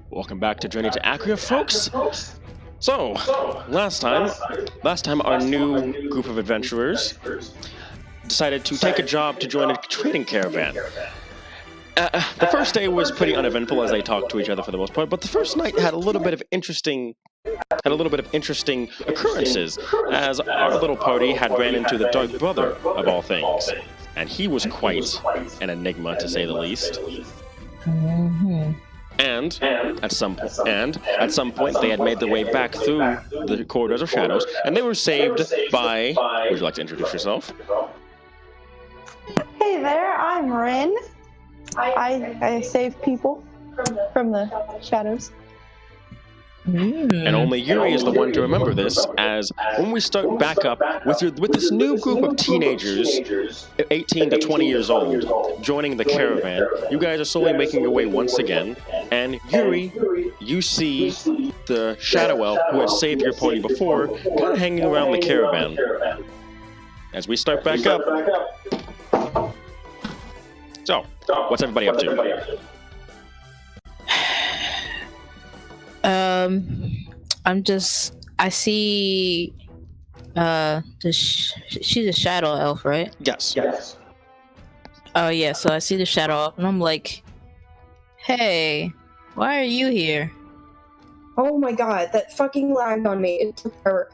Welcome back to Journey to Acria, folks. So, last time our new group of adventurers decided to take a job to join a trading caravan. The first day was pretty uneventful as they talked to each other for the most part, but the first night had a little bit of interesting occurrences, as our little party had ran into the Dark Brother of all things, and he was quite an enigma to say the least. And at some point, they had made their way back through the corridors of shadows, and they were saved by. Would you like to introduce yourself? Hey there, I'm Rin. I save people from the shadows. And only Yuri is the one to remember this, as when we start back up with this new group of teenagers, 18 to 20 years old, joining the caravan, you guys are slowly making your way once again, and Yuri, you see the Shadow Elf who had saved your party before, kind of hanging around the caravan. As we start back up. So, what's everybody up to? I see, she's a shadow elf, right? Yes. Oh yeah, so I see the shadow elf, and I'm like, hey, why are you here? Oh my god, that fucking lagged on me. It took forever.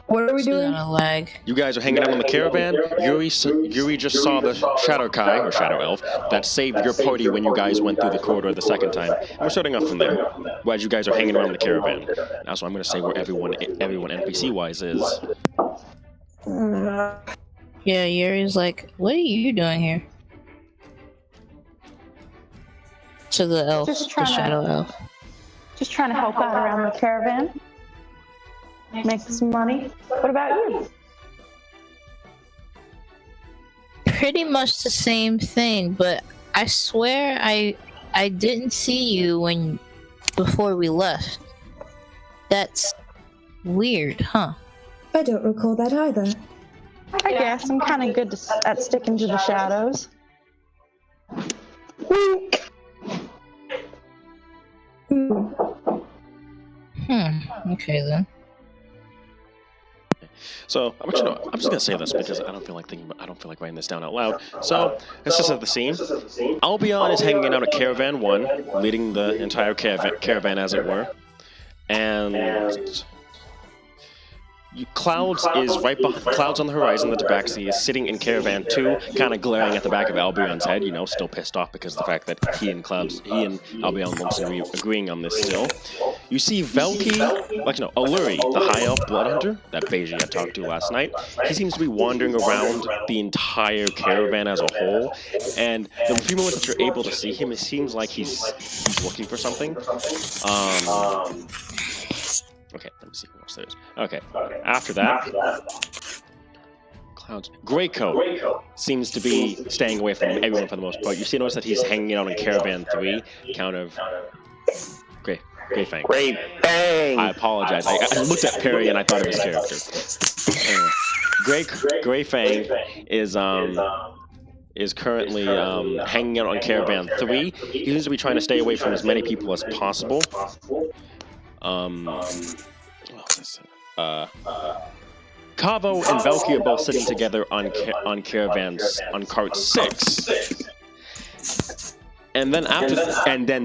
What are we doing? Lag. You guys are hanging out on the caravan. Yuri just saw the Shadow Kai, or Shadow Elf, that saved your party when you guys went through the corridor the second time. And we're starting off from there. As you guys are hanging around the caravan. Now, so I'm going to say where everyone NPC-wise is. Yeah, Yuri's like, what are you doing here? To the elf, the shadow elf. Just trying to help out around the caravan. Make some money. What about you? Pretty much the same thing, but I swear I didn't see you before we left. That's weird, huh? I don't recall that either. I guess I'm kind of good at sticking to the shadows. Okay then. So I'm just gonna say this because I don't feel like writing this down out loud. So let's just set the scene. Albion is hanging out at Caravan 1, leading the entire caravan as it were, and Clouds is right behind. Clouds on the horizon. The Tabaxi is sitting in Caravan 2, kind of glaring at the back of Albion's head. You know, still pissed off because of the fact that he and Albion won't seem to be agreeing on this still. You see Alluri, the High Elf Blood Hunter that Beiji had talked to last night. He seems to be wandering around the entire caravan as a whole, and the few moments that you're able to see him, it seems like he's looking for something. Okay, let me see who else there is. Okay, after that, Clouds. Greycoat seems to be staying away from everyone for the most part. You see, notice that he's hanging out in Caravan 3, count of Grey Fang. Grey Fang! I apologize. I looked at Perry and I thought of his character. Anyway, Grey Fang is currently hanging out on Caravan 3. He seems to be trying to stay away from as many people as possible. Cavo and Valky are both sitting together on cart 6. And then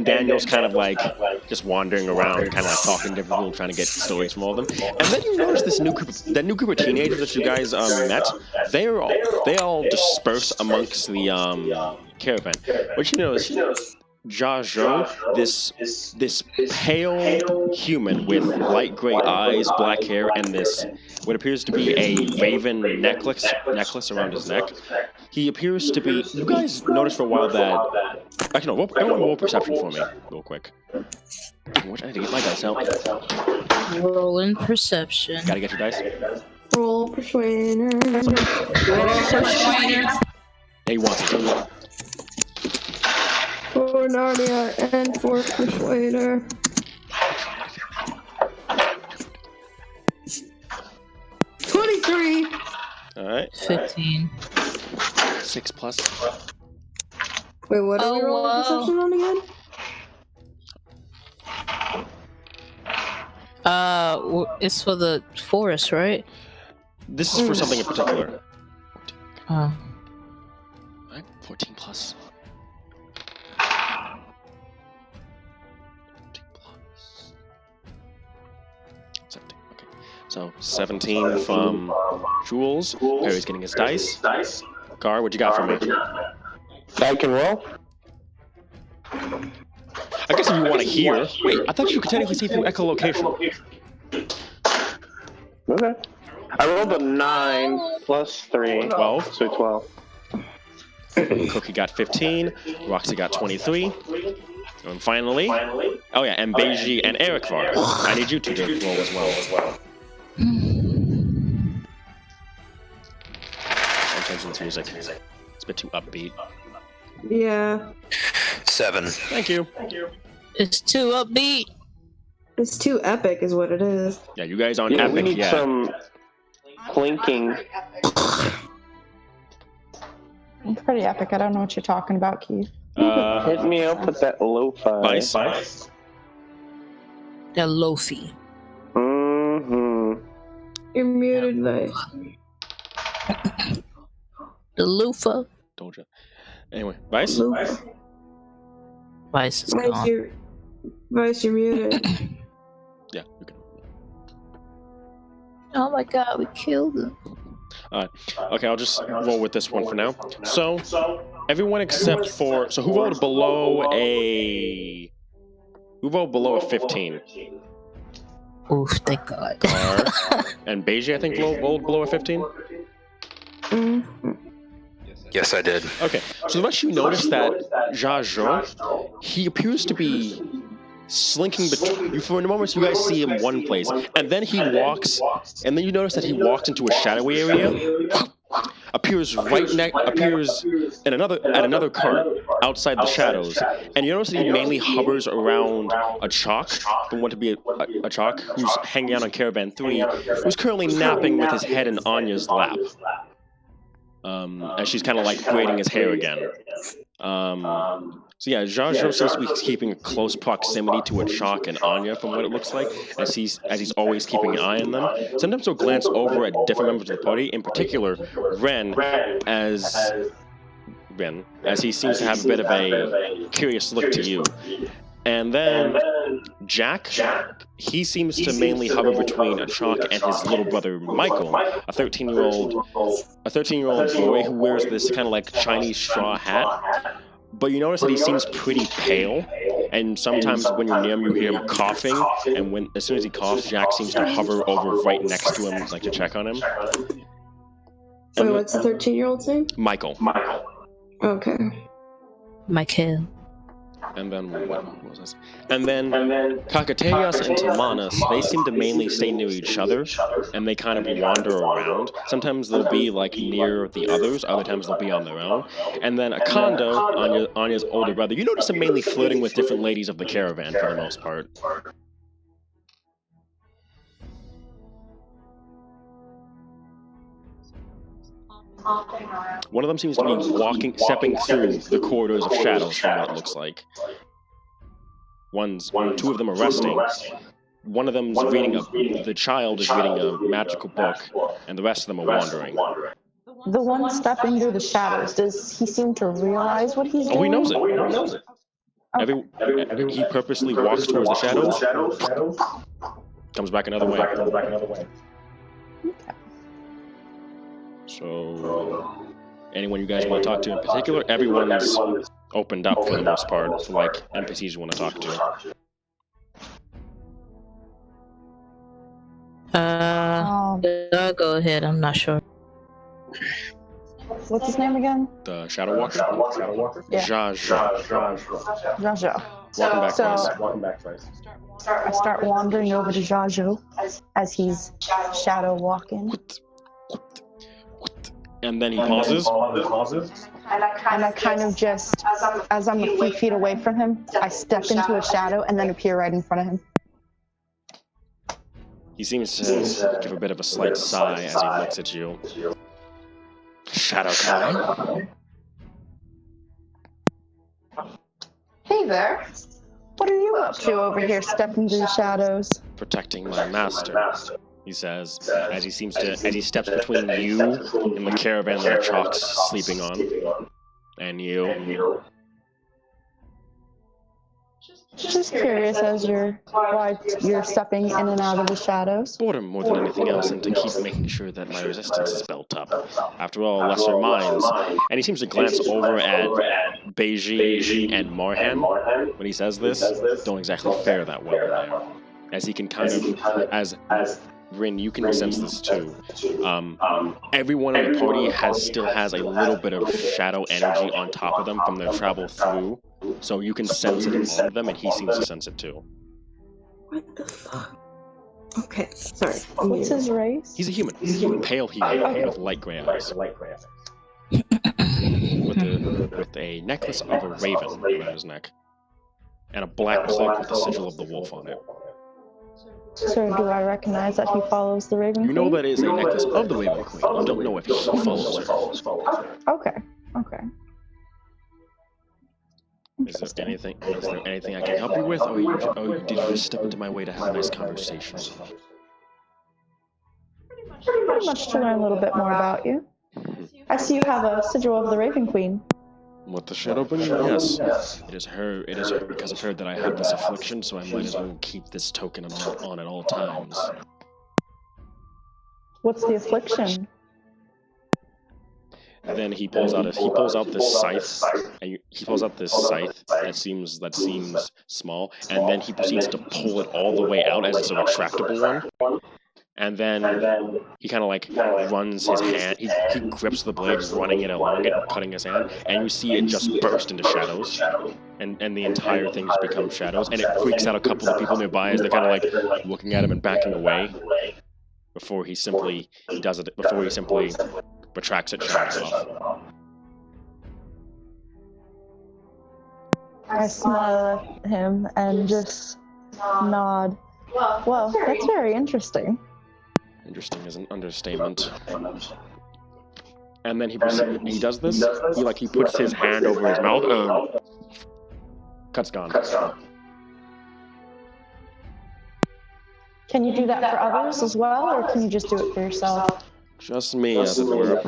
Daniel's kind of like just wandering around, kind of talking to different people, trying to get stories from all of them. And then you notice that new group of teenagers that you guys met. They all disperse amongst the caravan. But you notice Jajo, this pale human with light gray eyes, black hair, and this what appears to be a raven necklace around his neck. He appears to be. You guys noticed for a while that. Actually, no. Everyone roll perception for me, real quick. I need to get my dice out. Rolling perception. Gotta get your dice. Roll persuader. He wants it. For Narnia and for Persuader. 23. Alright. 15. 6 plus. Wait, what are we rolling perception on again? It's for the forest, right? This is for something in particular. Oh. Alright, 14 plus. 14 plus. 17. Okay. So 17 from Jules. Perry's getting his dice. Gar, what you got for me? I can roll. I guess if you want to hear. Wait, I thought you could technically see through echolocation. Okay. I rolled a 9 plus 3. 12. So 12. Cookie got 15. Roxy got 23. And finally, oh yeah, and Beiji and Eric Var. I need you two to roll as well. I'll change this music. It's a bit too upbeat. Yeah. 7. Thank you. It's too upbeat. It's too epic, is what it is. Yeah, you guys aren't Yeah, we epic need yet. some clinking. I'm pretty epic. I don't know what you're talking about, Keith. Hit me up with that lo-fi. Vice. They're loafy. Mm-hmm. You're muted, Vice. The loofah. Told you. Anyway, Vice. Vice is gone. Vice, you're muted. Yeah, you can. Oh my god, we killed him. Alright. Okay, I'll just roll with this one for now. So, everyone except for... So, who rolled below a... Who rolled below a 15? Oof, thank god. Gar and Beiji, I think, rolled below a 15? Yes, I did. Okay, so the rest of you notice that Zhao, he appears to be slinking between... For a moment, you guys see him one place, and then he walks, and then you notice that he walks into a shadowy area, appears in another cart outside the shadows, and you notice that he mainly hovers around a chalk, from what to be a chalk, who's hanging out on Caravan 3, who's currently napping with his head in Anya's lap. And she's kind of like braiding his hair again. So yeah, Zhao seems to be keeping a close proximity to a chalk and Anya from what it looks like, as he's always keeping an eye on them. Sometimes he'll glance over at different members of the party, in particular Ren, as he seems to have a bit of a curious look to you. And then Jack, he seems to mainly hover between a chalk and his little brother Michael, a 13-year-old boy who wears this kind of like Chinese straw hat. But you notice that he seems pretty pale, and sometimes when you're near him, you hear him coughing. And as soon as he coughs, Jack seems to hover over right next to him, like to check on him. Wait, what's the 13-year-old's name? Michael. Okay. Michael. And then what was this? And then Kakateyas and Timanas, they seem to mainly stay near each other, and they kind of wander around. Sometimes they'll be like near the others, other times they'll be on their own. And then Akando, Anya's older brother, you notice him mainly flirting with different ladies of the caravan for the most part. One of them seems to be stepping through the corridors of shadows from what it looks like. Two of them are resting. One of them's the child is reading a magical book, and the rest of them are wandering. The one stepping through the shadows, does he seem to realize what he's doing? Oh, he knows it. Okay. He purposely walks towards the shadows, comes back another way. Okay. So, anyone you guys want to talk to in particular, everyone's opened up for the most part, for like NPCs you want to talk to. I'll go ahead, I'm not sure. What's his name again? The Shadow Walker? Yeah. Zha. Jajo. Welcome back, guys. I start wandering over to Jajo as he's shadow walking. And then he pauses. And I kind of just, as I'm a few feet away from him, I step into a shadow and then appear right in front of him. He seems to give a bit of a slight sigh as he looks at you. Shadow Kai? Hey there. What are you up to over here, stepping through the shadows? Protecting my master, he says, as he steps between you and the caravan that Chalk's sleeping on, and you. Just curious as why you're stepping in and out of the shadows. Boredom more than anything else, and to keep making sure that my resistance is built up. After all, lesser minds. And he seems to glance over at Beiji and Marhan when he says this. Don't exactly fare that well there. As he can kind of, as Rin, you can sense this too. Everyone in the party still has a little bit of shadow energy on top of them from their travel through. So you can sense it on them, and he seems to sense it too. What the fuck? Okay, sorry. What's his race? He's a human. Pale human with light gray eyes. with a necklace of a raven around his neck. And a black cloak with the sigil of the wolf on it. So do I recognize that he follows the Raven Queen? You know that is a necklace of the Raven Queen. You don't know if he follows her. Okay. Is there anything I can help you with, or did you just step into my way to have a nice conversation? Pretty much to learn a little bit more about you. I see you have a sigil of the Raven Queen. What, the Shadow Queen? Yes. It is her because of her that I have this affliction, so I might as well keep this token on at all times. What's the affliction? Then he pulls out this scythe, and he pulls out this scythe that seems small, and then he proceeds to pull it all the way out as it's a retractable one. And then he kind of like runs his hand, he grips the blade, running it along it, cutting his hand, and you see it just burst into shadows, and the entire thing just becomes shadows, and it freaks out a couple of people nearby as they're kind of like looking at him and backing away before he simply retracts it, shadows off. I smile at him and just nod. Well, that's very interesting. Interesting is an understatement. And then he does this. He puts his hand over his mouth. Cut's gone. Can you do that for others as well, or can you just do it for yourself? Just me, as it were.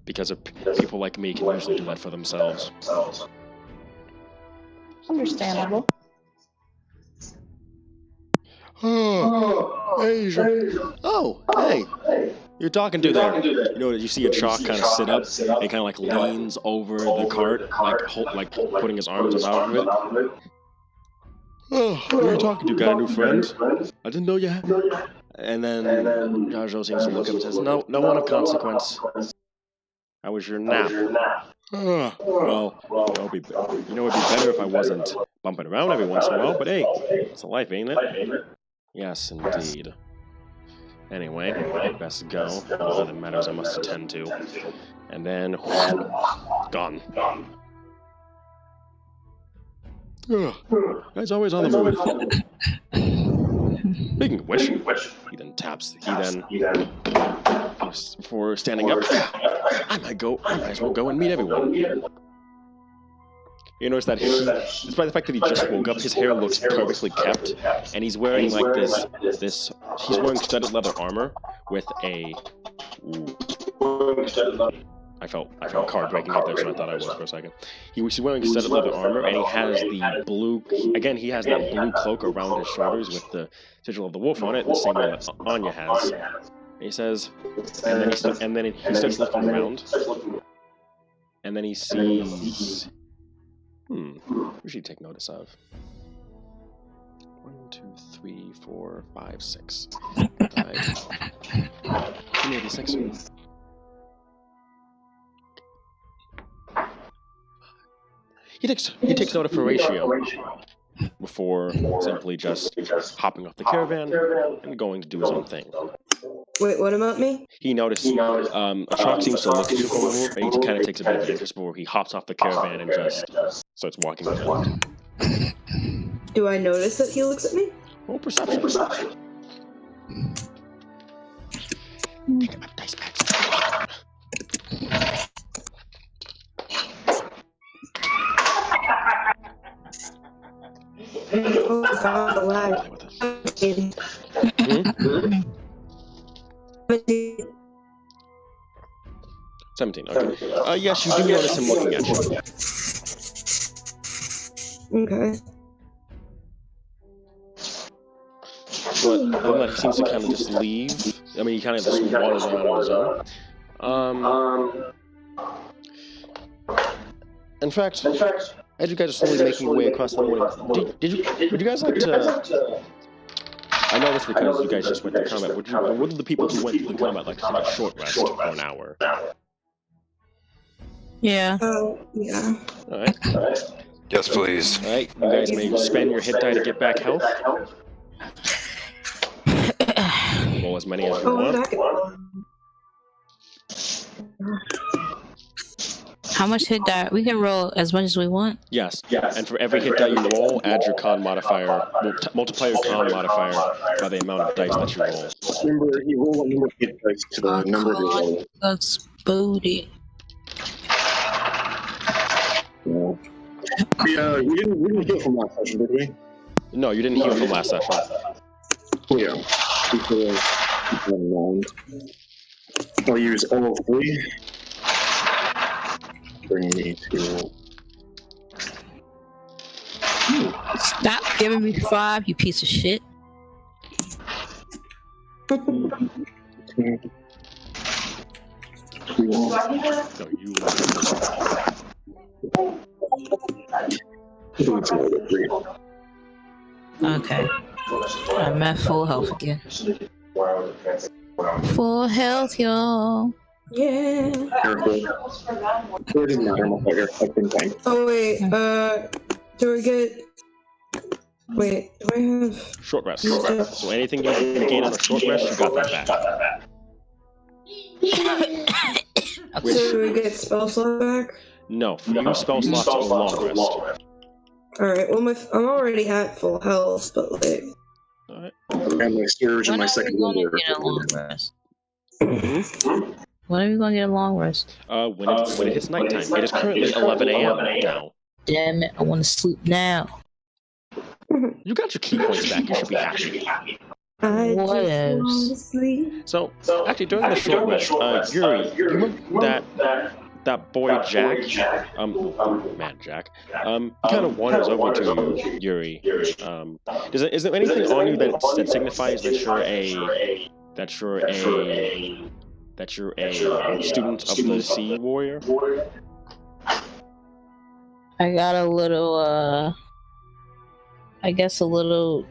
Because people like me can usually do that for themselves. Understandable. Asia. Oh, hey. You're talking to there. You know, you see a Chalk kind of sit up, and he kind of like leans over the cart, like putting his arms around it. Oh, who are you talking to? Got a new friend? I didn't know you had. And then Jajo seems to look up and says, No one of consequence. How was your nap? Well, it'd be better if I wasn't bumping around every once in a while, but hey, it's a life, ain't it? Yes, indeed. Anyway, best go. Other matters I must attend to. And then, gone. Guy's always on the move. Speaking of which, he then before standing up, I might as well go and meet everyone. You notice that despite the fact that he just woke up, his hair looks perfectly kept, and he's wearing like he's wearing studded leather armor with a. I felt card breaking up there, so I thought I was for a second. He was wearing studded leather armor, and he has the blue. Again, he has that blue cloak around his shoulders with the sigil of the wolf on it, the same way that Anya has. And he says, and then he starts looking around, and then he sees. We should take notice of. 1, 2, 3, 4, 5, 6. 86. He takes note of Horatio before simply just hopping off the caravan and going to do his own thing. Wait, what about me? He noticed a Chalk seems to look at you for a moment, and he kind of takes a bit of interest before he hops off the caravan and just starts walking around. Do I notice that he looks at me? Roll perception. Pick up dice bags. Oh god, the lag. Hmm? 17, okay. Yes, you do notice him looking at you. Okay. But other than that, he seems to kind of just leave. I mean, he kind of just wanders around on his own. In fact, as you guys are slowly making your way across the morning, would you guys like to... I know this because you guys just went to combat. Would the people who went to the combat like to take a short rest for an hour? Yeah. Oh, yeah. Alright. Yes, please. Alright, you guys may spend your hit die to get back health. Roll as many as you Oh, I'm want. back. How much hit die? We can roll as much as we want. Yes. And for every hit die you roll, add your con modifier. Multiply your con modifier by the amount of dice that you roll. Remember, you roll a number of hit dice to the number of your roll. That's booty. Yeah, we didn't heal from last session, did we? No, you didn't heal from last session. Yeah. I'll use all of 3. Bring me to... Stop giving me 5, you piece of shit. No, you... Okay. I'm at full health again. Full health, y'all. Yeah. Careful. It doesn't matter much later. I think I... Oh wait, do we get... Wait, do I have... Short rest. So anything you gain on a short rest, you got that back. Okay. So do we get spell slot back? No, you spell slots are long rest. Alright, well I'm already at full health, but like... Alright. And my surge and my second When are wonder. we gonna get a long rest? When are we gonna get a long rest? When it hits nighttime. It is currently 11 a.m. now. Damn it, I wanna sleep now. You got your key points back. You should be happy. I What just else? wanna sleep. So, actually, during the short rest, Yuri, you remember that boy Jack? Jack. He kind of wanders over to you, Yuri. Is there anything on you that signifies that you're a student of the Sea Warrior? I got a little, I guess a little,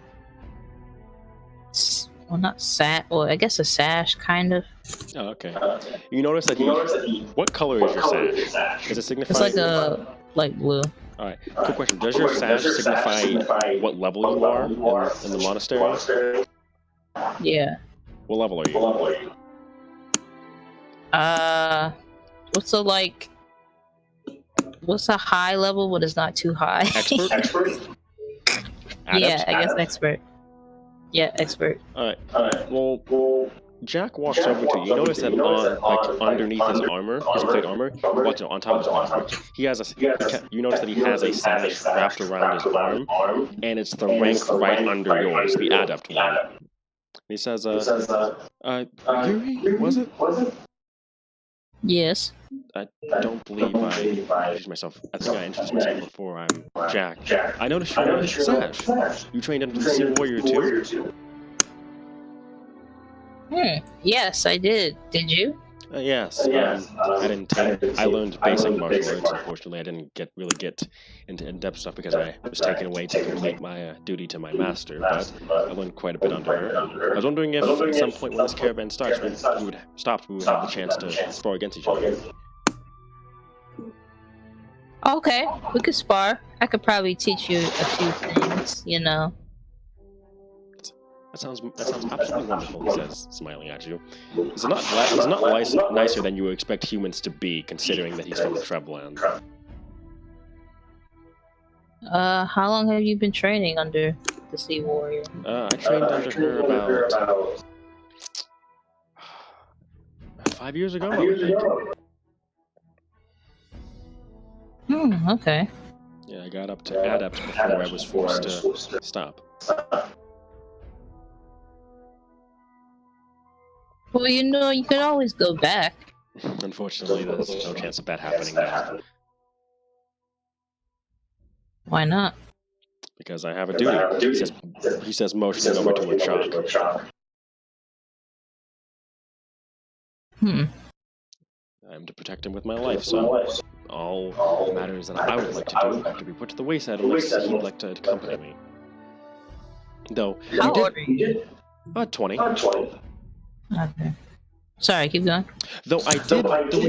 well, not well, I guess a sash, kind of. Oh, okay. You notice that what color is your sash? Does it signify? It's like a light blue. Alright, quick question. Does your sash signify what level you are in the monastery? Yeah. What level are you? What's a high level but it's not too high? Expert? Yeah, I guess expert. Yeah, expert. Alright. Well, Jack walks over to you. You notice that underneath his armor, his plate armor, on top of his armor, you notice that he has a sash wrapped around his arm, and it's the rank right under yours, the adept one. And he says, Yuri, was it? Yes. I don't believe I introduced myself. I think I introduced myself before. I'm Jack. I noticed you were Sash. You trained under the Sea Warrior too? Yes, I did. Did you? Yes. I didn't take. I learned basic martial arts. Unfortunately, I didn't really get into in-depth stuff because I was taken away to complete my duty to my master. But I learned quite a bit under her. I was wondering if at some point when this caravan starts, we would have the chance to spar against each other. Okay, we could spar. I could probably teach you a few things, you know. That sounds absolutely wonderful, he says, smiling at you. He's not nicer than you would expect humans to be, considering that he's from the Trebland. How long have you been training under the Sea Warrior? I trained under her about 5 years ago, I would think. Okay. Yeah, I got up to adept before I was forced to stop. Well, you know, you can always go back. Unfortunately, there's no chance of that happening now. Why not? Because I have a duty. He says motioning over to a chalk. I'm to protect him with my life, so all matters that I would like to do have to be put to the wayside unless he'd like to accompany me. Though, How old are you? 20. Okay. Sorry, keep going. Though we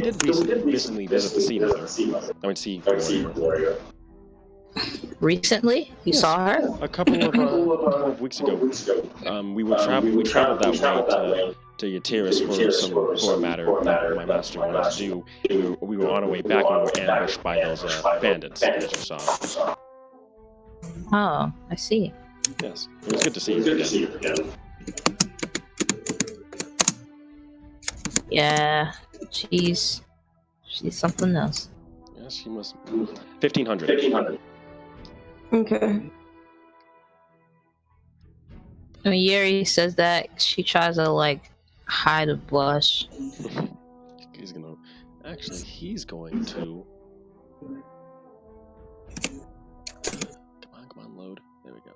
did recently visit the sea mother. I mean, sea warrior. Recently? You saw her? A couple of weeks ago. We traveled that way to Yatiris for a matter that my master wanted to do. We were on our way back and we were ambushed by those bandits that you saw. Oh, I see. Yes, it was good to see you again. Yeah, she's something else. Yes, she must. 1,500. Okay. When Yuri says that, she tries to like hide a blush. He's going to. Come on, load. There we go.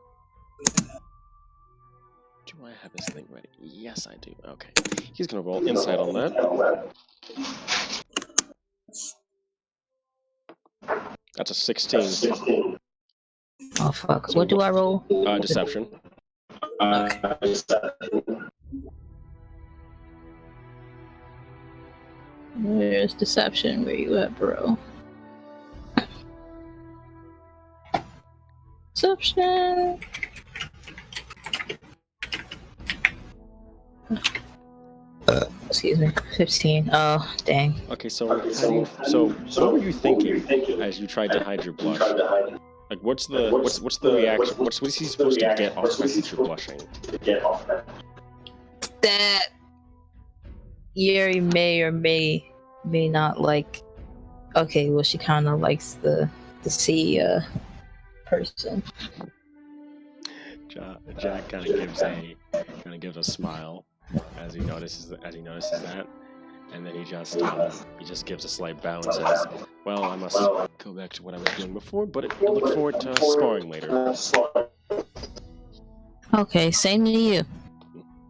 Do I have this thing ready? Yes, I do. Okay. He's gonna roll insight on that. That's a 16. Oh fuck! What do I roll? Deception. Where's deception? Where you at, bro? Deception. Excuse me. 15. Oh, dang. Okay, so what were you thinking as you tried to hide your blush? Like, what's the reaction? What is he supposed to get off that you're blushing? That Yuri may or may not like. Okay, well, she kind of likes the sea person. Jack kind of gives a smile as he notices that, and then he just gives a slight bow and says, "Well, I must go back to what I was doing before, but I look forward to sparring later." Okay, same to you.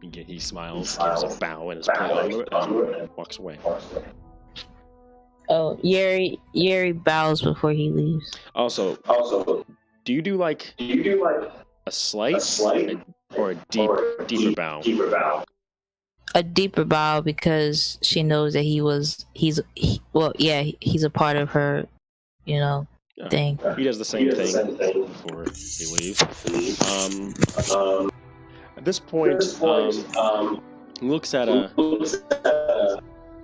He smiles, gives a bow, and his plate and walks away. Oh, Yuri bows before he leaves. Also, do you do like a slight or a deeper bow? A deeper bow because she knows that he's a part of her, thing. He does the same thing before he leaves. At this point, he looks at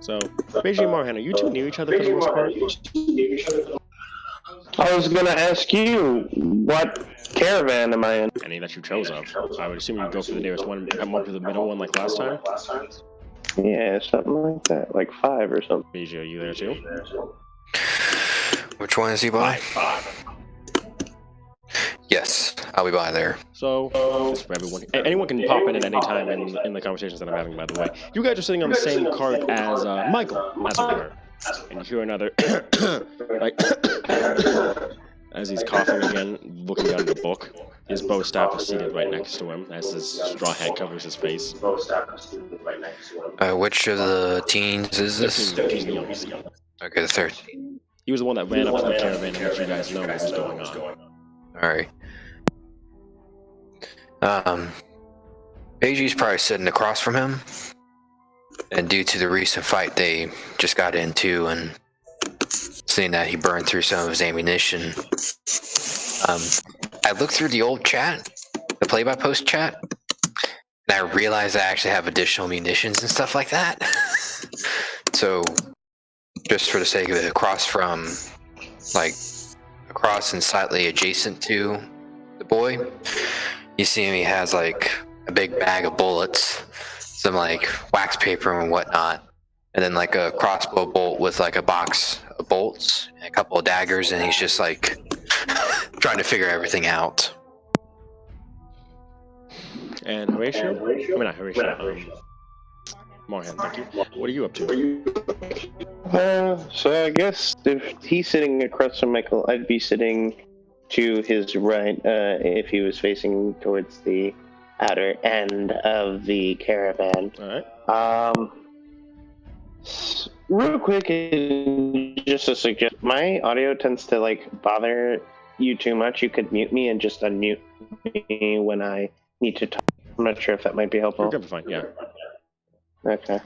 so, Beijing and Marhan, are you two near each other for the most part? I was gonna ask you, what caravan am I in? Any that you chose of. I would assume you'd go for the nearest one, come up to the middle one like last time? Yeah, something like that, like 5 or something. Beijing, are you there too? Which one is he by? 5. Yes, I'll be by there. So, just for everyone, anyone can pop in at any time in the conversations that I'm having, by the way. You guys are sitting on the same cart as Michael, as it were. And you hear another, like, as he's coughing again, looking down at the book. His bow staff is seated right next to him, as his straw hat covers his face. Which of the teens is this? He's the youngest. Okay, the third. He was the one that ran up to the caravan and let you guys know what was going on. Alright. Eiji's probably sitting across from him. And due to the recent fight they just got into and seeing that he burned through some of his ammunition, I looked through the old chat, the play-by-post chat, and I realized I actually have additional munitions and stuff like that. So, just for the sake of it, across and slightly adjacent to the boy, you see him, he has like a big bag of bullets, some like wax paper and whatnot, and then like a crossbow bolt with like a box of bolts and a couple of daggers, and he's just like trying to figure everything out. And Horatio? I mean, not Horatio. Marhan, thank you. What are you up to? So I guess if he's sitting across from Michael, I'd be sitting to his right if he was facing towards the outer end of the caravan. All right. Real quick, just a suggestion. My audio tends to bother you too much. You could mute me and just unmute me when I need to talk. I'm not sure if that might be helpful. You're fine, yeah. Okay.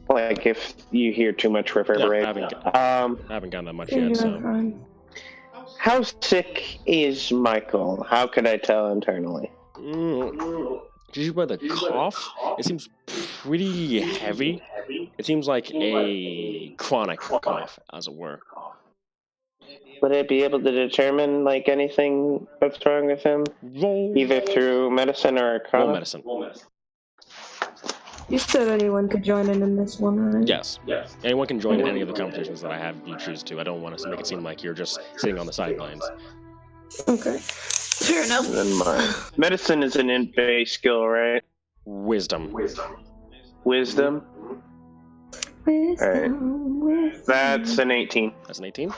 If you hear too much reverberate. Yeah, I haven't gotten that much yet, so. How sick is Michael? How could I tell internally? Judging by the cough, it seems pretty heavy. It seems like a chronic cough, as it were. Would I be able to determine anything that's wrong with him? Either through medicine or arcana? Roll medicine. You said anyone could join in this one, right? Yes. Anyone can join in any of the competitions that I have if you choose to. I don't want to make it seem like you're just sitting on the sidelines. Okay. Fair enough. Then my medicine is an int-based skill, right? Wisdom. Wisdom? Alright. That's an 18. That's an 18?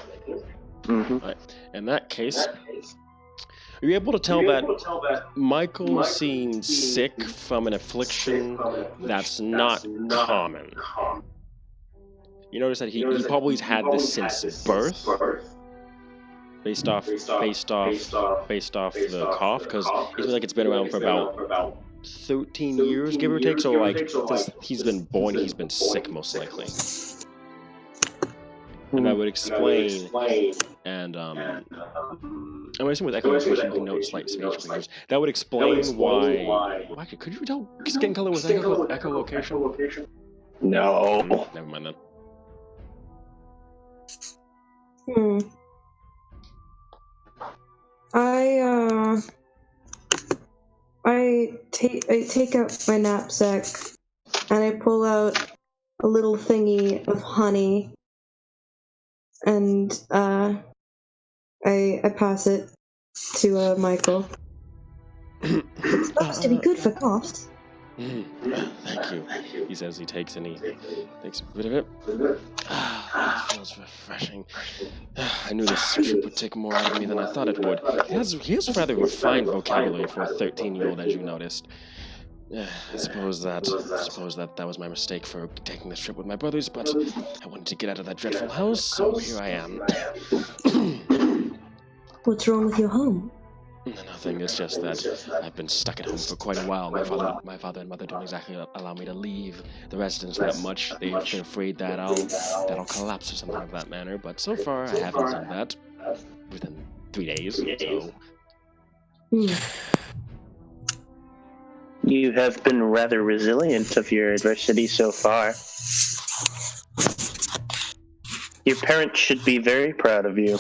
Mm-hmm. Right. In that case, are you able to tell that Michael seems sick from an affliction that's not common? You notice that he probably's had this since birth, based off the cough, because it feels like it's been around for about 13 years, give or take. So since he's been born, he's been sick most likely. And that would explain, and I'm assuming with echolocation you can note slight speech figures. That would explain why. Could you tell skin color was echolocation? No. Never mind then. I take out my knapsack and I pull out a little thingy of honey, and I pass it to Michael. It's supposed to be good for coughs. Thank you. He says he takes a bit of it. It feels refreshing. I knew this trip would take more out of me than I thought it would. He has rather refined vocabulary for a 13-year-old, as you noticed. I suppose that was my mistake for taking this trip with my brothers, but I wanted to get out of that dreadful house, so here I am. What's wrong with your home? Nothing. It's just that I've been stuck at home for quite a while. My father and mother don't exactly allow me to leave the residence that much. They're afraid that I'll collapse or something of that manner. But so far, I haven't done that within 3 days. So. You have been rather resilient of your adversity so far. Your parents should be very proud of you.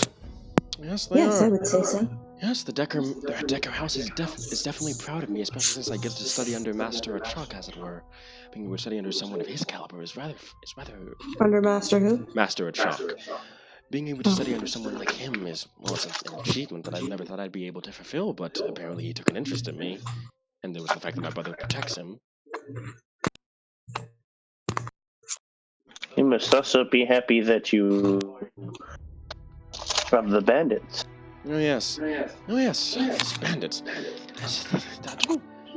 Yes, they are. Yes, I would say so. Yes, the Decker house is definitely proud of me, especially since I get to study under Master Achuk, as it were. Being able to study under someone of his caliber is rather. Under Master who? Master Achuk. Being able to study under someone like him is, well, it's an achievement that I never thought I'd be able to fulfill, but apparently he took an interest in me. And there was the fact that my brother protects him. You must also be happy that you robbed the bandits. Oh yes, these bandits. I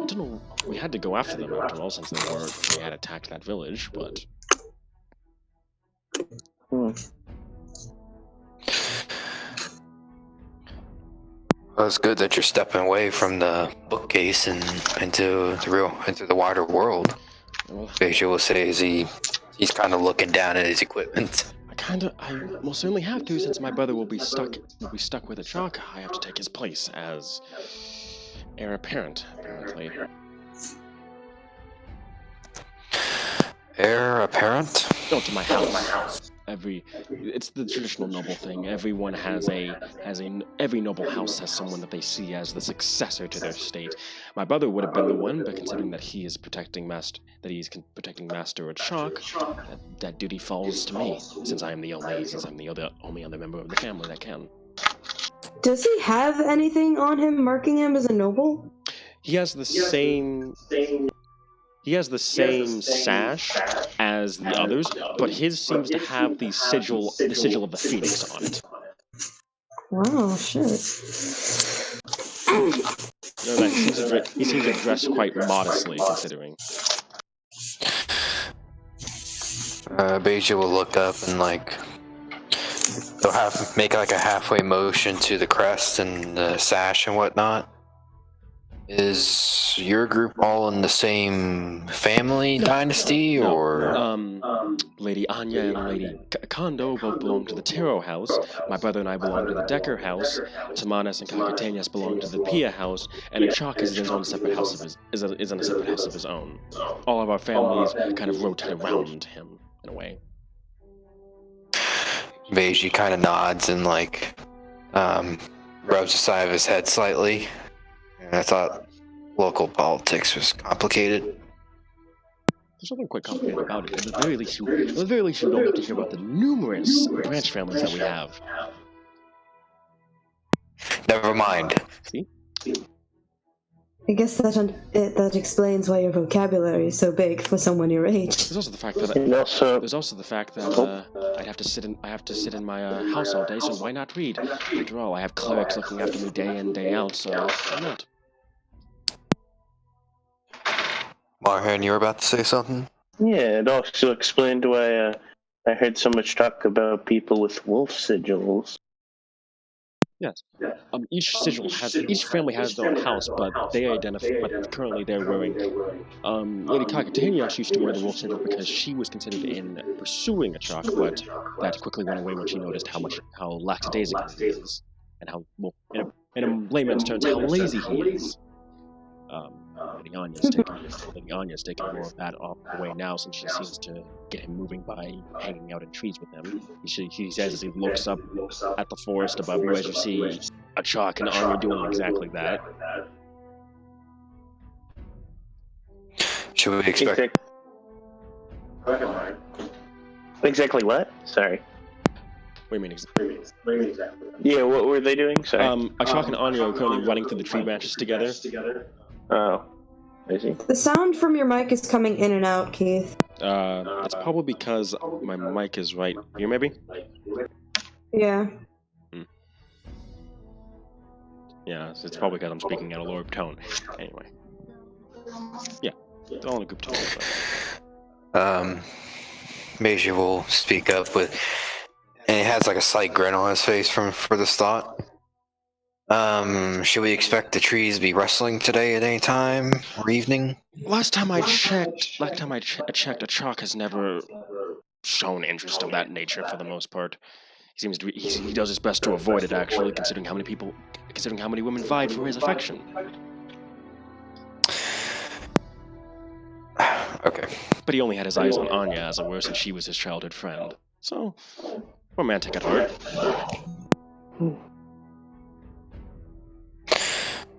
don't know. We had to go after them after all, since they had attacked that village. But Well, it's good that you're stepping away from the bookcase and into the wider world. well, Beja will say as he's kind of looking down at his equipment. I most certainly have to, since my brother will be stuck with Achuk. I have to take his place as heir apparent, apparently. Heir apparent? No, to my house. It's the traditional noble thing. Every noble house has someone that they see as the successor to their state. My brother would have been the one, but considering that he's protecting Master Achuk, that duty falls to me, since I'm the only other member of the family that can. Does he have anything on him marking him as a noble? He has the same. He has the same sash as the others, but his seems to have the sigil of the phoenix on it. Wow, shit. No, that he seems to dress quite modestly, considering. Beja will look up and they'll make like a halfway motion to the crest and the sash and whatnot. Is your group all in the same family dynasty, or? Lady Anya and Lady Kondo both belong to the Taro house. My brother and I belong to the Decker house. Tamanas and Kakatanias belong to the Pia house, and Achak is in his own separate house is in a separate house of his own. All of our families kind of rotate around him in a way. Beji kind of nods and rubs the side of his head slightly. And I thought local politics was complicated. There's nothing quite complicated about it. At the very least, you don't have to hear about the numerous branch families that we have. Never mind. See? I guess that explains why your vocabulary is so big for someone your age. There's also the fact that I have to sit in my house all day, so why not read? After all, I have clerics looking after me day in, day out, so why not? Marhan, you were about to say something? Yeah, it also explained why I heard so much talk about people with wolf sigils. Yes. Each family has their own house, but they identify. But currently, they're wearing. Lady Kakatania used to wear the wolf sigil because she was considered in pursuing Achak, but that quickly went away when she noticed how lackadaisical he is, and how, well, in a layman's terms, how lazy he is. Lady Anya's taking more of that off the way now, since she seems to get him moving by hanging out in trees with him. He says as he looks up at the forest above you, as you see Achak and Anya doing exactly that. Should we expect? Exactly what? Sorry. What do you mean exactly? Yeah, what were they doing? Sorry. Achak and Anya are currently running through the tree branches together. Oh, I see. The sound from your mic is coming in and out, Keith. It's probably because my mic is right here, maybe? Yeah. Yeah, it's probably because I'm speaking at a lower tone. Anyway. Yeah, it's all in a group tone. Beja will speak up and he has a slight grin on his face for this thought. Should we expect the trees to be rustling today at any time or evening? Last time I checked, Achak has never shown interest of that nature for the most part. He does his best to avoid it, actually, considering how many women vied for his affection. Okay. But he only had his eyes on Anya, as it were, since she was his childhood friend. So, romantic at heart.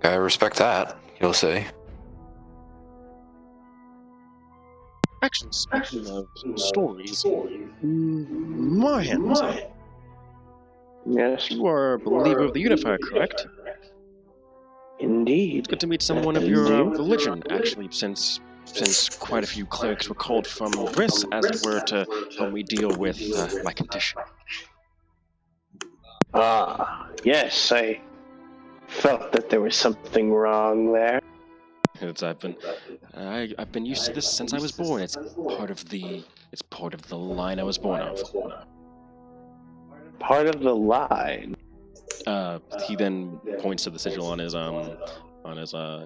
I respect that, you'll say. Actually, speaking of stories, Marhan, Yes, you are a believer of the Unifier, correct? indeed. It's good to meet someone of your religion, actually, since quite a few clerics were called from Riss, as it were, to help me deal with my condition. Yes, I felt that there was something wrong there. I've been used to this since I was born. It's part of the line I was born of. Part of the line. He then points to the sigil on his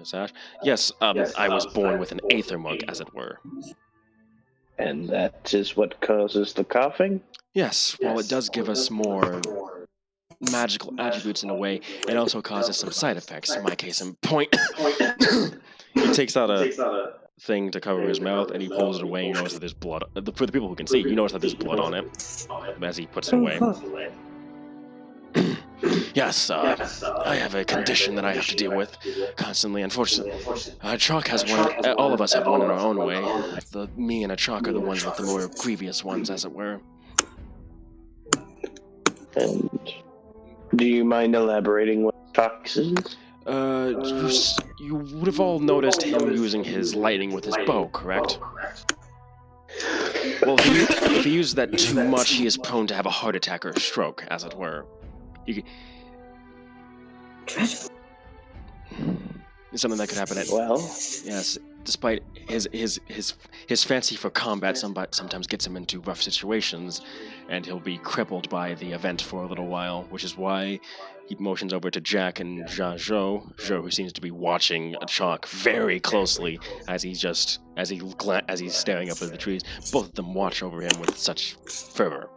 sash. Yes, I was born with an aether mark, as it were. And that is what causes the coughing? Yes, while it does give us more magical attributes in a way, it also causes some side effects. In my case in point, he takes out a thing to cover his mouth and he pulls it away. You notice that there's blood. For the people who can see, you notice that there's blood on it as he puts it away. Yes, I have a condition that I have to deal with constantly. Unfortunately, Achak has one. All of us have one in our own way. Me and Achak are the ones with the more grievous ones, as it were. And Do you mind elaborating what Fox is? You would have all noticed him using his lightning with his bow, correct? Well, if he uses that too much, he is prone to have a heart attack or a stroke, as it were. It's something that could happen at. Well, yes. Despite his fancy for combat, sometimes gets him into rough situations, and he'll be crippled by the event for a little while. Which is why he motions over to Jack and Zhou, who seems to be watching Chalk very closely as he's staring up at the trees. Both of them watch over him with such fervor.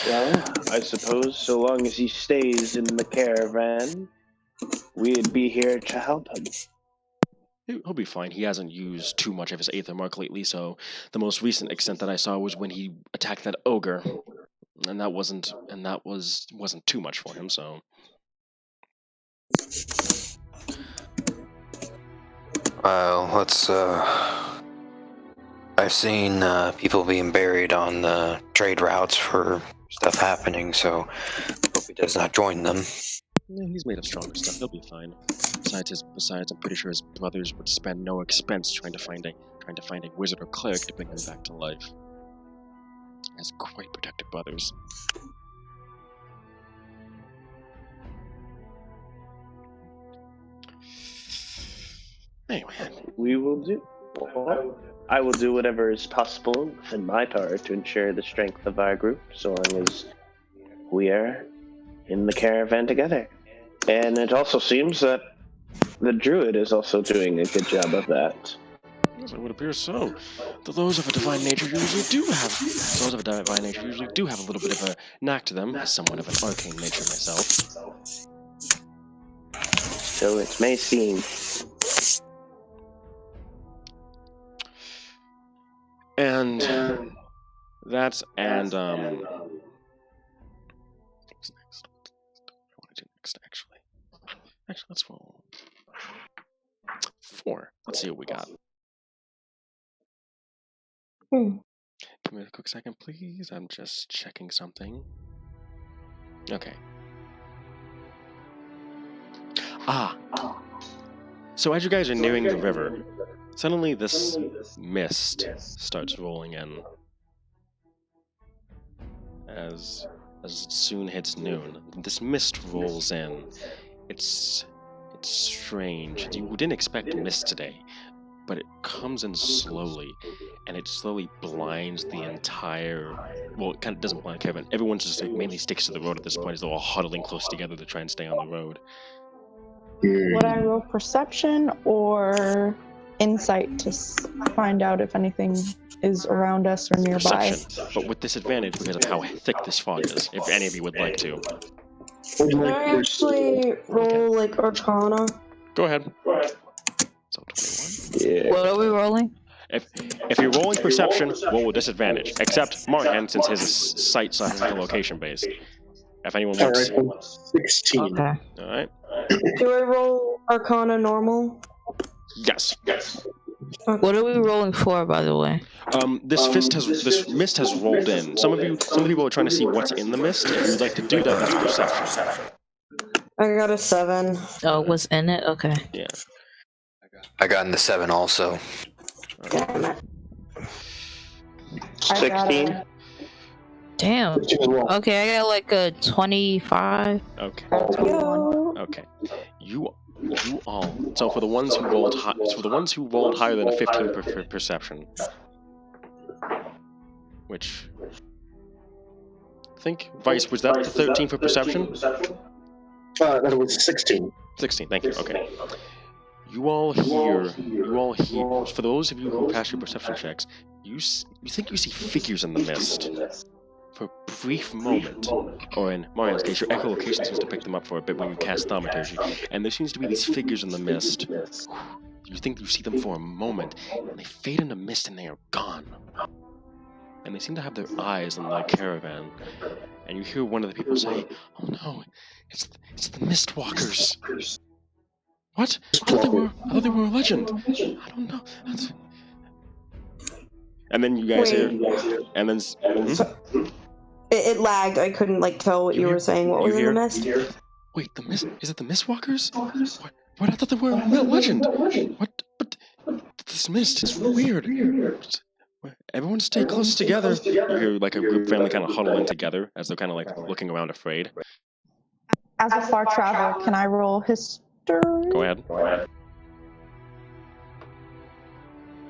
Well, I suppose so long as he stays in the caravan, we'd be here to help him. He'll be fine. He hasn't used too much of his Aether Mark lately, so the most recent extent that I saw was when he attacked that ogre, and that wasn't too much for him. So. Well, let's. I've seen people being buried on the trade routes for stuff happening, so hope he does not join them. Yeah, he's made of stronger stuff. He'll be fine. Besides, I'm pretty sure his brothers would spend no expense trying to find a wizard or cleric to bring him back to life. He has quite protective brothers. Anyway, I will do whatever is possible within my power to ensure the strength of our group, so long as we are in the caravan together. And it also seems that the druid is also doing a good job of that. Yes, it would appear so. Those of a divine nature usually do have a little bit of a knack to them, as somewhat of an arcane nature myself. So it may seem. And what's next? What's next? What do I want to do next, actually? Actually, let's roll 4. Let's see what we got. Give me a quick second, please. I'm just checking something. Okay. So as you guys are nearing the river, suddenly this mist starts rolling in. As it soon hits noon, this mist rolls in. It's strange. You didn't expect mist today, but it comes in slowly, and it slowly blinds the entire. Well, it kind of doesn't blind Kevin. Everyone just mainly sticks to the road at this point, as they're all huddling close together to try and stay on the road. Would I roll perception or insight to find out if anything is around us or nearby? Perception, but with disadvantage because of how thick this fog is, if any of you would like to. Can I actually roll, like, Arcana? Go ahead. So 21. Yeah. What are we rolling? If you're rolling perception, roll with disadvantage. Except Martin, since his is sight/location based. If anyone wants. Alright, 16. Okay. Alright. Do I roll Arcana normal? Yes. What are we rolling for, by the way? This mist has rolled in. Some people are trying to see what's in the mist. If you'd like to do that, that's perception. I got a 7. Oh, what's in it? Okay. Yeah. I got in the 7 also. Damn it. 16? Damn. Okay, I got like a 25. Okay. Yo. Okay. You all. So for the ones who rolled higher than a 15 for perception, which I think Vice, was that the 13 for perception? That was 16. 16. Thank you. Okay. You all hear. For those of you who pass your perception checks, you think you see figures in the mist. For a brief moment, or in Marion's case, your echolocation seems to pick them up for a bit when you cast thaumaturgy, and there seems to be these figures in the mist. You think you see them for a moment, and they fade into mist and they are gone. And they seem to have their eyes on the caravan, and you hear one of the people say, "Oh no, it's the Mistwalkers." What? I thought they were a legend. I don't know. And then you guys hear, and then. It lagged. I couldn't tell what you were saying. What was in the mist? Wait, the mist? Is it the Mistwalkers? What? I thought they were a real legend. What? But this mist is weird. Everyone stay close together. You hear a group family kind of huddle in together as they're kind of looking around afraid. As a far traveler, can I roll history? Go ahead.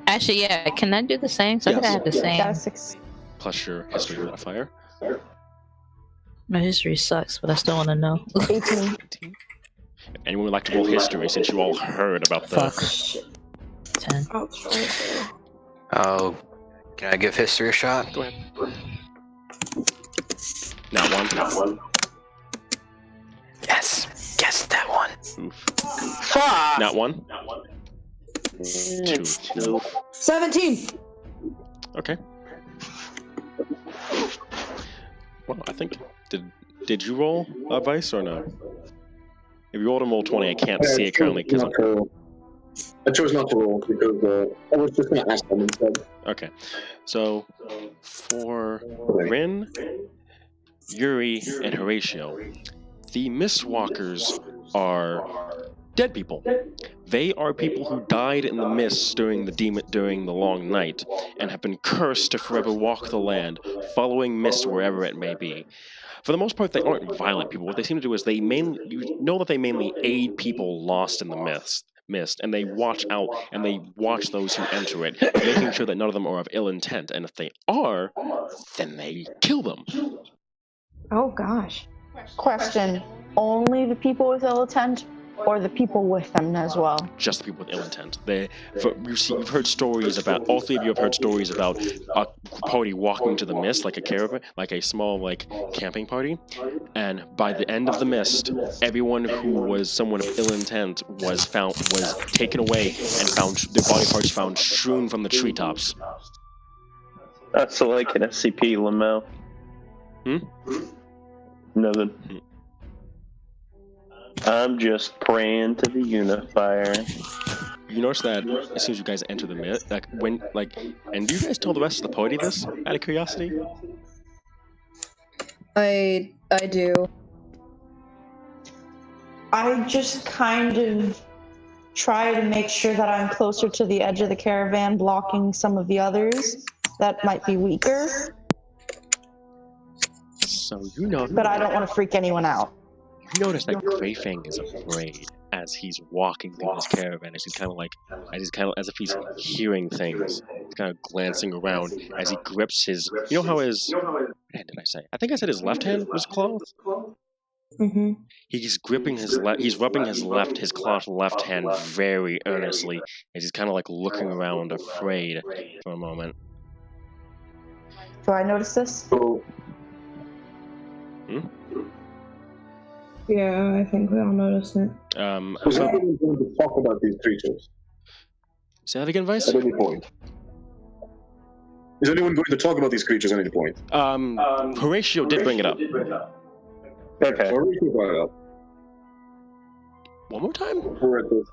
Actually, yeah. Can I do the same? So I think I have the same. Got a 6. Plus your history modifier. My history sucks, but I still want to know. 18. Anyone would like to roll history since you all heard about the... Fuck. 10. Oh, can I give history a shot? Go ahead. Not one. Yes, that one. Oof. Fuck! Not one. 2. 17. Okay. Well, I think did you roll a Vice or no? If you rolled a roll 20, I can't see it currently because I chose not to roll because I was just going to ask them instead. Okay, so for Rin, Yuri, and Horatio, the Mistwalkers are dead people. They are people who died in the mists during the long night and have been cursed to forever walk the land, following mist wherever it may be. For the most part, they aren't violent people. What they seem to do is they mainly aid people lost in the mist, and they watch out and they watch those who enter it, making sure that none of them are of ill intent. And if they are, then they kill them. Oh gosh. Question. Only the people with ill intent, or the people with them as well? Just the people with ill intent. You've heard stories about, all three of you have heard stories about a party walking to the mist, like a caravan, like a small, camping party. And by the end of the mist, everyone who was someone of ill intent was taken away and found their body parts found strewn from the treetops. That's like an SCP, Lamel. Nothing. I'm just praying to the unifier. You notice that as soon as you guys enter the mist, and do you guys tell the rest of the party this, out of curiosity? I do. I just kind of try to make sure that I'm closer to the edge of the caravan, blocking some of the others that might be weaker. So you know. But I don't want to freak anyone out. You notice that Greyfang is afraid as he's walking through this caravan, as if he's hearing things. He's kind of glancing around as he grips his. You know how his. What hand did I say? I think I said his left hand was cloth. Mm-hmm. He's gripping he's rubbing his cloth left hand very earnestly as he's kind of looking around, afraid for a moment. Do I notice this? So, Yeah, I think we all noticed it. is anyone going to talk about these creatures Say that again, Vice? at any point? Is anyone going to talk about these creatures at any point? Horatio did bring it up. Okay. So Horatio brought it up. One more time? We're at this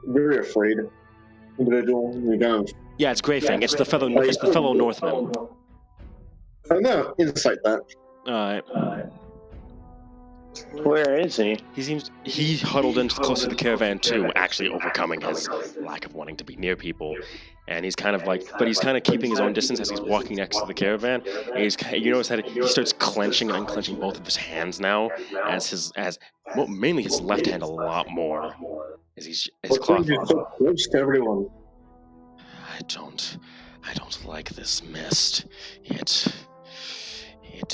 very afraid individual. We kind of. Yeah, it's Greyfang. It's the fellow Northman. No, insight that. Alright. Where is he? He huddled in close to the caravan too, actually overcoming his lack of wanting to be near people. And he's kind of but he's kind of keeping his own distance as he's walking next to the caravan. And you notice that he starts clenching and unclenching both of his hands now, mainly his left hand a lot more. As his cloth. You're so close to everyone. I don't like this mist. It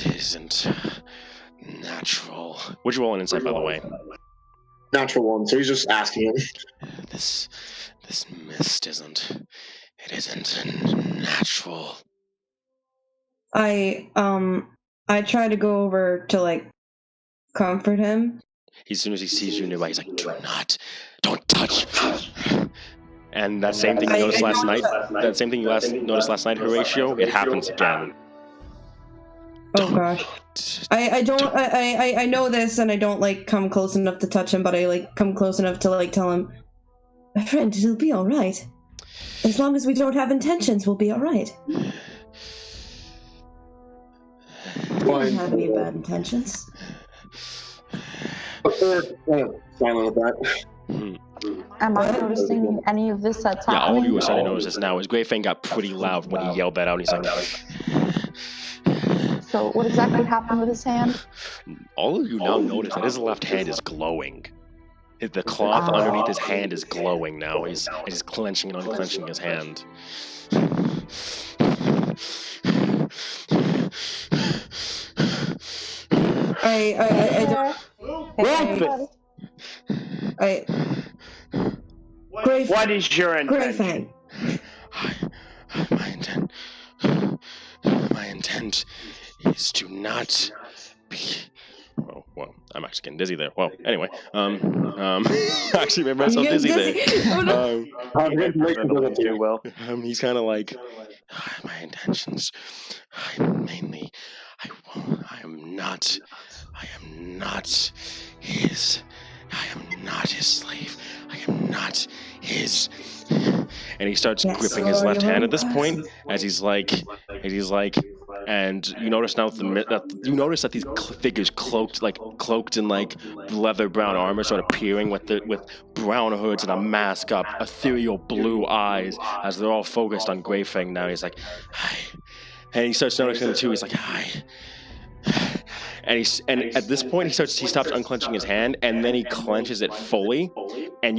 isn't natural. Would you roll an insight, by the way? Natural one, so he's just asking him. This mist isn't natural. I try to go over to comfort him. As soon as he sees you nearby, he's like, don't touch. And that same thing you noticed last night, noticed last night, Horatio, it happens again. Oh gosh. I know this, and I don't come close enough to touch him, but I come close enough to tell him, my friend, it'll be all right. As long as we don't have intentions, we'll be all right. Well, didn't mind. have any bad intentions. Silent with that. Am I noticing any of this that's Yeah, all of you happening? are starting to notice this now. His Grey Fang got pretty loud when he yelled that out. He's like, So what exactly happened with his hand? all of you now notice that his left hand is glowing. The cloth underneath his hand is glowing now. He's clenching and unclenching his hand. I don't. Grey What is your Grey intention? Fang. My intent is to not be. Oh, well, I'm actually getting dizzy there. Well, anyway, actually made myself dizzy there. Too well. He's kind of like, my intentions. I am not his. I am not his slave. I am not his. And he starts gripping his left hand at this point, as he's like, and you notice now that these figures cloaked in like leather brown armor, sort of peering with brown hoods and a mask up, ethereal blue eyes, as they're all focused on Grey Fang now. He's like, hi. And he starts noticing them too. He's like, hi. And at this point he stops unclenching his hand, and then he clenches it fully, and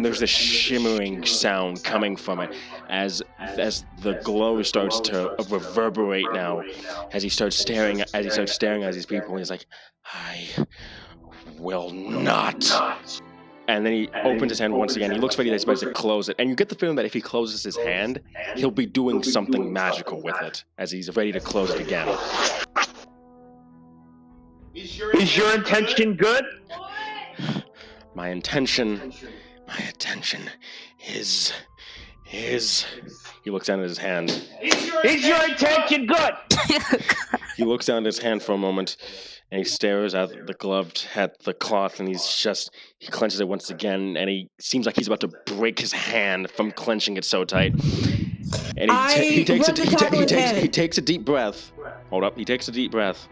there's this shimmering sound coming from it as the glow starts to reverberate now, as he starts staring at these people. He's like, I will not. And then he opens his hand once again. He looks ready to close it, and you get the feeling that if he closes his hand, he'll be doing something magical with it as he's ready to close it again. Is your intention good? My intention is. He looks down at his hand. Is your intention good? He looks down at his hand for a moment, and he stares at the cloth, and he clenches it once again, and he seems like he's about to break his hand from clenching it so tight. And he takes a deep breath. Hold up, he takes a deep breath.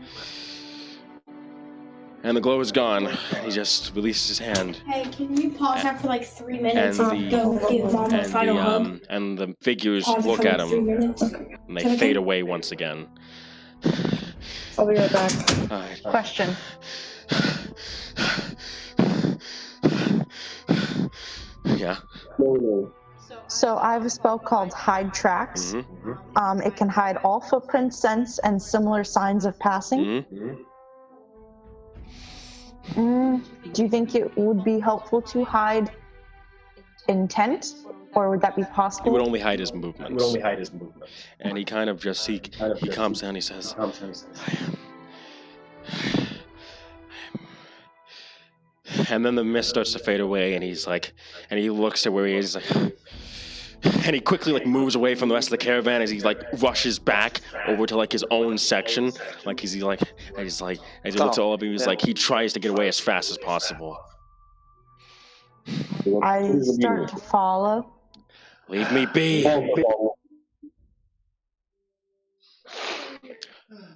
And the glow is gone. He just releases his hand. Hey, can you pause that for like 3 minutes and go give Mom a final hug? And the figures look at him, and they fade away once again. I'll be right back. Alright. Question. Yeah. So I have a spell called Hide Tracks. Mm-hmm. It can hide all footprint scents and similar signs of passing. Mm-hmm. Do you think it would be helpful to hide intent, or would that be possible? He would only hide his movements. And he kind of just he calms down. He says, and then the mist starts to fade away, and he's like, and he looks at where he is. He's like, and he quickly like moves away from the rest of the caravan as he like rushes back over to like his own section. Like as he looks at all of you, he's like he tries to get away as fast as possible. I start to follow. Leave me be.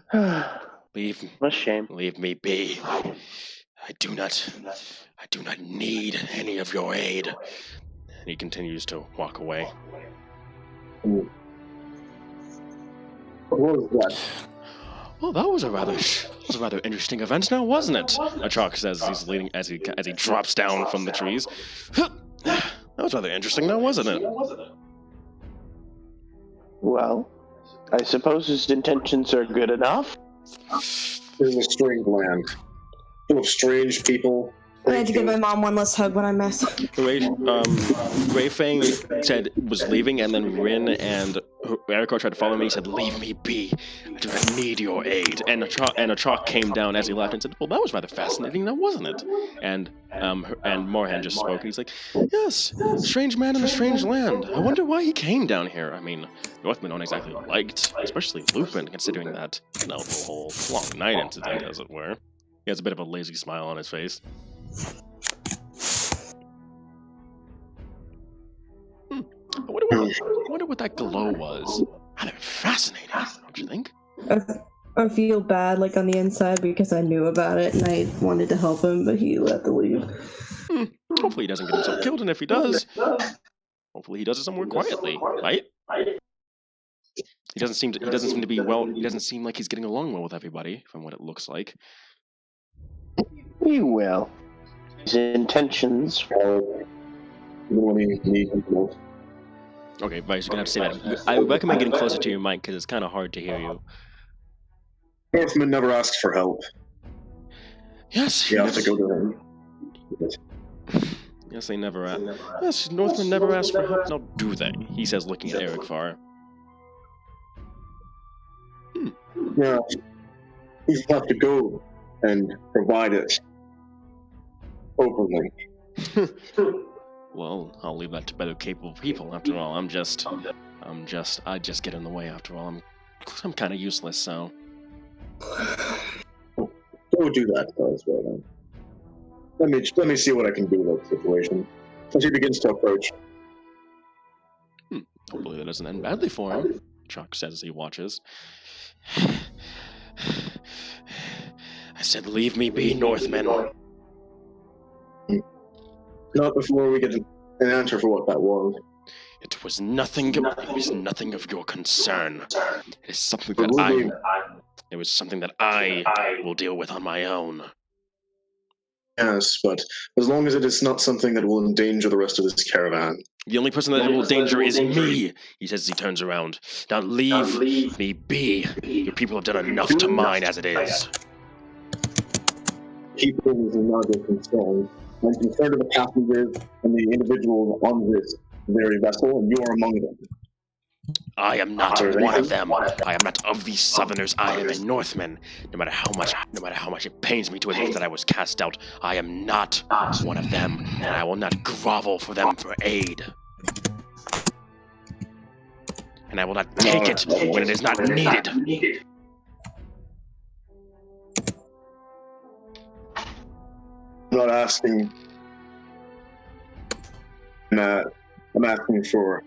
What a shame. Leave me be. I do not need any of your aid. And he continues to walk away. What was that? Well, that was a rather interesting event, now, wasn't it? Achak says as he drops down from the trees. That was rather interesting, now, wasn't it? Well, I suppose his intentions are good enough. This is a strange land. Full of strange people. I had to give my mom one less hug when I missed. Grey Fang said was leaving, and then Rin and Eriko tried to follow me. He said, "Leave me be. I do not need your aid." And Achak came down as he left and said, "Well, that was rather fascinating, now wasn't it?" And Morhan just spoke, and he's like, "Yes, strange man in a strange land. I wonder why he came down here. I mean, Northmen aren't exactly liked, especially Lupin, considering that, the whole long night incident, as it were." He has a bit of a lazy smile on his face. I wonder what that glow was. Kind of fascinating, don't you think? I feel bad, like, on the inside because I knew about it and I wanted to help him, but he let the leave. Hopefully he doesn't get himself killed, and if he does, hopefully he does it somewhere quietly, right? He doesn't seem to be well. He doesn't seem like he's getting along well with everybody, from what it looks like. He will. His intentions. Okay, Vice, you're gonna have to say that. I recommend getting closer to your mic because it's kind of hard to hear you. Northman never asks for help. Yes. You have to go to him. Yes, they never ask. Yes, Northmen never ask for help. Now do they? He says, looking at Eric Farr. Yeah. You have to go and provide it openly. Well, I'll leave that to better capable people. After all, I just get in the way. After all, I'm kind of useless. So. Go do that though as well. Then. Let me see what I can do with that situation. As he begins to approach. Hopefully that doesn't end badly for him. Chuck says as he watches. I said, leave me be, Northmen. Not before we get an answer for what that was. It was nothing of your concern. It is something that it was something that I will deal with on my own. Yes, but as long as it is not something that will endanger the rest of this caravan. The only person that it will endanger is me, he says as he turns around. Now leave me be. Your people have done enough to mine as it is. People is not a concern. I'm concerned with the passengers and the individuals on this very vessel, and you are among them. I am not one of them. I am not of these Southerners. I am a Northman. No matter how much it pains me to admit that I was cast out, I am not one of them, and I will not grovel for them for aid. And I will not take it when it is not needed. I'm not asking. I'm asking for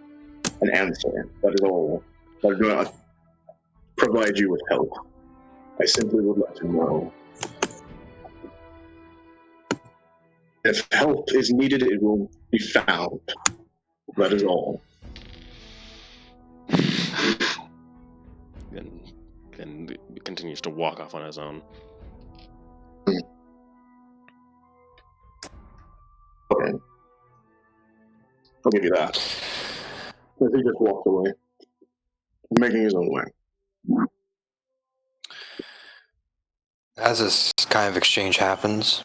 an answer. That is all. I do not provide you with help. I simply would like to know. If help is needed, it will be found. That is all. Then continues to walk off on his own. Okay. I'll give you that. As he just walks away, making his own way. As this kind of exchange happens,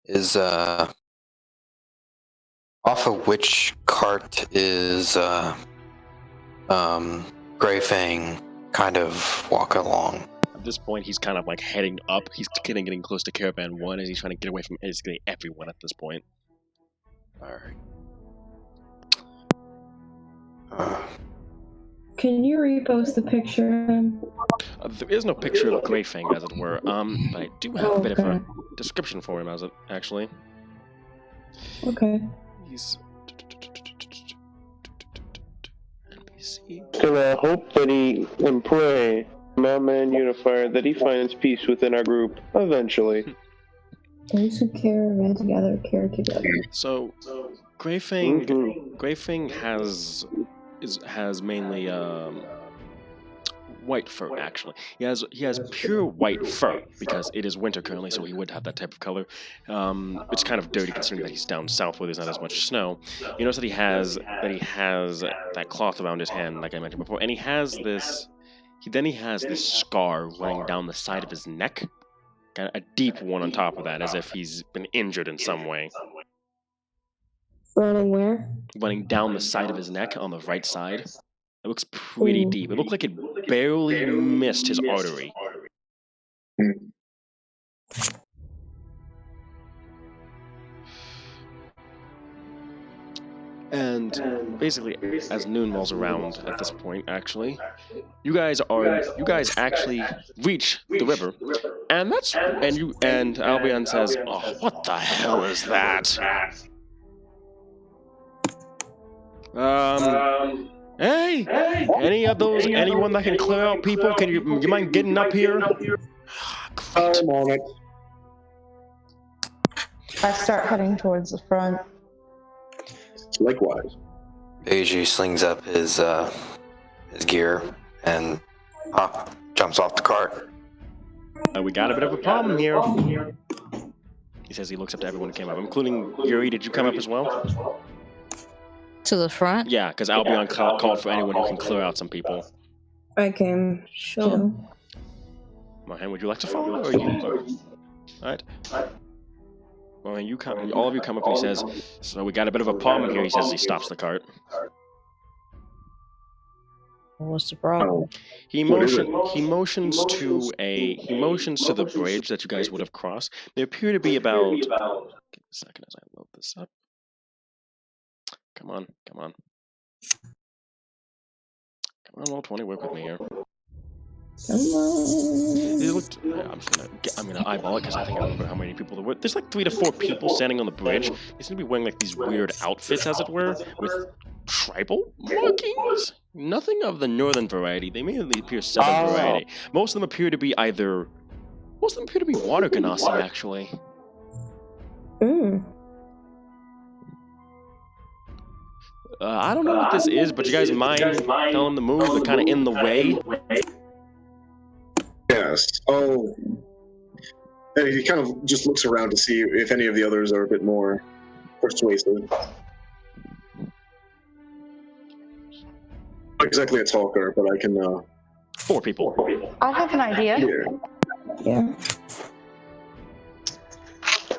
is off of which cart is Grey Fang kind of walking along? At this point, he's kind of like heading up. He's getting close to Caravan 1 as he's trying to get away from basically everyone at this point. Alright. Can you repost the picture? There is no picture of Grey Fang, as it were, but I do have a bit of a description for him, as it actually. Okay. He's... NPC. Still hope that he and pray, my man Unifier, that he finds peace within our group eventually. Those who caravan together care together. So Grey Fang has mainly white fur. Actually, he has pure white fur because it is winter currently, so he would have that type of color. It's kind of dirty considering that he's down south where there's not as much snow. You notice that he has that cloth around his hand, like I mentioned before, and he has this scar running down the side of his neck. Kind of a deep one on top of that, as if he's been injured in some way. Running where? Running down the side of his neck on the right side. It looks pretty deep. It looked like it barely missed his artery. And basically, as noon rolls around at this point, actually, you guys actually reach the river, and Albion says, "Oh, what the hell is that?" Hey, anyone that can clear out people? Can you mind getting up here? Great. I'm on it. I start heading towards the front. Likewise. Beiji slings up his gear and jumps off the cart. We got a bit of a problem here. He says he looks up to everyone who came up, including Yuri. Did you come up as well? To the front? Yeah, because Albion called for anyone who can clear out some people. I came. Sure. Mohan, would you like to follow, or you? All right. Mohan, all of you come up, and he says, "So we got a bit of a problem here." He says he stops the cart. What's the problem? He motions to the bridge that you guys would have crossed. There appear to be about. Give me a second as I load this up. Come on. Come on, roll 20. Work with me here. I'm gonna eyeball it because I think I remember how many people there were. There's like 3 to 4 people standing on the bridge. They seem to be wearing like these weird outfits, as it were, with tribal markings. Nothing of the northern variety. They mainly appear southern variety. Most of them appear to be water ganassi, actually. I don't know what this is, but you guys mind telling them to move? They're kind of in the way. Yes. Oh. And he kind of just looks around to see if any of the others are a bit more persuasive. Not exactly a talker, but I can. 4 people. I have an idea. Yeah.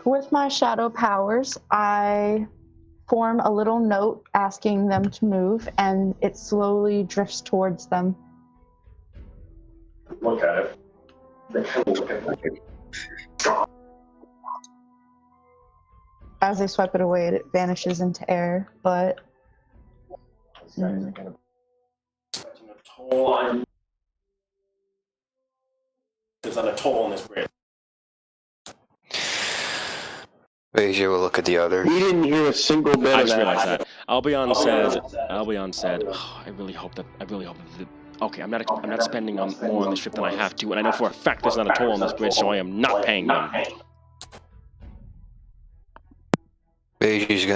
With my shadow powers, I form a little note asking them to move, and it slowly drifts towards them. Look at it. As I swipe it away, it vanishes into air, but... There's not a toll on this bridge. Beiji will look at the others. We didn't hear a single bit I of just that. realized that. Albion said, oh, I really hope that okay, I'm not spending more on this trip than I have to, and I know for a fact there's not a toll on this bridge, so I am not paying them. Beiji's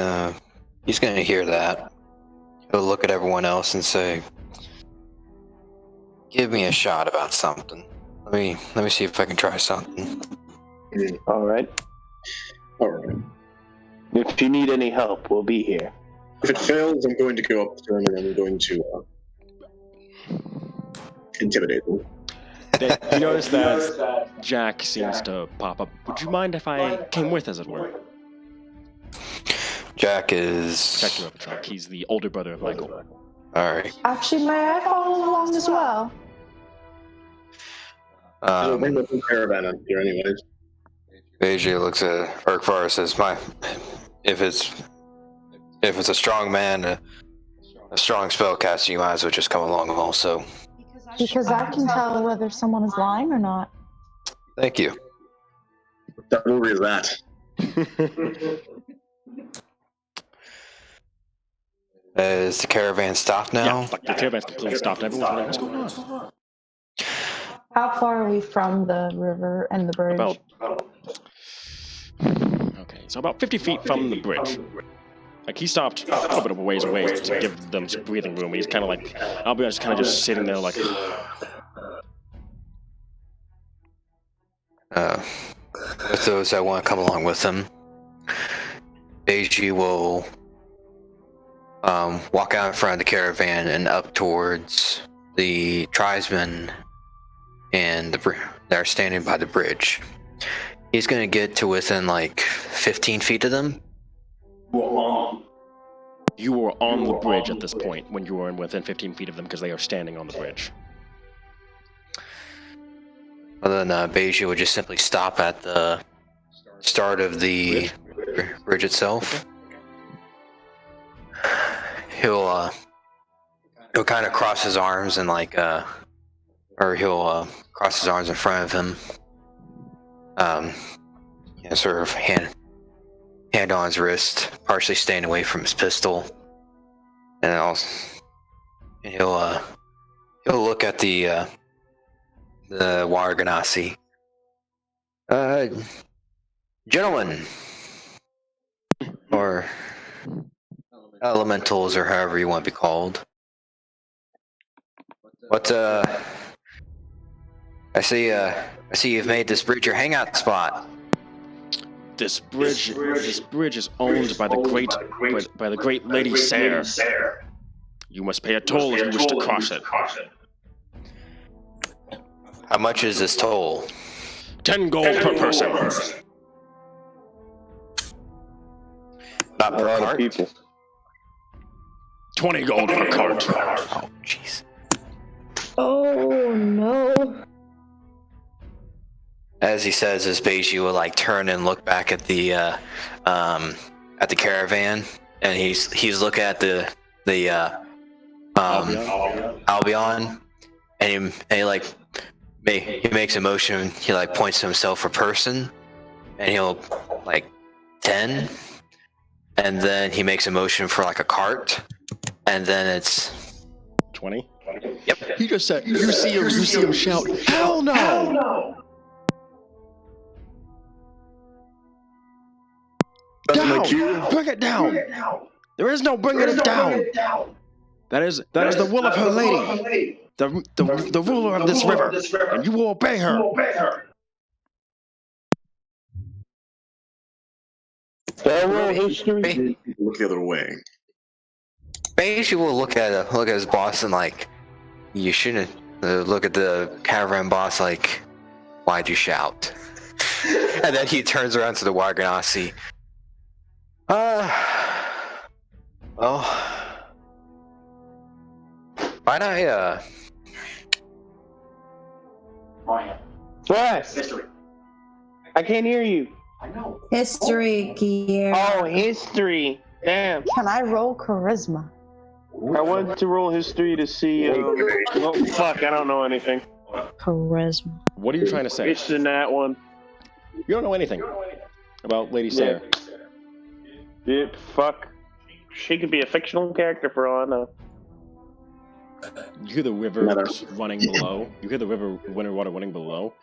gonna hear that. He'll look at everyone else and say, "Give me a shot about something. Let me see if I can try something." All right. If you need any help, we'll be here. If it fails, I'm going to go up to them and I'm going to intimidate them. You notice that Jack seems to pop up. Would you mind if I came with, as it were? Jack is... Jack the truck. He's the older brother of Michael. Alright. Actually, may I follow along as well? Bring the caravan up here anyways. Beiji looks at Urkvar and says, if it's a strong man, a strong spellcaster, you might as well just come along also. Because I can tell whether someone is lying or not. Thank you. What movie is that? Is the caravan stopped now? Yeah, the caravan's completely stopped. Everyone's like, what's going on? How far are we from the river and the bridge? Okay, so about 50 feet from the bridge. Like, he stopped a little bit of a ways away to give them some breathing room. He's kind of like, I'll be honest, kind of just sitting there like... With those that want to come along with him, Beiji will walk out in front of the caravan and up towards the tribesmen and that are standing by the bridge. He's going to get to within like 15 feet of them. You were on the bridge at this point when you were within 15 feet of them because they are standing on the bridge. Well, then Beiji would just simply stop at the start of the bridge itself. He'll kind of cross his arms and he'll cross his arms in front of him. Sort of hand on his wrist, partially staying away from his pistol, and And he'll look at the water ganassi. Gentlemen, or elementals, or however you want to be called. What I see you've made this bridge your hangout spot. This bridge is owned by the great Lady Sayre. You must pay a toll if you wish to cross it. How much is this toll? 10 gold per person. Not per cart? People. 20 gold per cart. Oh, jeez. Oh no. As he says, this Beiji will like turn and look back at the caravan, and he's looking at the Albion, and he like he makes a motion. He like points to himself for person, and he'll like 10, and then he makes a motion for like a cart, and then it's 20. Yep. He just said, you see him shout, hell no! Hell no! Down! Bring it down! There is no bringing it down! That is the will of her lady, the ruler of this river, and you will obey her. History. Look the other way. Beiji will look at his boss and like, you shouldn't look at the caravan boss like, why'd you shout? And then he turns around to the Waganasi. Well, might I What? History. I can't hear you. History, Kier. Oh, history. Damn. Can I roll charisma? I wanted to roll history to see. Oh, fuck, I don't know anything. Charisma. What are you trying to say? It's in that one. You don't know anything about Lady Sayre. Yep, fuck. She could be a fictional character for all I know. You hear the river running below. You hear the winter water running below.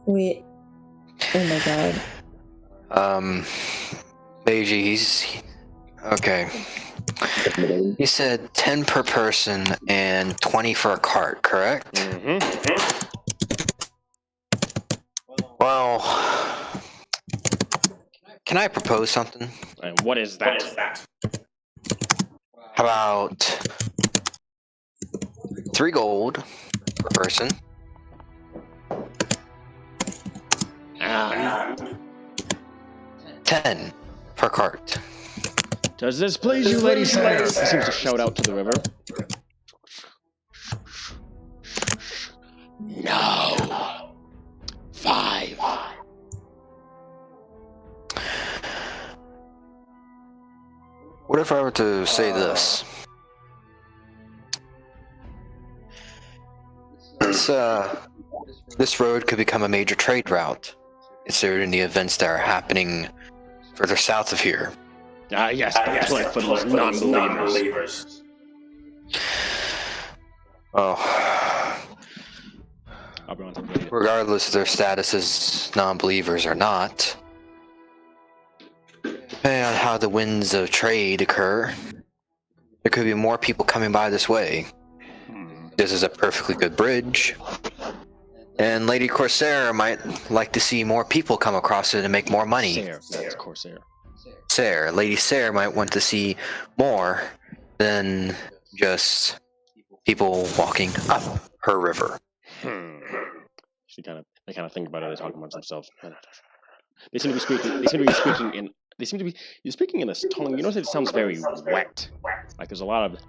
Wait. Oh my god. Beiji, he's okay. He said 10 per person and 20 for a cart, correct? Mm-hmm. Well, can I propose something? And what is that? How about 3 gold per person? 10 per cart. Does this please you, Lady Sayre? He seems to shout out to the river. No. 5. What if I were to say this? This road could become a major trade route, considering the events that are happening further south of here. Yes, but for those non-believers. Oh. Regardless of their status as non-believers or not, depending on how the winds of trade occur, there could be more people coming by this way. This is a perfectly good bridge, and Lady Corsair might like to see more people come across it and make more money. Sayre, that's Corsair. Sayre, Lady Sayre might want to see more than just people walking up her river. They kind of think about it. They talk amongst themselves. They seem to be speaking in this tongue. You notice it sounds very wet. Like there's a lot of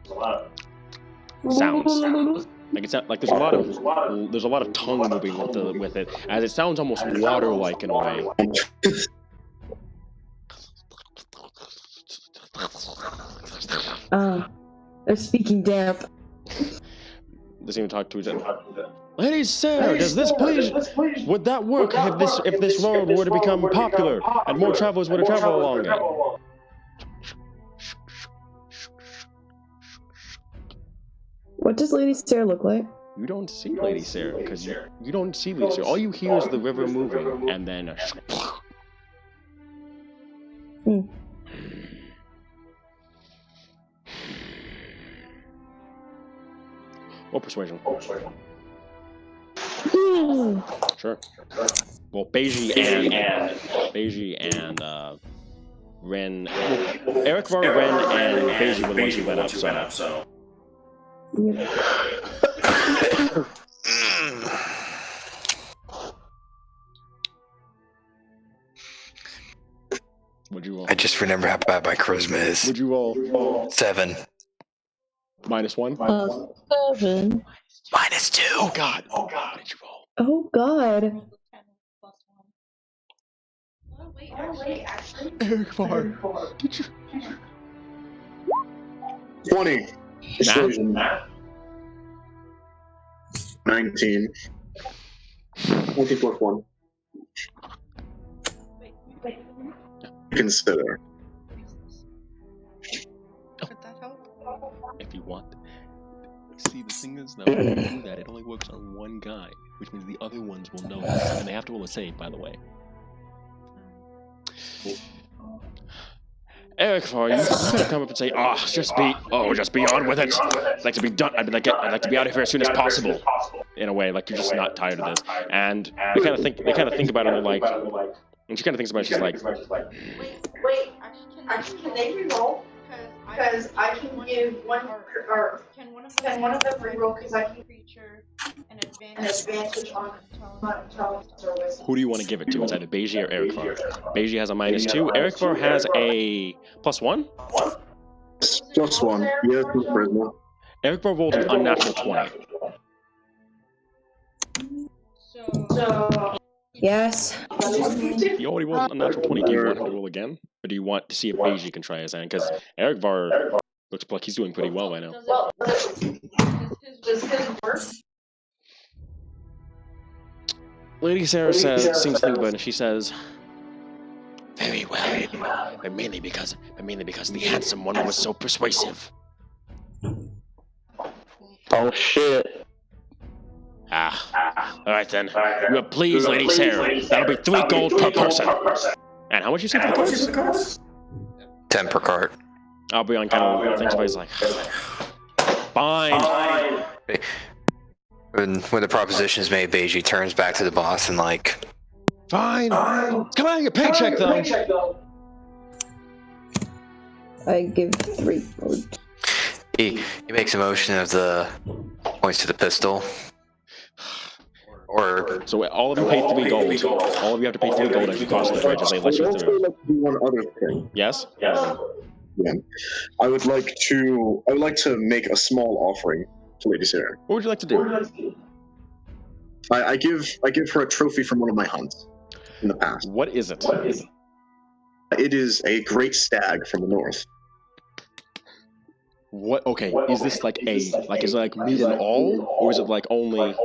sounds. Like it's not, like there's a lot of tongue moving with it, as it sounds almost water-like in a way. They're speaking damp. doesn't even talk to each other. Lady Sarah, does this please? Would that work if this road were to become popular and more travelers were to travel along it? What does Lady Sarah look like? You don't see Lady Sarah because you don't see Lady Sarah. All you hear is the river moving and then. Or persuasion. Sure. Well, Beiji and Ren. Well, Eric Var, Ren, and Beiji were the ones who went up. So. Yep. Would you roll? I just remember how bad my charisma is. Would you roll? 7. -1? 7. -2. Oh God! What did you roll? Oh God. Eric Var, did you? 20. Persuasion. 19. 20 plus 1. Consider. Could that help? If you want. See, the thing is, though, when you do that, it only works on one guy, which means the other ones will know this, and they have to roll a save, by the way. Eric Var, you could have come up and say, just be on with it. I'd like to be done. I'd like to be out of here as soon as possible. In a way, like you're just not tired of this. And they kind of think about it, and they're like, and she kind of thinks about it. She's like, Wait. Actually, can they reroll? Because I can give one, or can one of them reroll? Because I can creature an advantage on intelligence or wisdom. who do you want to give it to? It's either Beiji or Eric Var. Beiji has a -2. Eric Var has a +1. Plus 1. Yes, charisma. Eric Var rolled an unnatural 20. So Yes. He already rolled an unnatural 20. Do you want him to roll again? Or do you want to see if Beiji can try his hand? Because Eric Var looks like he's doing pretty well right now. does his work? Lady Sarah seems to think about it, and she says, "Very well, but mainly because the handsome one was so persuasive." Oh shit. All right then. You are pleased, Lady Sarah. That'll be 3 gold per person. And how much you say for the cards? 10 per card. I'll be on kind of things, but he's like, fine. When the proposition is made, Beiji turns back to the boss and like, Fine. Come on, your paycheck though. I give 3 gold. he makes a motion of the points to the pistol. Or So all of you pay 3 gold. All of you have to pay 3 gold as you cross the bridge as they let you I would also through. like to do one other thing. Yes? Yeah. I would like to make a small offering to Lady Sarah. What would you like to do? I give her a trophy from one of my hunts in the past. What is it? It is a great stag from the north. What? Okay, is this is it like meat and all? Or is it like only...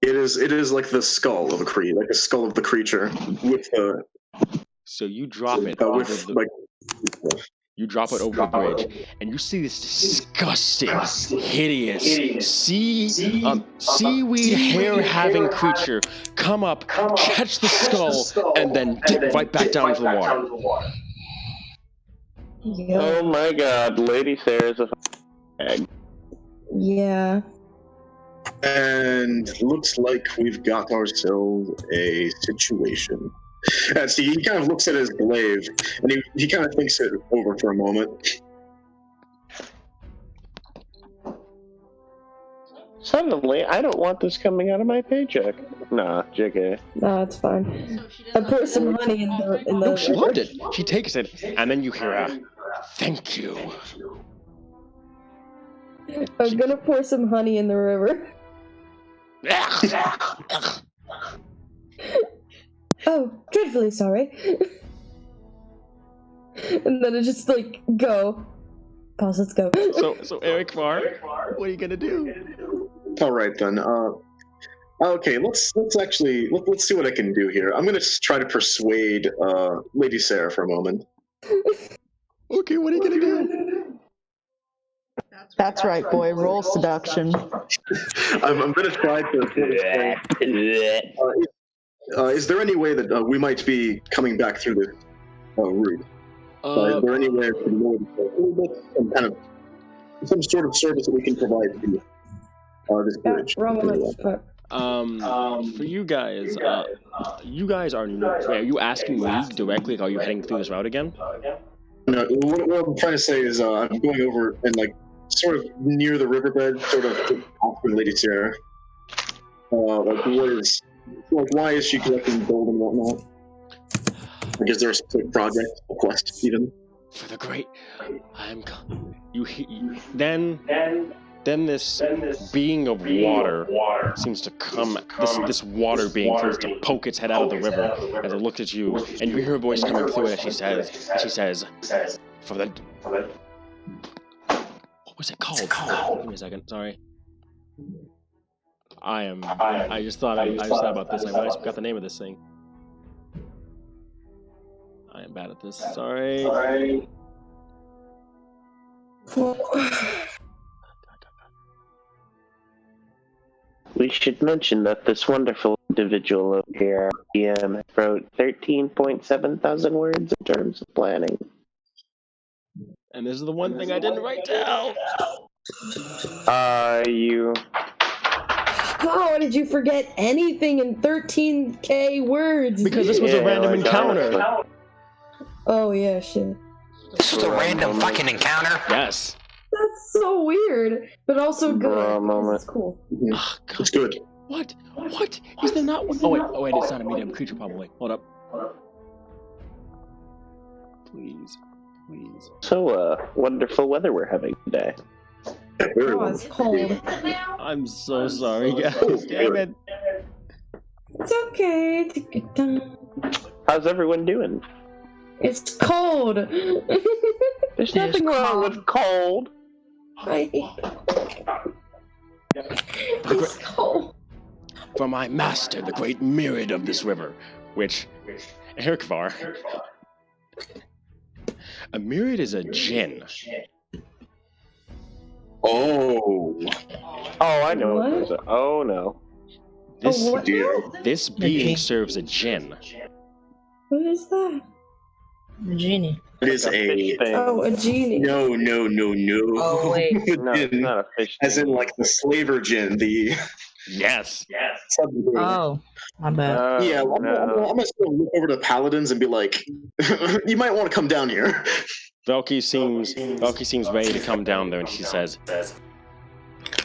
It is like the skull of a creature, like a skull of the creature with the. So you drop it you drop it over the bridge, and you see this disgusting, hideous seaweed hair-having creature come up, catch the skull, and then dip right back down into the water. Yeah. Oh my god, Lady Sarah's a egg. Yeah. And looks like we've got ourselves a situation. And see, he kind of looks at his glaive, and he kind of thinks it over for a moment. Suddenly, I don't want this coming out of my paycheck. Nah, JK. No, it's fine. I pour some honey in the. No, she loved it. She takes it, and then you hear a, "Thank you." I'm gonna pour some honey in the river. Oh, dreadfully sorry. And then I just like go. Pause, let's go. So Eric Var, what are you gonna do? All right then. Okay, let's see what I can do here. I'm gonna try to persuade Lady Sarah for a moment. Okay, what are you gonna do? That's right, boy. Roll seduction. I'm gonna try to. Is there any way that we might be coming back through the route? Is there any way to know some kind of some sort of service that we can provide to this bridge? For you guys are new. Wait, are you asking me directly? Like, are you heading through this route again? No, what I'm trying to say is I'm going over and like sort of near the riverbed, sort of asking Lady Sarah, why is she collecting gold and whatnot? Like, is there a specific project, a quest, even? For the great, Then this being of water seems to come. This water being seems to poke its head out of the river as it looks at you, and you hear her voice coming through it. As she says, "For the what was it called? Give me a second. Sorry. I just thought about this. I forgot the name of this thing. I am bad at this. Sorry. We should mention that this wonderful individual over here, PM, wrote 13.7 thousand words in terms of planning. And this is the one thing I didn't write down. How did you forget anything in 13K words? Because this was a random encounter. Oh yeah, shit. This was a random fucking encounter? Yes. That's so weird, but also good. It's cool. Oh, God. It's good. What? Is there not one? Oh wait, it's not a medium creature probably. Hold up. Please. So, wonderful weather we're having today. Oh, it's cold. I'm so sorry, guys. Damn it. It's okay. Take your time. How's everyone doing? It's cold. There's nothing wrong with cold. It's cold. For my master, the great myriad of this river, which, Erkvar, a myriad is a djinn. Oh, I know what it is. Oh no. This being serves a djinn. What is that? The genie. it is a genie. no. Oh, wait. No, it's not a fish. As in like the slaver djinn, the Yes. subdivision. Oh, my bad. Yeah, I'm gonna still look over to the paladins and be like, you might want to come down here. Velky seems ready to come down there, and she says,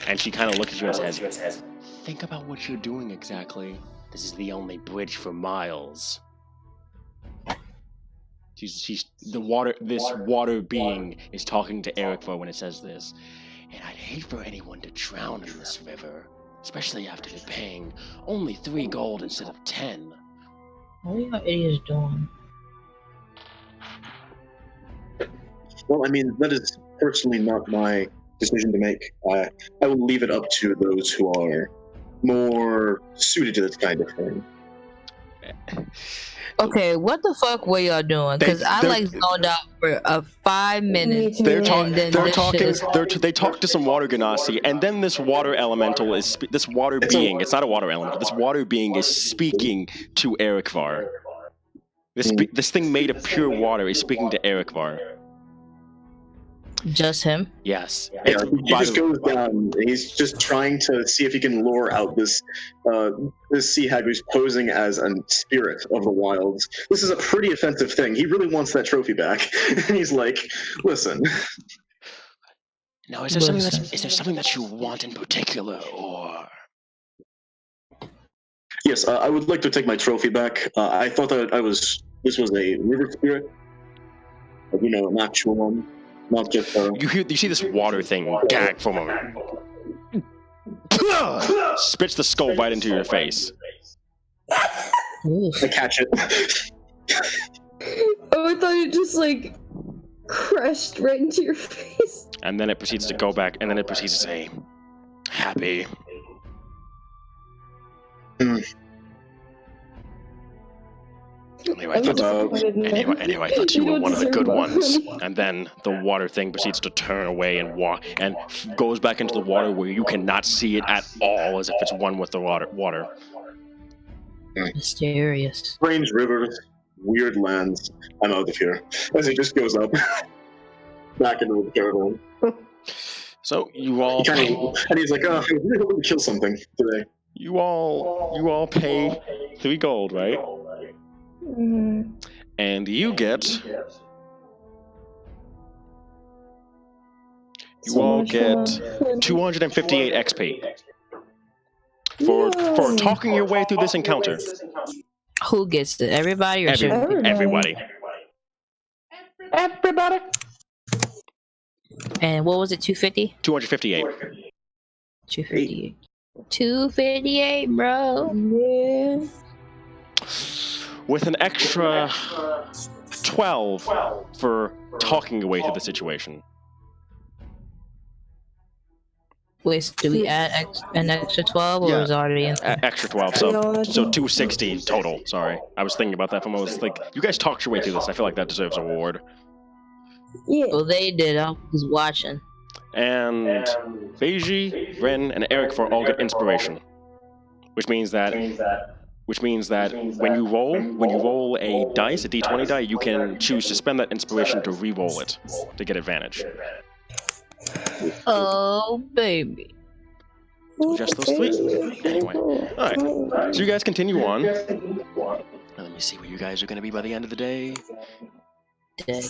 and she kind of looks at you and says, think about what you're doing exactly. This is the only bridge for miles. This water being is talking to Erikvar when it says this. And I'd hate for anyone to drown in this river, especially after they're paying only 3 gold instead of 10. What are you idiots doing? Well, I mean, that is personally not my decision to make. I will leave it up to those who are more suited to this kind of thing. Okay, what the fuck were y'all doing? Because I zoned out for 5 minutes. They talk to some water ganassi, and then this water elemental is this water being. It's not a water elemental. This water being is speaking to Erikvar. This thing made of pure water is speaking to Erikvar. Just him? Yes. Yeah, he just goes down. He's just trying to see if he can lure out this sea hag who's posing as a spirit of the wilds. This is a pretty offensive thing. He really wants that trophy back, and he's like, "Listen." Now, is there something that you want in particular, or? Yes, I would like to take my trophy back. I thought that this was a river spirit, an actual one. Not just you see this water thing gag for a moment. Spits the skull right into your face. I catch it. Oh, I thought you just crushed right into your face. And then it proceeds to go back, and then it proceeds to say, happy. Anyway, I thought you were one of the good ones. And then the water thing proceeds to turn away and walk, and goes back into the water where you cannot see it at all, as if it's one with the water. Mysterious. Strange rivers, weird lands. I'm out of here. As he just goes up, back into the caravan. So you all, and he's like, "Oh, I'm really hoping to kill something today." you all pay 3 gold, right? Mm-hmm. And you get. You all get 258 XP for talking your way through this encounter. Who gets it? Everybody or Everybody. Everybody. And what was it? 250? 258. 258. 258, bro. Yeah. With an extra 12 for talking your way through the situation. Wait, do we add an extra 12 or is it already in? Extra 12, so 260 total. Sorry, I was thinking about that from I was like, you guys talked your way through this. I feel like that deserves a reward. Yeah. Well, they did. I was watching. And Beiji, Ren, and Eric for all get inspiration, which means that when you roll a dice, a d20 die, you can choose to spend that inspiration to re-roll it to get advantage. Oh, baby. Just those 3. Anyway, alright. So you guys continue on. Let me see where you guys are going to be by the end of the day. Dead.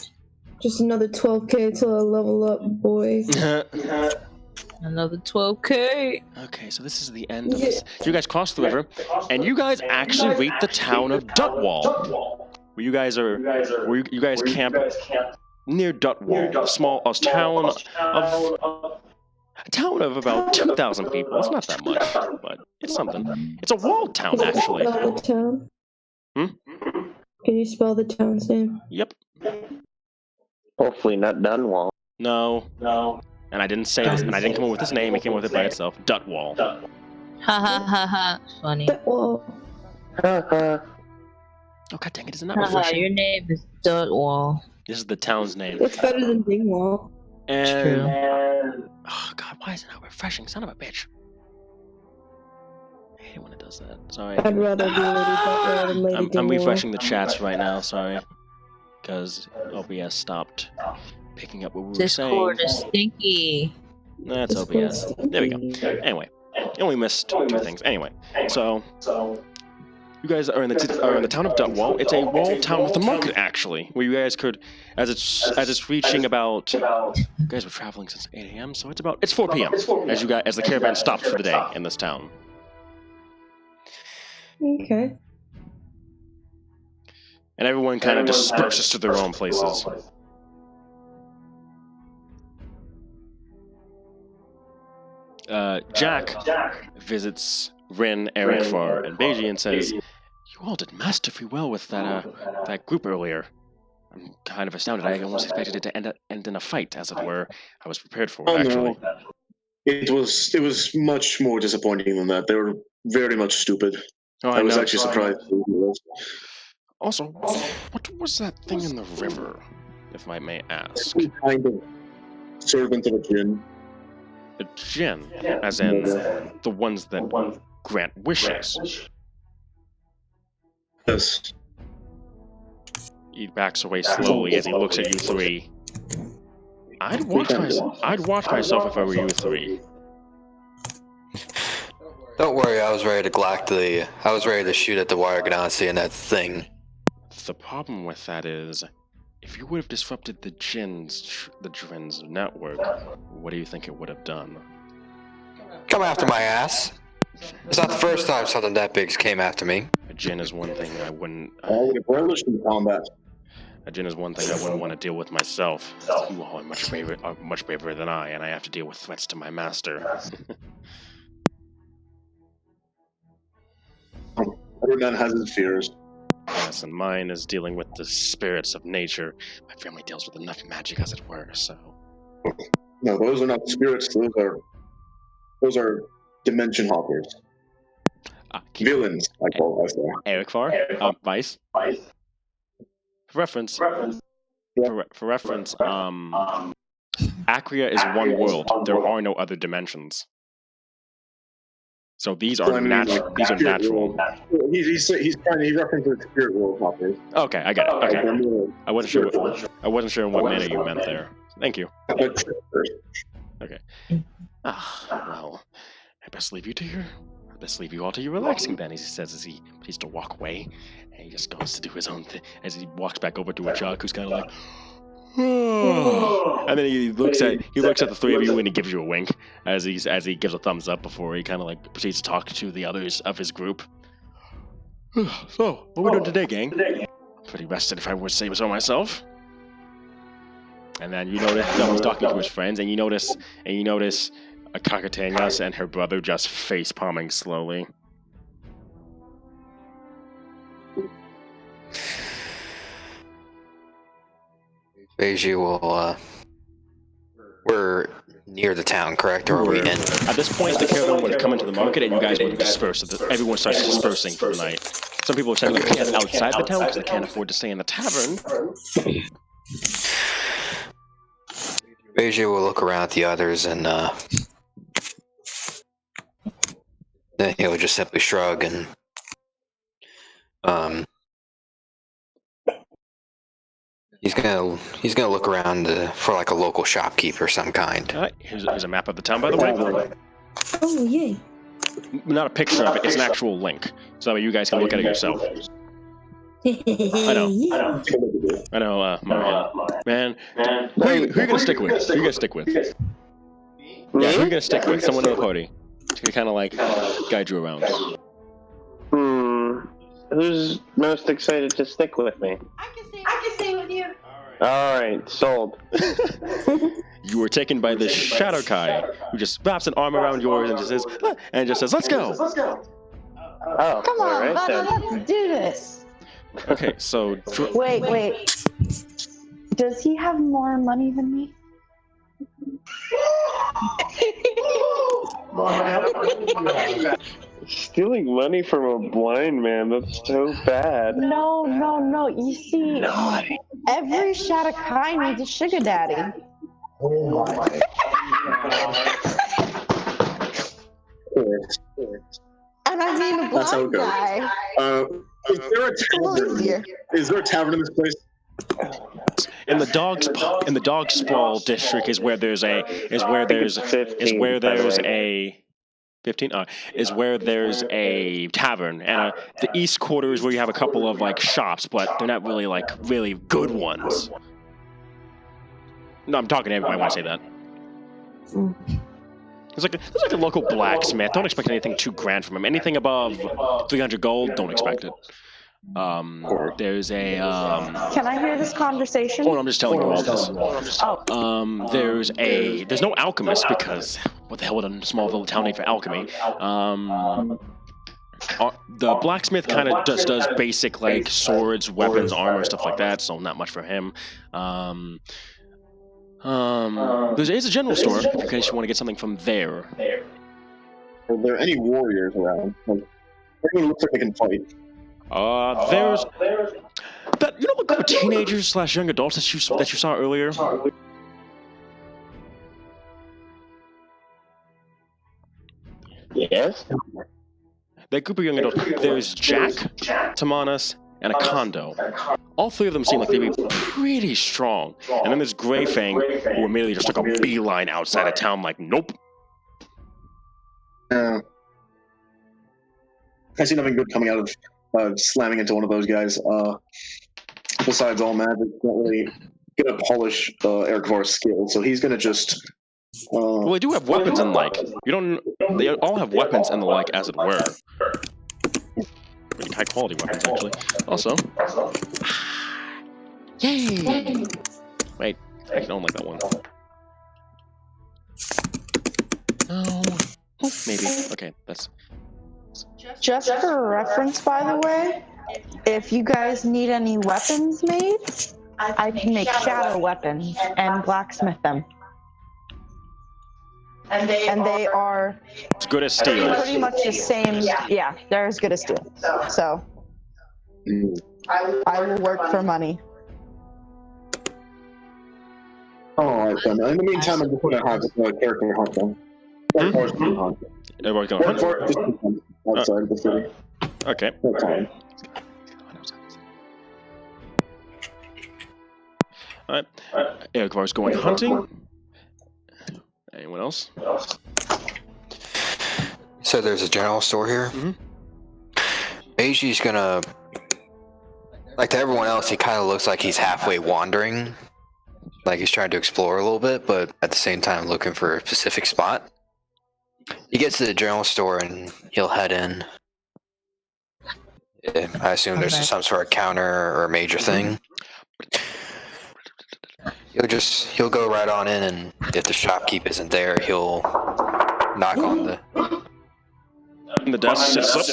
Just another 12k till I level up, boy. Another 12k. Okay, so this is the end of this. So you guys cross the river, and you guys actually reach the town of Dutwall, where you guys camp near Dutwall, a town of about 2,000 people. It's not that much, but it's something. It's a walled town, actually. Spell the town? Can you spell the town's name? Yep. Hopefully not Dunwall. No. And I didn't say this, and I didn't come up with this name. It came up with it by itself. Dutwall. Ha ha ha ha. Funny. Dutwall. Oh, god dang it, isn't that refreshing? Your name is Dutwall. This is the town's name. It's better than Dingwall. And oh god, why is it not refreshing? Son of a bitch. I hate when it does that. Sorry. I'd rather be Lady Dutwall than Lady Dingwall. I'm refreshing the chats right now, sorry. Because OBS stopped picking up what we were saying. Discord is stinky. That's OBS. There we go. Anyway, you only missed 2 things. Anyway, so you guys are in the town of Dutwall. It's a walled town with a market, actually, where you guys could, as it's reaching about. You guys were traveling since 8 a.m., so it's 4 p.m. as the caravan stops for the day in this town. Okay. And everyone kind of disperses to their own places. Jack visits Rin, Eric, Far, and Beiji and says, "You all did masterfully well with that group earlier. I'm kind of astounded. I almost expected it to end in a fight, as it were. I was prepared for it, actually." No. It was much more disappointing than that. They were very much stupid. I was actually surprised. Also, what was that thing in the river, if I may ask? Some kind of servant of a djinn. A djinn, as in the ones that grant wishes. Yes. He backs away slowly as he looks at you 3. I'd watch myself if I were you 3. Don't worry, I was ready to shoot at the wire ganassi and that thing. The problem with that is, if you would have disrupted the djinn's network, what do you think it would have done? Come after my ass. It's not the first time something that big came after me. A djinn is one thing I wouldn't. I would have relished in combat. A djinn is one thing I wouldn't want to deal with myself. You all are much braver than I, and I have to deal with threats to my master. Every man has his fears. Yes, and mine is dealing with the spirits of nature. My family deals with enough magic, as it were. So. No, those are not spirits. Those are dimension hoppers. Villains, I call us. Eric Farr, Vice. For reference, Acria is one world. There are no other dimensions. So these are natural. These are natural. He's trying. He references spirit world hoppers. Okay, I got it. Okay, I wasn't sure what manner you meant there. Thank you. Okay. Well, I best leave you all to your relaxing then, he says as he proceeds to walk away. And he just goes to do his own thing as he walks back over to a Chuck who's kind of like, and then he looks at the three of you and he gives you a wink as he gives a thumbs up before he kind of like proceeds to talk to the others of his group. So, what are we doing today, gang? Pretty rested, if I would say so myself. And then you notice he's talking to his friends, and you notice Kakatanias and her brother just face palming slowly. Beiju will, we're near the town, correct? Or are we in? At this point, the caravan would come into the market and you guys would disperse. Everyone starts dispersing for the night. Some people are setting up camp outside the town because they can't afford to stay in the tavern. Beiju will look around at the others and then he'll just simply shrug and he's gonna look around for like a local shopkeeper of some kind. All right, here's a map of the town, by the way. Oh, yay. Not a picture of it; it's an actual link, so that you guys can look at it yourself. I know, Mario. Man, who are you gonna stick with? Who are you gonna stick with? Yeah, who are you gonna stick with? Someone in the party to kind of like guide you around. Who's most excited to stick with me? I can stay with you. Alright, sold. You were taken by this Shadow Kai, who just wraps an arm around yours and just says, "Let's go." Oh, Come on, alright buddy, then. let's do this. Okay, so Wait. Does he have more money than me? Stealing money from a blind man, that's so bad. No. You see, every Shadakai needs a sugar daddy. And I mean a That's how it blind goes. guy. Is there a tavern in this place? in the dog sprawl district is where there's a 15 is where there's a tavern, and the east quarter is where you have a couple of like shops, but they're not really like really good ones. No, I'm talking to everybody when I say that. There's like a local blacksmith. Don't expect anything too grand from him. Anything above 300 gold, don't expect it. There's a Can I hear this conversation? Oh, no, I'm just telling you all this. There's no alchemist because what the hell would a small little town need for alchemy? The blacksmith kind of just does basic like swords, weapons, armor, stuff like that. So not much for him. There is a general store in case you want to get something from there. Are there any warriors around? Like, everyone looks like they can fight. There's that the group of teenagers / young adults that you saw earlier. Yes? That group of young adults. There's Jack, Tamanas, and a Kondo. All three of them seem like they'd be pretty strong. And then there's Grey Fang, who immediately just took a beeline outside of town like, nope. I see nothing good coming out of slamming into one of those guys. Besides all magic, it's not really gonna polish Eric Var's skill, so he's gonna just. Well, they do have weapons and like. They all have weapons and the like, as it were. Pretty high quality weapons, actually. Also. Yay! Wait, I don't like that one. No. Oh, maybe. Okay, that's. Just for reference, by the way, if you guys need any weapons made, I can make shadow weapons and blacksmith them. And they are As good as steel. pretty much the same. Yeah, they're as good as steel. So I will work for money. Alright then. In the meantime, I'm just gonna have a character hunt them. Everyone's gonna hunt. Outside the city. Okay. That's fine. Alright. Eogvar's going hunting. Anyone else? So there's a general store here. Mhm. Eiji's gonna, like to everyone else, he kind of looks like he's halfway wandering, like he's trying to explore a little bit, but at the same time looking for a specific spot. He gets to the general store and he'll head in. Yeah, I assume there's some sort of counter or a major thing. He'll go right on in, and if the shopkeep isn't there, he'll knock on the. And the desk sits up.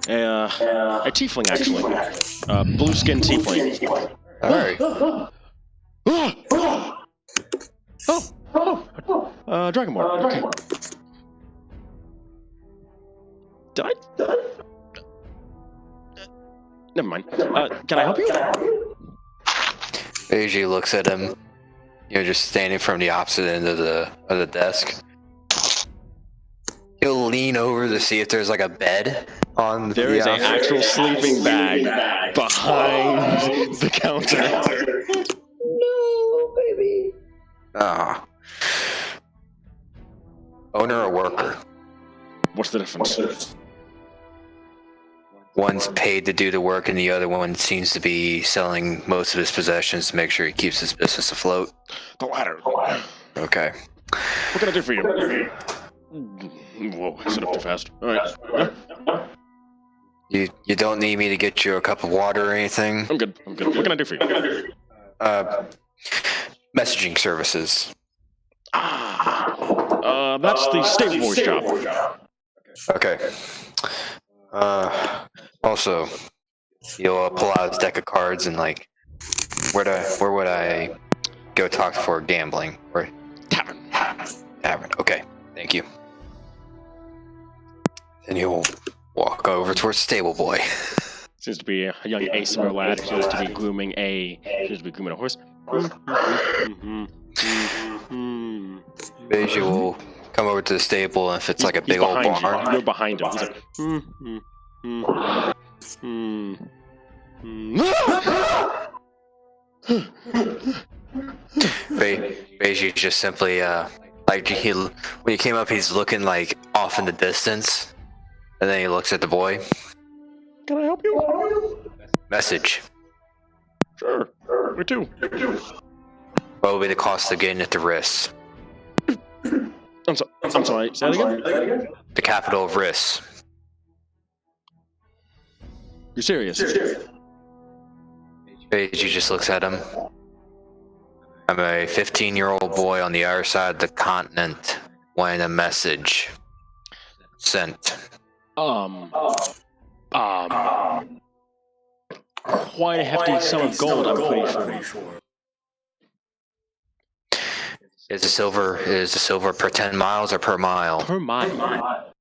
A tiefling, actually. Blue-skinned tiefling. Alright. Dragonborn. Okay. Did I? Never mind. Can I help you? Eiji looks at him, just standing from the opposite end of the desk. He'll lean over to see if there's like a bed on the There is an opposite. actual sleeping bag behind the counter. No, baby. Ah. Owner or worker? What's the difference? One's paid to do the work, and the other one seems to be selling most of his possessions to make sure he keeps his business afloat. The latter. Okay. What can I do for you? Whoa, I set up too fast. Alright. You don't need me to get you a cup of water or anything? I'm good. What can I do for you? Messaging services. That's the stable boy's job. Okay. Also, you'll pull out his deck of cards and like, where would I go talk for gambling? Or Tavern. tavern? Okay, thank you. Then you'll walk over towards stable boy. Seems to be a young Asimir lad. Seems to be grooming a horse. Beiji will come over to the stable, and if it's like a He's big old behind barn. you. You're behind him. He's like, Beiji just simply like when he came up, he's looking like off in the distance, and then he looks at the boy. Can I help you? Message. Sure. Me too. What will be the cost of getting it to Riss? I'm sorry. Say that again? The capital of Riss. You're serious? Beiji just looks at him. I'm a 15-year-old boy on the other side of the continent wanting a message sent. Quite a hefty sum of gold, I'm pretty sure. Is the silver per 10 miles or per mile? Per mile.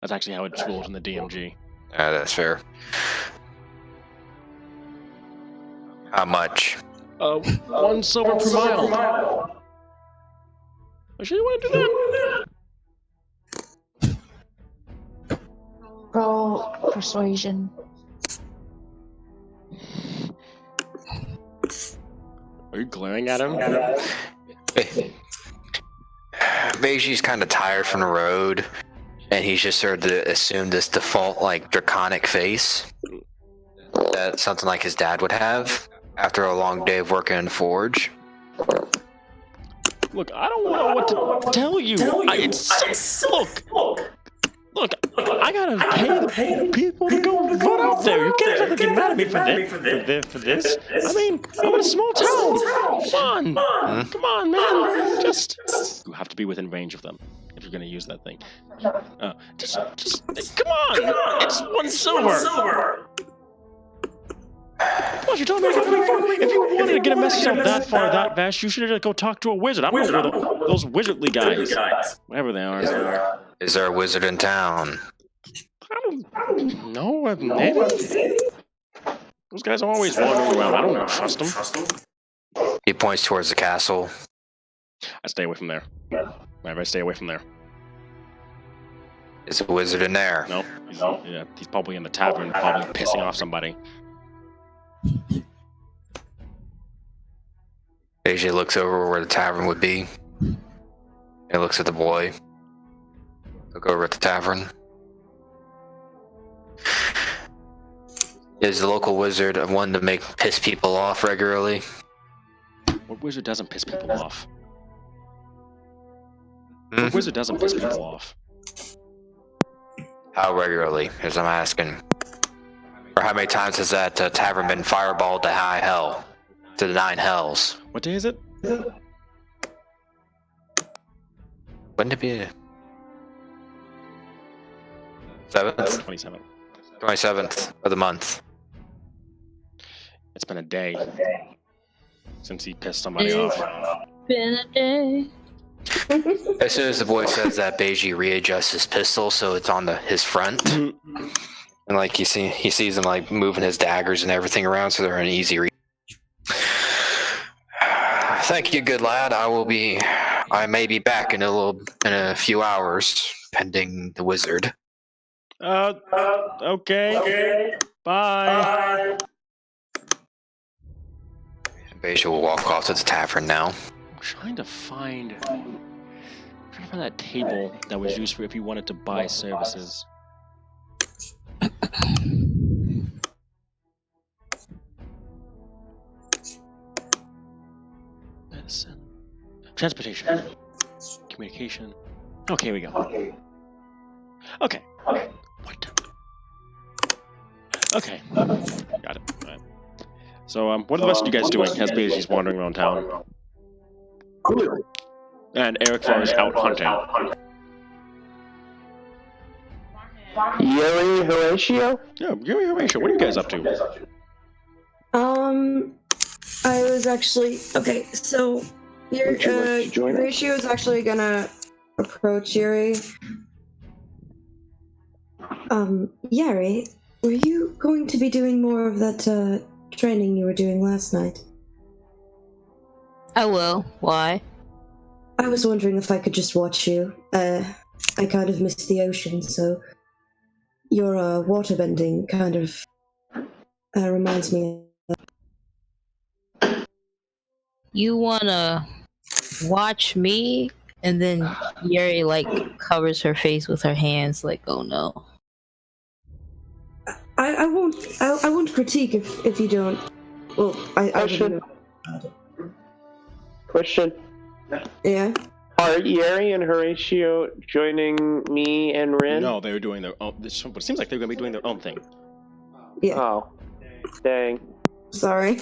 That's actually how it's ruled in the DMG. That's fair. How much? 1 silver per mile. I sure you want to do that? Roll persuasion. Are you glaring at him? Beiji's kind of tired from the road, and he's just started to assume this default, like, draconic face that something like his dad would have after a long day of working in the forge. Look, I don't know what to tell you. Look, I gotta pay the people to go vote out there. You can't fucking get mad at me for this. I mean, I'm in a small town. Come on, man. You have to be within range of them. If you're gonna use that thing. Just come on! It's 1 silver. What you told me to go pretty far. If you wanted to get a message out that far, that fast, you should have go talk to a wizard. I don't know where those wizardly guys, whatever they are. Is there a wizard in town? I don't know. Maybe. Those guys are always wandering around. I don't trust them. He points towards the castle. I stay away from there. I stay away from there. Is a wizard in there? No. He's probably in the tavern, probably pissing off somebody. AJ looks over where the tavern would be. He looks at the boy. Look over at the tavern. Is the local wizard one to piss people off regularly? What wizard doesn't piss people off? What wizard doesn't piss people off? How regularly, as I'm asking? Or how many times has that tavern been fireballed to high hell? To the 9 hells? What day is it? Wouldn't it be 7th? 27th. 27th of the month. It's been a day since he pissed somebody off. Been a day. As soon as the boy says that, Beiji readjusts his pistol so it's on his front. And like he sees him like moving his daggers and everything around so they're an easy reach. Thank you, good lad. I may be back in a few hours, pending the wizard. Okay. Bye. Beiji will walk off to the tavern now. I'm trying to find that table that was used for if you wanted to buy services. Medicine. Transportation. Communication. Okay, here we go. Okay. What? Okay. Got it. All right. So, what are the rest of you guys doing as Beiji's wandering around town? And Eric Farr is out hunting. Yuri Horatio? Yeah, Yuri Horatio. What are you guys up to? I was actually okay. So, Horatio is actually gonna approach Yuri. Yuri, were you going to be doing more of that training you were doing last night? I will. Why? I was wondering if I could just watch you. I kind of missed the ocean, so your waterbending kind of reminds me. You wanna watch me? And then Yuri covers her face with her hands, like, oh no. I won't critique if you don't. Well, I should. Question. Yeah. Are Yuri and Horatio joining me and Rin? No, they were doing their own. But it seems like they're going to be doing their own thing. Yeah. Oh, dang. Sorry.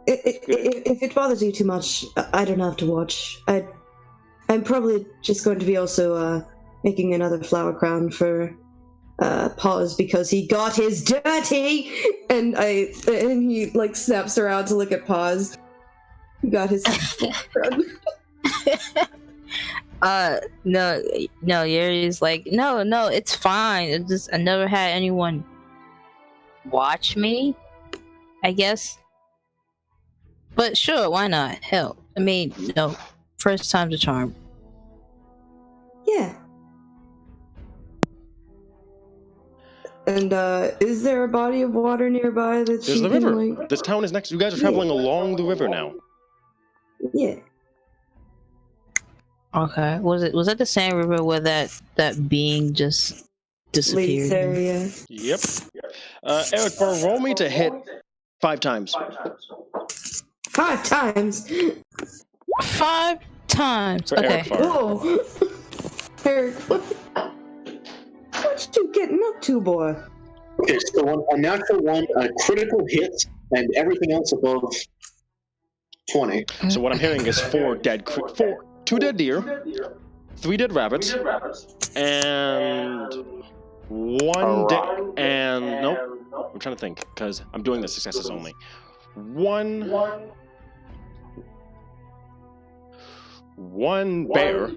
If it bothers you too much, I don't have to watch. I'm probably just going to be also making another flower crown for Pause because he got his dirty, and he snaps around to look at Pause. He got his crown. No, Yuri's like, no, it's fine. I never had anyone watch me, I guess. But sure, why not? Hell, I mean, first time's a charm. Yeah. And is there a body of water nearby that There's she the can, river. This town is next. You guys are traveling along the river now. Yeah. Okay. Was that the same river where that being just disappeared? Area. Yep. Eric, roll me to hit 5 times. 5 times? 5 times. For okay. Eric Farr. Whoa. Eric, what you getting up to, boy? Okay, so a natural 1, a critical hit, and everything else above 20. So what I'm hearing is 2 2 dead deer, 3 dead rabbits, and 1 dead. And nope. I'm trying to think because I'm doing the successes only. One bear,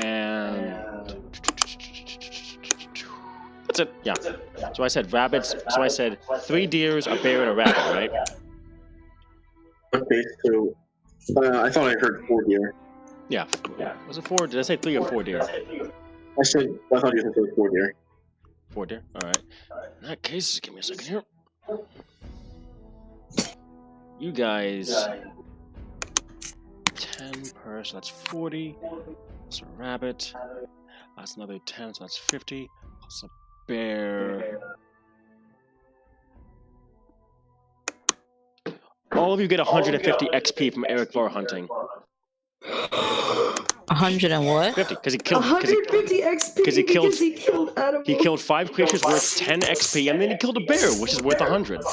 and that's it. Yeah. So I said rabbits. So I said 3 deers, a bear, and a rabbit, right? Okay, so I thought I heard 4 deer. Yeah. Was it 4? Did I say 3 or 4 deer? I thought you said 4 deer. 4 deer. All right. In that case, give me a second here. You guys, 10 per, so that's 40. That's a rabbit. That's another 10, so that's 50. Plus a bear. All of you get 150 XP from Eric Var hunting. 100 and what? 50, because he killed. 150 XP because he killed animals. He killed 5 creatures worth 10 XP, and then he killed a bear, which is worth 100.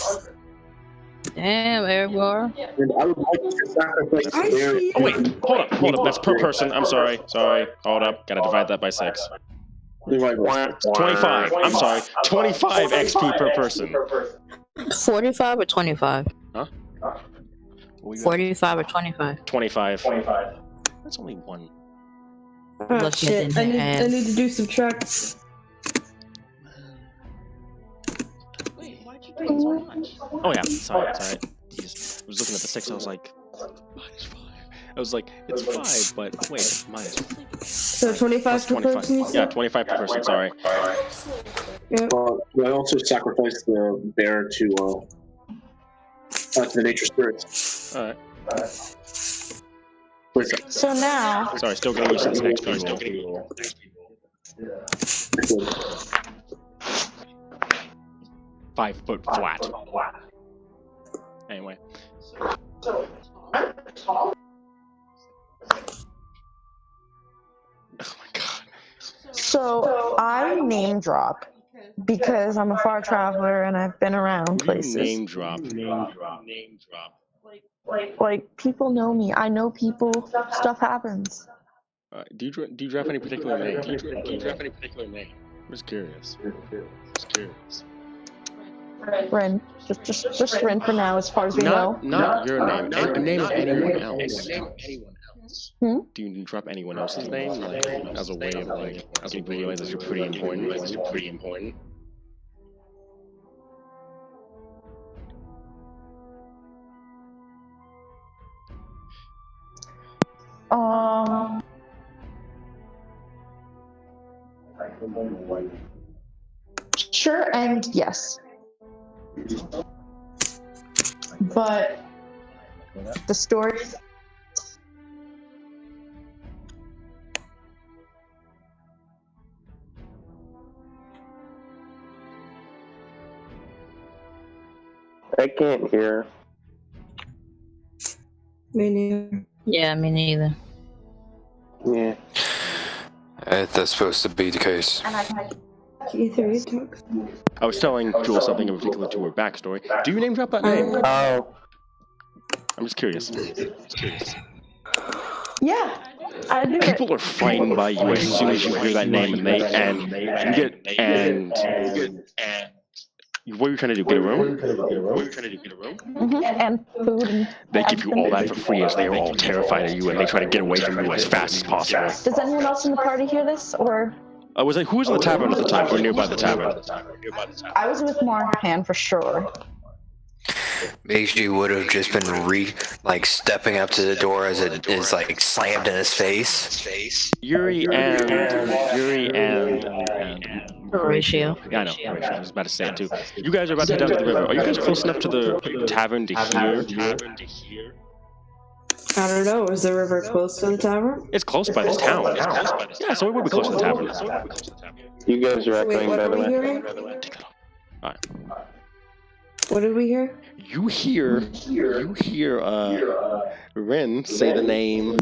Damn, Eric War. And I would like to sacrifice the bear. Oh wait, hold up. That's per person. I'm sorry. Hold up. Gotta divide that by 6. 25. I'm sorry. 25 XP per person. 45 or 25? Huh? 45 or 25? 25. That's only 1. Oh shit! I need to do subtract. Wait, why'd you take so much? Oh yeah, sorry. Jeez. I was looking at the 6. I was like, -5. I was like, it's 5, but wait, -5. So 25 per person? Yeah, 25 per person. Sorry. Yep. I also sacrificed the bear to the nature spirits. All right. So now, Sorry, still gonna use this XP roll. 5 foot flat. Anyway. Oh my god. so I name drop because I'm a far traveler and I've been around places. Name drop. Like people know me. I know people. Stuff happens. Do you drop any particular name? I'm just curious. Ren, just Ren for now, as far as we know. Not your name. The name of anyone else. Hmm? Do you drop anyone else's name, like as a way of like, as you realize that you're pretty important? Sure and yes. But the story. I can't hear. Me neither. Yeah, me neither. Yeah. That's supposed to be the case. E3 talks. I was telling Jules something in particular to her backstory. Do you name drop that name? Oh. I'm just curious. Yeah, I do. People are frightened by you as soon as you hear that name, and what are you trying to do? Get a room? And food. And They give you all that for free as they are all terrified of you and they try to get away from you as fast as possible. Does anyone else in the party hear this, or? I was like, who was in the tavern at the time, or nearby the tavern? I was with Marhan for sure. Meiji would have just been stepping up to the door as it is like slammed in his face. Yuri and Horatio. Yeah, I know. Horatio. I was about to say it too. You guys are about to head down to the river. Are you guys close enough to the tavern to hear? I don't know. Is the river close to the tavern? It's close by this town. Yeah, so it would be close to the tavern. You guys are Wait, echoing, what by are the we way. hearing? Take that off. Alright. What did we hear? You hear Ren say the name.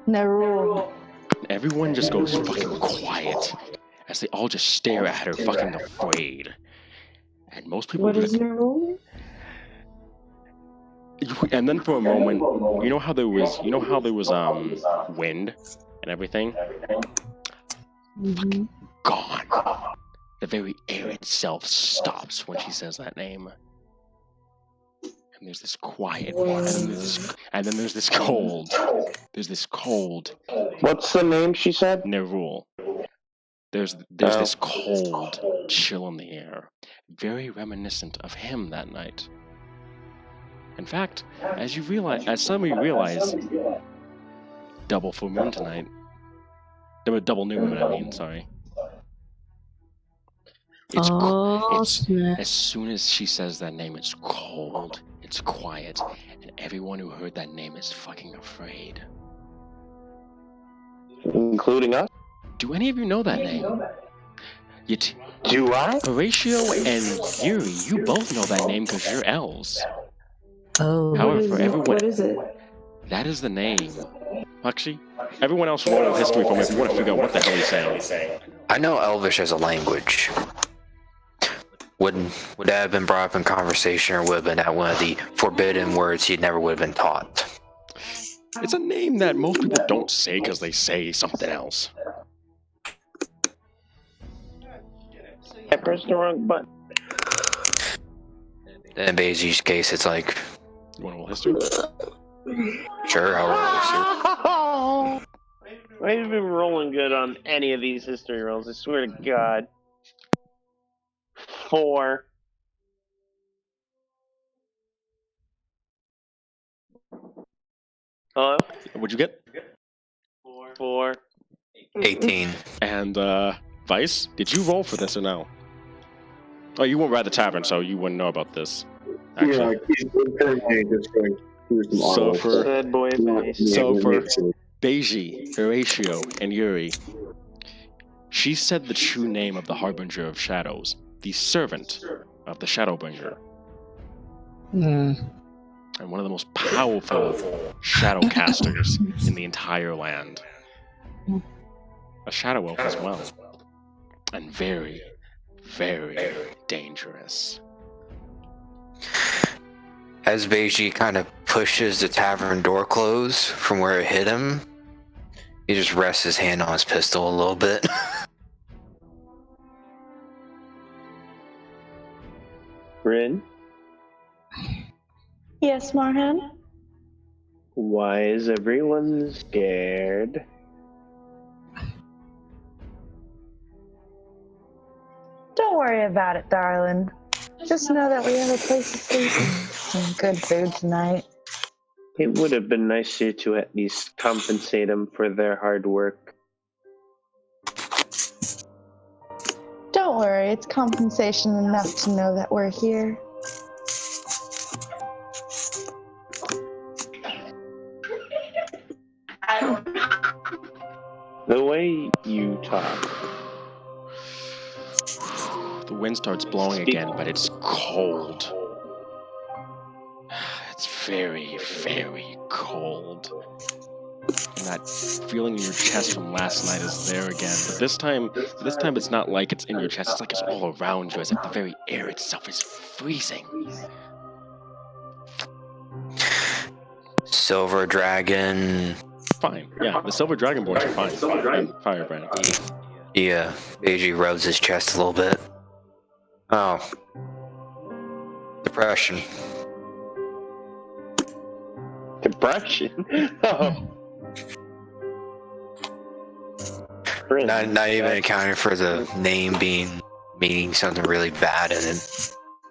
Nerul. Everyone just goes fucking quiet as they all just stare at her fucking afraid. And most people What is Nerul? And then for a moment, you know how there was wind and everything? Mhm. Gone. The very air itself stops when she says that name. And there's this quiet, and then there's this cold. There's this cold. What's the name she said? Nerul. There's this cold chill in the air, very reminiscent of him that night. In fact, as suddenly you realize, double full moon tonight. Double new moon, I mean, sorry. It's snap. as soon as she says that name, it's cold, it's quiet, and everyone who heard that name is fucking afraid. Including us? Do any of you know that name? Do I? Horatio and Yuri, you both know that name because you're elves. Oh. However, for everyone, What is it? that is the name. Actually, everyone else roll history for me if you want to figure out what the hell he's saying. I know Elvish as a language. Would that have been brought up in conversation, or would have been at one of the forbidden words he never would have been taught? It's a name that most people don't say because they say something else. I pressed the wrong button. In Beiji's case, it's like, You want to roll history? sure, I'll roll this. I haven't been rolling good on any of these history rolls, I swear to God. 4. Hello? What'd you get? 4. 18. And Vice, did you roll for this or no? Oh, you weren't at the tavern, so you wouldn't know about this. Actually. Yeah, he's currently just going through some So autos. for- Bad boy face. So for Beiji, Horatio, and Yuri, she said the true name of the Harbinger of Shadows, the servant of the Shadowbringer, and one of the most powerful Shadowcasters in the entire land. A Shadow Elf as well. And very, very dangerous. As Beiji kind of pushes the tavern door closed from where it hit him, he just rests his hand on his pistol a little bit. Rin, Yes, Marhan? why is everyone scared? Don't worry about it, darling. Just know that we have a place to sleep and some good food tonight. It would have been nicer to at least compensate them for their hard work. Don't worry, it's compensation enough to know that we're here. The way you talk. The wind starts blowing again, but it's cold. It's very, very cold. And that feeling in your chest from last night is there again. But this time it's not like it's in your chest, it's like it's all around you, as if the very air itself is freezing. Silver Dragon. Fine. Yeah, the Silver Dragonborns are fine. And Firebrand. Yeah, Beiji rubs his chest a little bit. Oh. Depression. Depression? Oh. Rin, Not even accounting for the name meaning something really bad and then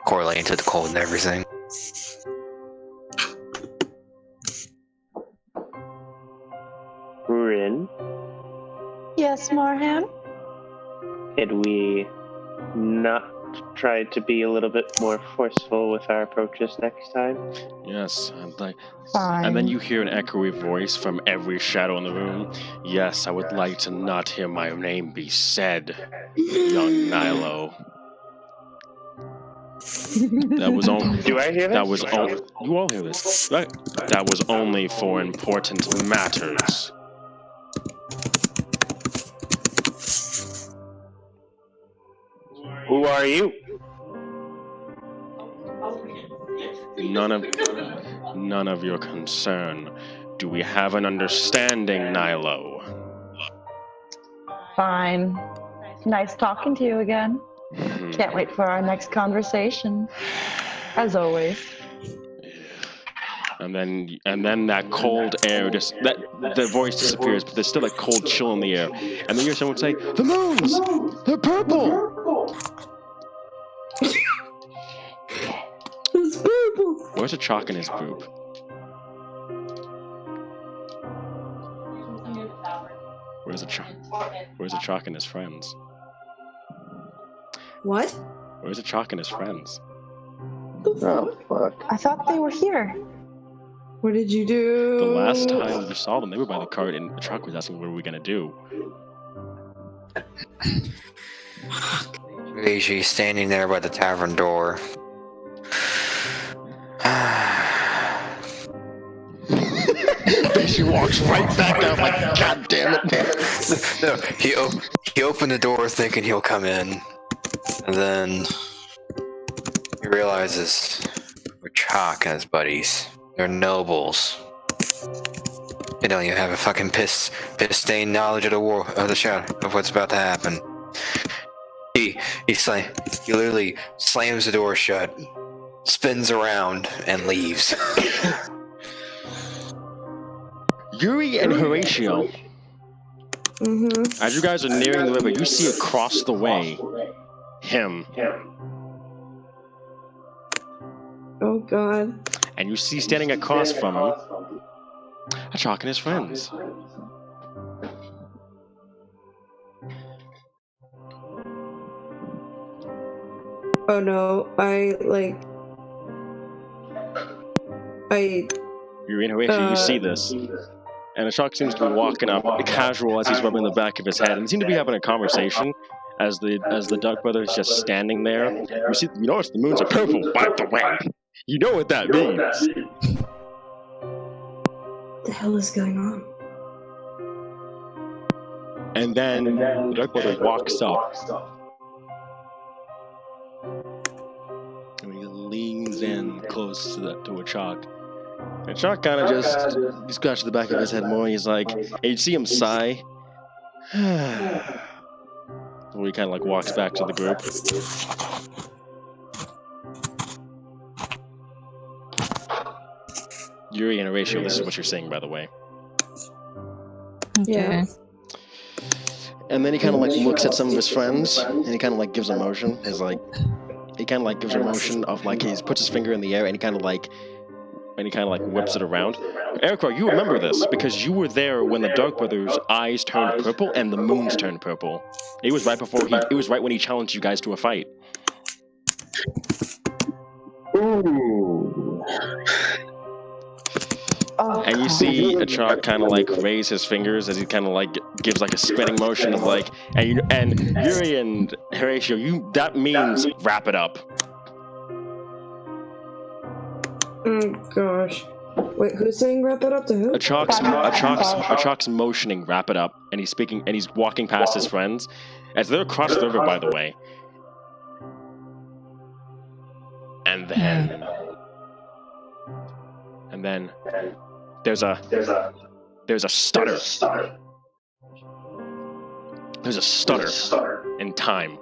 correlating to the cold and everything. Rin, Yes, Marhan? could we not try to be a little bit more forceful with our approaches next time? Yes, I'd like. Fine. And then you hear an echoey voice from every shadow in the room. Yes, I would like to not hear my name be said, young Nilo. That was only. Do I hear this? That was only. You all hear this, right? That was only for important matters. Who are you? None of your concern. Do we have an understanding, Nilo? Fine. Nice talking to you again. Can't wait for our next conversation. As always. And then that cold air the voice disappears, but there's still a cold chill in the air. And then you hear someone say, "The moons! They're purple!" It's purple. Where's a chalk in his poop? Where's a chalk in his friends? What? Where's a chalk in his friends? Oh, fuck. I thought they were here. What did you do? The last time you saw them, they were by the cart, and the truck was asking, "What are we gonna do?" She's standing there by the tavern door. She walks right back out, like, "God damn it!" No, he opened the door thinking he'll come in, and then he realizes we're Chalk and his buddies. They're nobles. They don't even have a fucking piss-stained knowledge of the shadow of what's about to happen. He literally slams the door shut, spins around, and leaves. Yuri and Horatio, Mm-hmm. as you guys are nearing the river, you see across the way him, Oh God. and you see standing across from him a Chalk and his friends. Oh no. Yuri and Horatio, you see this, and the Chalk seems to be walking up, casual as he's rubbing the back of his head, and they seem to be having a conversation. As the Duck brother is just standing there, you notice the moons are purple. By the way, you know what that means. What the hell is going on? And then the Duck brother walks up, and he leans in close to a Chalk. And Chalk kind of just he scratches the back of his head more. And he's like, and you see him sigh. Where he kind of like walks back to the group. Yuri and Horatio, this is what you're saying, by the way. Yeah. And then he kind of like looks at some of his friends, and he kind of like gives a motion. He kind of like gives a motion of like he puts his finger in the air, and he kind of like whips it around. Ericor, you remember this because you were there when the Dark Brothers' eyes turned purple and the moons turned purple. It was right when he challenged you guys to a fight. Ooh. And you see a Chalk kind of like raise his fingers as he kind of like gives like a spinning motion of like, and Yuri and Horatio, that means wrap it up. Oh gosh. Wait, who's saying wrap it up to who? A Chalk's motioning wrap it up, and he's walking past his friends as they're across the river, by the way. And then there's a stutter. There's a stutter in time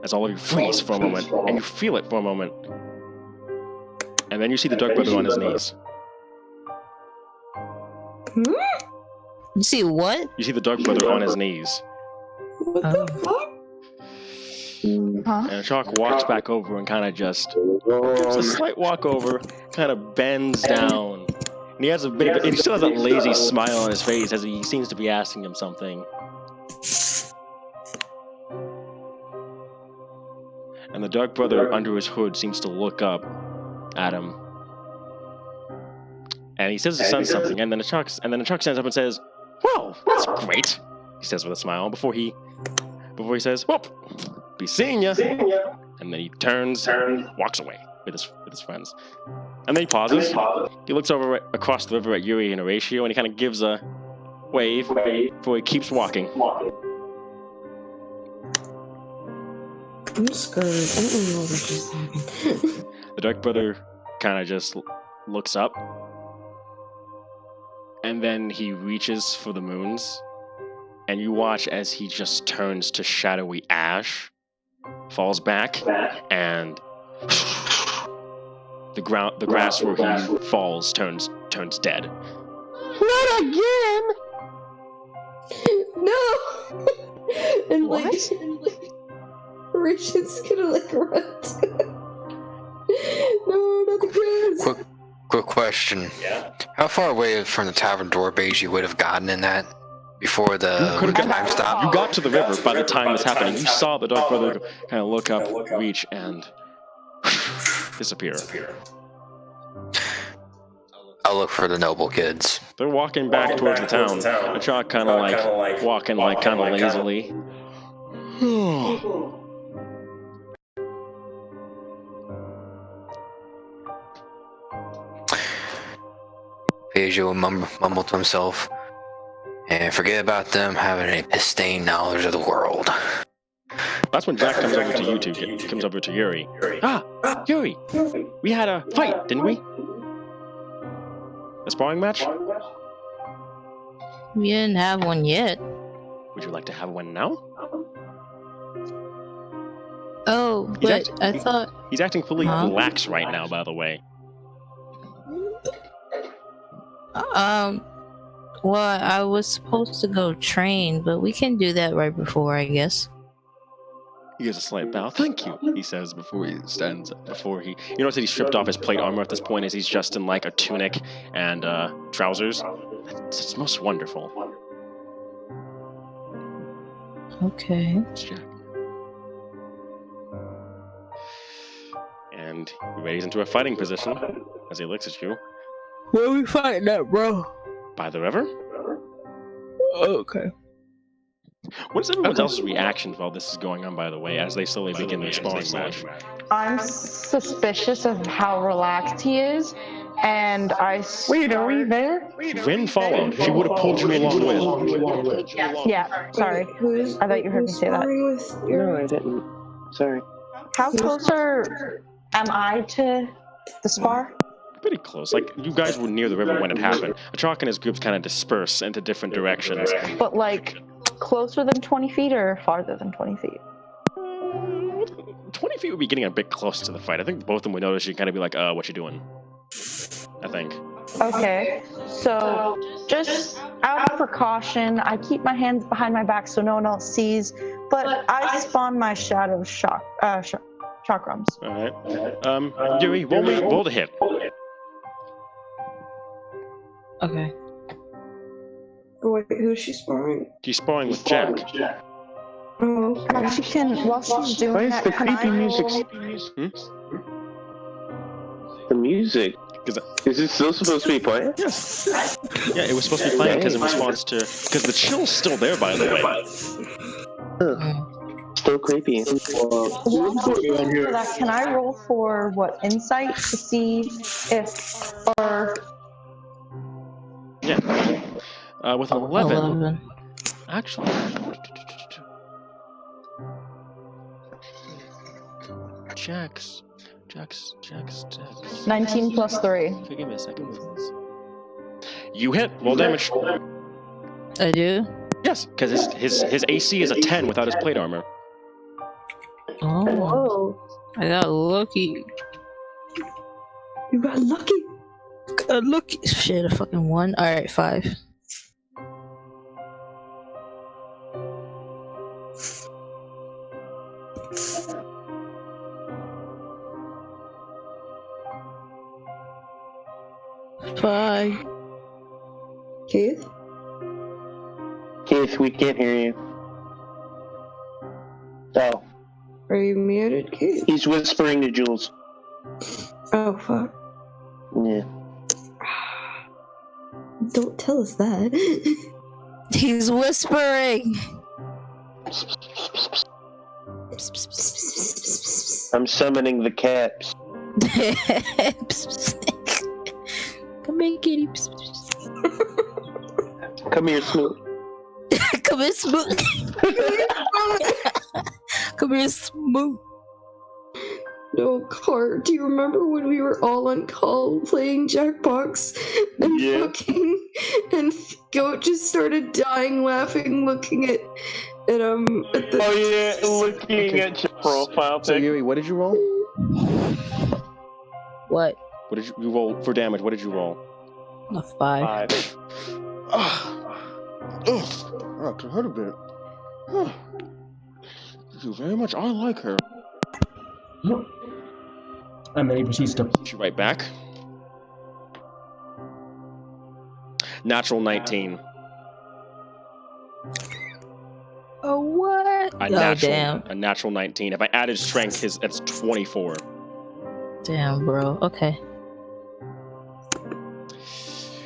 as all of you freeze for a moment, and you feel it for a moment. And then you see the Dark Brother on his knees. You see what? You see the Dark Brother on his knees. What the fuck? And Chalk walks back over and kind of just gives a slight walk over, kind of bends down. And he has he still has that lazy smile on his face as he seems to be asking him something. And the Dark Brother under his hood seems to look up at him. And he says his son something, and then the Chalk stands up and says, "Well, that's great," he says with a smile, before he says, "Well, be seeing ya." And then he turns, walks away with his friends. And then he pauses. He looks over across the river at Yuri and Horatio, and he kind of gives a wave before he keeps walking. I'm scared. I don't know what just happened. The Dark Brother kind of just looks up. And then he reaches for the moons. And you watch as he just turns to shadowy ash, falls back, and the grass where he falls turns dead. Not again! No! And What? Richard's gonna run to No, not the grass. Quick question. Yeah. How far away from the tavern door base you would have gotten in that before the could've got- time stop? You got to the river by the time this happened. You saw the Dark Brother kind of look up, reach, and disappear. I'll look for the noble kids. They're walking back towards the town. Achak kind of like walking like kind of lazily. Pedro will mumble to himself, and forget about them having a pristine knowledge of the world. That's when Jack comes over to you two. Comes over to Yuri. Ah, Yuri, we had a fight, didn't we? A sparring match? We didn't have one yet. Would you like to have one now? Oh, but I thought. He's acting fully Huh? lax right now, by the way. Well, I was supposed to go train, but we can do that right before, I guess. He gives a slight bow. Thank you, he says before he stands. You notice that he stripped off his plate armor at this point, as he's just in like a tunic and trousers. It's most wonderful. Okay. It's Jack. And he raises into a fighting position as he looks at you. Where are we fighting at, bro? By the river? Okay. What is everyone else's reaction while this is going on, by the way, as they slowly begin the sparring match? I'm suspicious of how relaxed he is, and Wait, are we there? Rin followed. She would have pulled you along with. Yeah, sorry. Who's, I thought you heard me say that. sparring with Yuri? No, I didn't. Sorry. How closer am I to the spar? Pretty close. Like, you guys were near the river when it happened. Achak and his groups kind of disperse into different directions. But like, closer than 20 feet or farther than 20 feet? 20 feet would be getting a bit close to the fight. I think both of them would notice you kind of be like, what you doing? I think. Okay, so just out of precaution, I keep my hands behind my back so no one else sees, but I spawn my shadow chakrams. Alright. Yuri, roll the hit. Okay. Wait, who's she sparring? She's sparring with Jack. Oh, okay. She can, while she's Why doing is that, the can I creepy music? roll? The music. Is it still supposed to be playing? Yes. Yeah, it was supposed to be playing because in response to... Because the chill's still there, by the way. Still creepy. While I'm doing that, can I roll for, insight to see if, or... Yeah. With an 11. 11. Actually... Jax. 19 plus 3. Give me a second, please. You hit. Roll damage. I do? Yes, because his AC is a 10 without his plate armor. Oh. Oh, I got lucky. you got lucky. Got lucky. Shit, a fucking 1. Alright, 5. Bye. Keith? Keith, we can't hear you. Oh, Are you muted, Keith? he's whispering to Jules. Oh, fuck. Yeah. Don't tell us that. He's whispering. I'm summoning the cats. Come here, kitty. Come here, Snoop. Come here, Smoot. Come here, Smoot. no, Car, do you remember when we were all on call playing Jackbox and fucking and Goat just started dying laughing looking at the looking at your profile So pic. Yuri, what did you roll? What? What did you roll for damage? What did you roll? A 5. That could hurt a bit. Thank you very much. I like her. And then he proceeds to. She right back. Natural 19. Oh, what? A natural 19. If I added strength, that's 24. Damn, bro. Okay.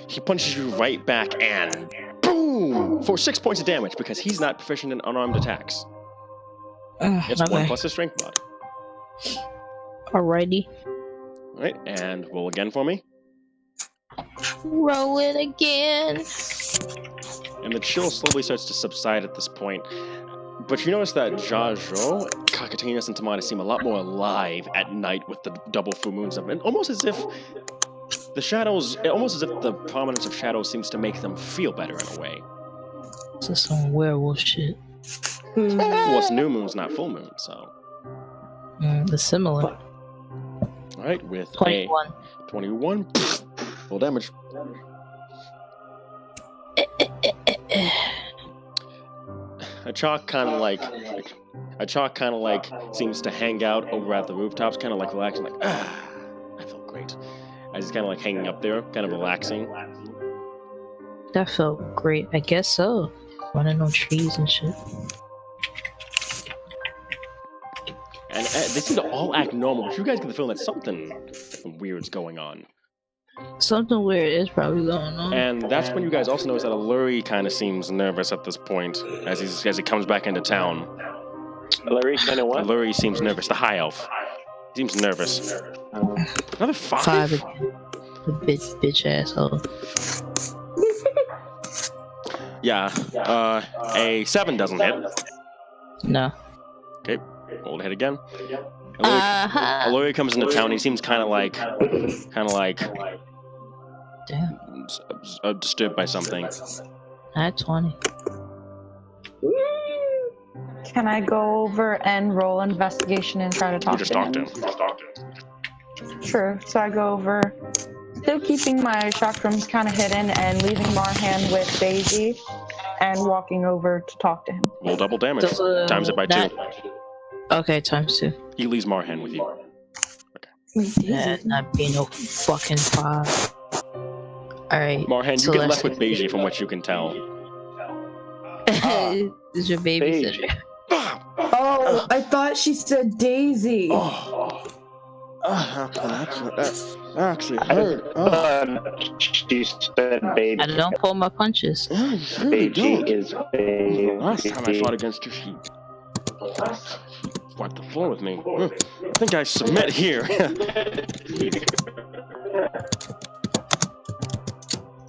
He punches you right back and boom! For 6 points of damage because he's not proficient in unarmed attacks. It's 1 plus his strength mod. Alrighty. Alright, and roll again for me. Roll it again. And the chill slowly starts to subside at this point. But you notice that Jajo, Cockatainus, and Tamana seem a lot more alive at night with the double full moons of it. Almost as if the shadows, almost as if the prominence of shadows seems to make them feel better in a way. This is some werewolf shit. Well, it's new moons, not full moon, so. It's similar. Alright, with 21. a 21. Full damage. A chalk kind of like seems to hang out over at the rooftops, kind of like relaxing, like I felt great. As he's kind of like hanging up there, kind of relaxing. That felt great. I guess so. Running on trees and shit. And they seem to all act normal, but you guys get the feeling that something weird's going on. Something weird is probably going on. And that's when you guys also notice that Alluri kind of seems nervous at this point, as he comes back into town. Alluri kind of what? Alluri seems nervous. The high elf seems nervous. Another 5? The bitch asshole. Yeah. A 7 doesn't hit. No. Okay. Roll the hit again. Alluri comes into town. He seems kind of like. Damn. Disturbed by something. At 20. Can I go over and roll investigation and try to talk to him? Just talk to him. Sure. So I go over, still keeping my chakrams kind of hidden and leaving Marhan with Daisy and walking over to talk to him. Roll double damage. Times it by 2. Okay, times 2. He leaves Marhan with you. Yeah, not being no fucking 5. Alright. Marhan, you get left with Beiji from what you can tell. This is your babysitter. Oh, I thought she said Daisy. That actually hurt. She said baby. I don't pull my punches. Beiji is baby. Last time I fought against her, she wiped the floor with me. I think I submit here.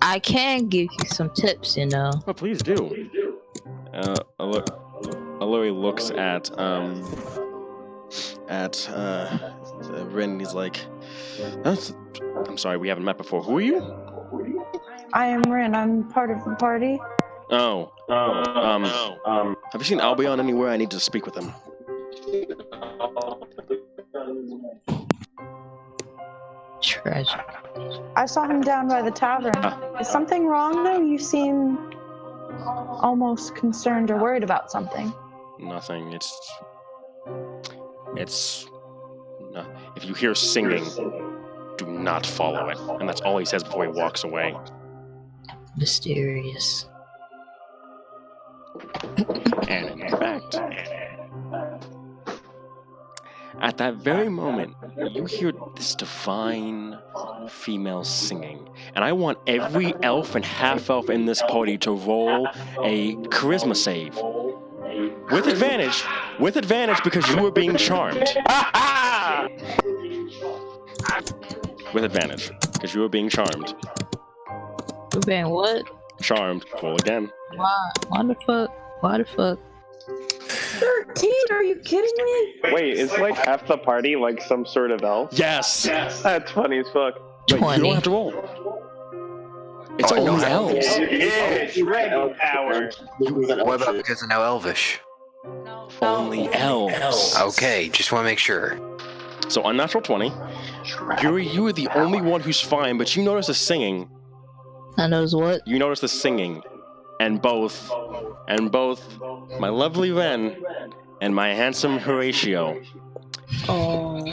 I can give you some tips, you know. Oh, please do. Alluri looks at Rin, and he's like, I'm sorry, we haven't met before. Who are you? I am Rin. I'm part of the party. Oh. Have you seen Albion anywhere? I need to speak with him. Tragic. I saw him down by the tavern. Is something wrong though? You seem almost concerned or worried about something. Nothing. If you hear singing, do not follow it. And that's all he says before he walks away. Mysterious. And in fact, at that very moment, you hear this divine female singing. And I want every elf and half-elf in this party to roll a charisma save. With advantage because you were being charmed. With advantage, because you were being charmed. You're being what? Charmed. Roll again. Why? Why the fuck? Why the fuck? 13? Are you kidding me? Wait, is like half the party like some sort of elf? Yes. That's funny as fuck. Wait, you 20. don't have to roll. It's only elves. Yeah, dragon power. What about because of no Elvish? No. Only elves. Okay, just want to make sure. So unnatural 20. Yuri, you are the only one who's fine, but you notice the singing. I knows what? You notice the singing, and both my lovely Ren and my handsome Horatio. Oh.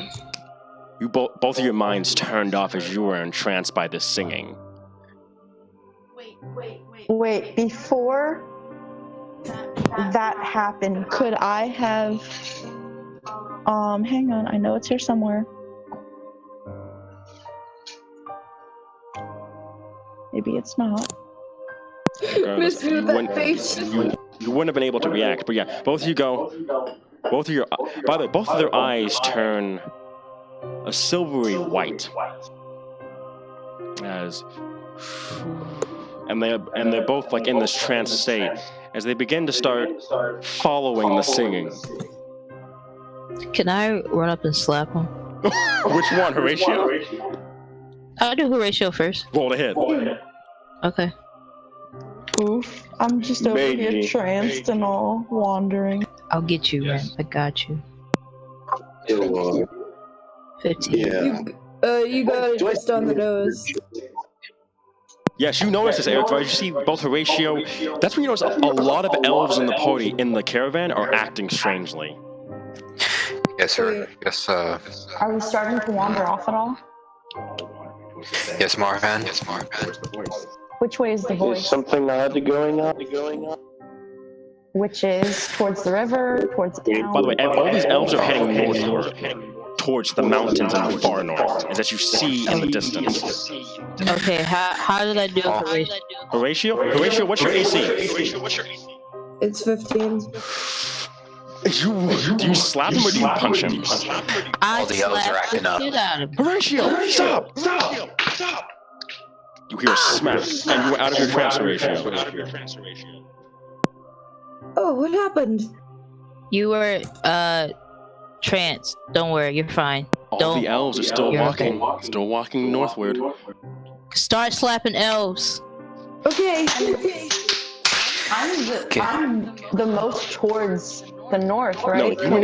You both of your minds turned off as you were entranced by this singing. Wait, before that happened, could I have hang on, I know it's here somewhere. Maybe it's not. Miss me with that face. You wouldn't have been able to react, but yeah, both of you go. Both of your, by the way, both of their eyes turn a silvery white. And they're both like in this trance state as they begin to start following the singing. Can I run up and slap him? Which one, Horatio? I'll do Horatio first. Roll to hit. Okay. Oof. I'm just over here tranced and all wandering. I'll get you, Ren. I got you. 15. Yeah. You got it just on the nose. Yes, you notice this, Eric, right? You see both Horatio. That's when you notice a lot of elves in the party, in the caravan, are acting strangely. Yes, sir. Yes, Are we starting to wander off at all? yes, Marhan. Which way is the Is voice? something odd going on? Which is towards the river, towards the town? By the way, all these elves are heading northward, towards the mountains in the far north, and that you see in the distance. Okay, how did I do Horatio? Horatio, what's your AC? It's 15. Do you slap him or do you punch him? I All the elves are acting up. shit out of him. Horatio, stop! You hear a smack, and you were out of your trance, Horatio. Oh, what happened? You were trance. Don't worry, you're fine. All the elves are still walking northward. Start slapping elves. Okay. I'm the most towards the north, No, right? you were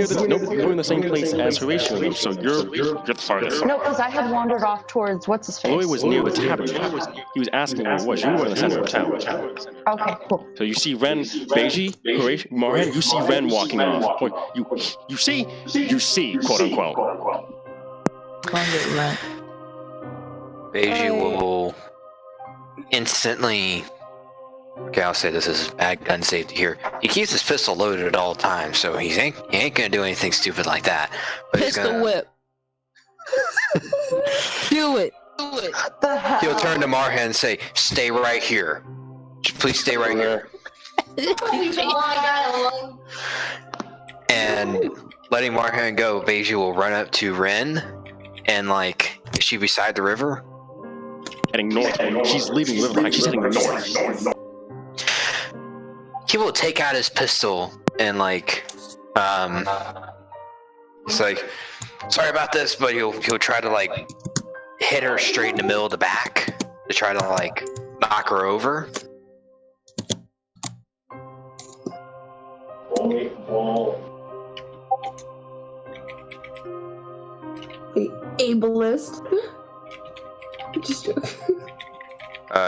in the same place as Horatio, so you're the farthest. No, because I had wandered off towards what's his face. Louis was near the tavern. He was asking where it was. You were in the center of town. Okay, cool. So you see Ren, Beiji, Horatio, Marhan, you see Ren walking off. Wait, you see, quote unquote. Beiji will instantly. Okay, I'll say this is bad gun safety here. He keeps his pistol loaded at all times, so he ain't gonna do anything stupid like that. But Pistol whip. Do it. What the hell? He'll turn to Marhan and say, "Stay right here. Just please stay right here." And letting Marhan go, Beiji will run up to Ren, and is she beside the river? Heading north. She's leaving the river behind. She's heading north. He will take out his pistol and he's like, "Sorry about this," but he'll try to hit her straight in the middle of the back to try to knock her over. Ableist. Just joking.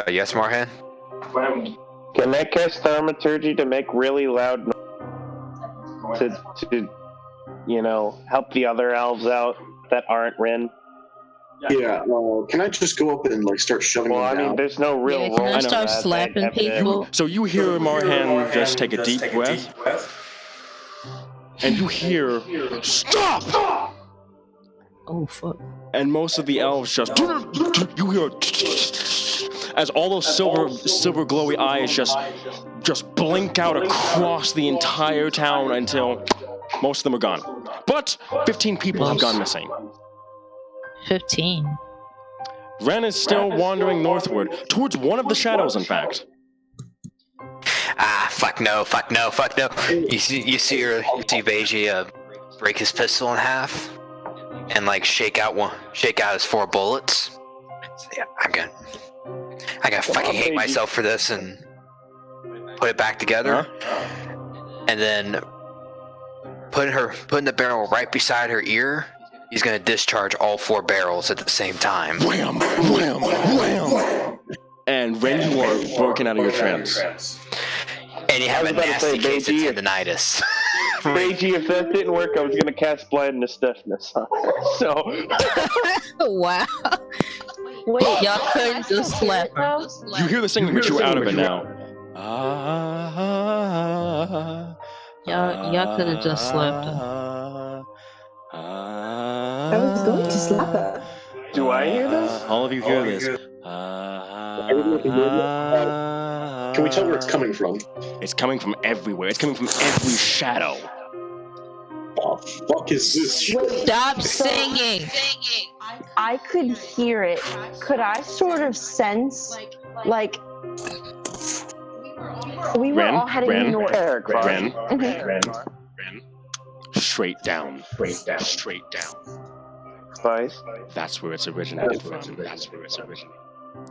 Yes, Marhan? Can I cast thaumaturgy to make really loud noise to help the other elves out that aren't Ren? Yeah, can I just go up and start shoving them down? I mean, there's no real role. Can I start slapping people? So you hear Marhan just take a deep breath, and you hear, "Stop!" Oh fuck! And most of the elves just you hear as all those silver glowy eyes just blink out across the entire town until most of them are gone. But 15 people have gone missing. 15. Ren is still wandering northward towards one of the shadows. In fact, fuck no. You see Beiji break his pistol in half and like shake out his 4 bullets. Yeah, I'm gonna fucking hate myself for this and put it back together, and then putting the barrel right beside her ear. He's gonna discharge all 4 barrels at the same time. Wham! Wham! Wham! And Ren, you are broken out of your trance. And you have a nasty case of tendinitis. Beiji, if that didn't work, I was gonna cast blindness deafness on her. So. Wow. Wait, y'all couldn't just slap her. You hear the singing, but you're out of it now. Y'all could have just slapped her. I was going to slap her. Do I hear this? All of you hear this. Can we tell where it's coming from? It's coming from everywhere. It's coming from every shadow. Oh, fuck is this shit? Stop singing! I could hear it. Could I sort of sense, like, we were all heading north. Ren. Straight down. Spice. That's where it's originated from.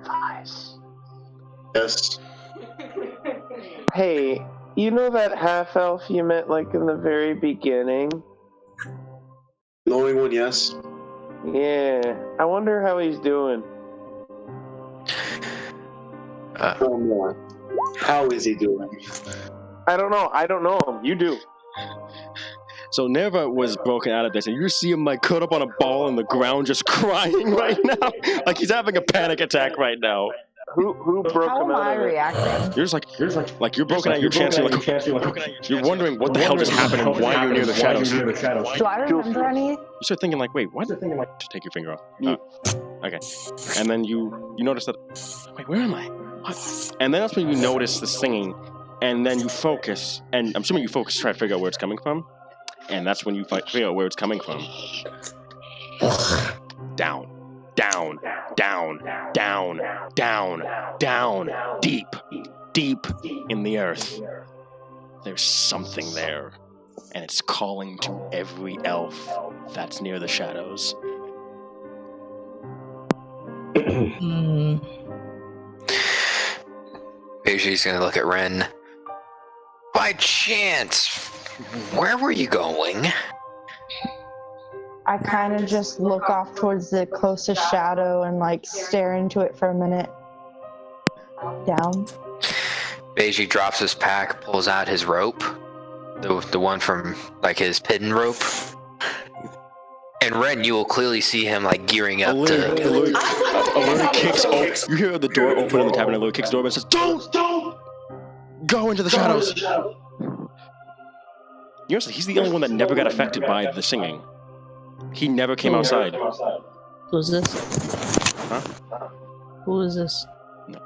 Nice. Yes. Hey, you know that half elf you met like in the very beginning? The only one, yes. Yeah. I wonder how he's doing. How is he doing? I don't know him. You do. So Nerva was broken out of this, and you see him like cut up on a ball on the ground, just crying right now, like he's having a panic attack right now. Who broke How him am out I of it? reacting? You're you're broken out of your chance. You're wondering what the hell just happened and why you're near the shadows. Do I remember any? You start thinking like, wait, what? Just take your finger off. Okay. And then you notice that, wait, where am I? What? And then that's when you notice the singing, and then you focus, and I'm assuming you focus to try to figure out where it's coming from. And that's when you figure out where it's coming from. Down, deep in the earth. There's something there, and it's calling to every elf that's near the shadows. Beiji's gonna look at Ren. By chance, where were you going? I kind of just look off towards the closest shadow and like stare into it for a minute. Down. Beiji drops his pack, pulls out his rope, the one from like his pidden rope. And Ren, you will clearly see him like gearing up Allura kicks open. You hear the door open in the tavern. Allura kicks the door and says, "Don't go into the shadows." You know, he's the only one that never got affected by the singing. He never came outside. Who's this? Huh? Who is this? No.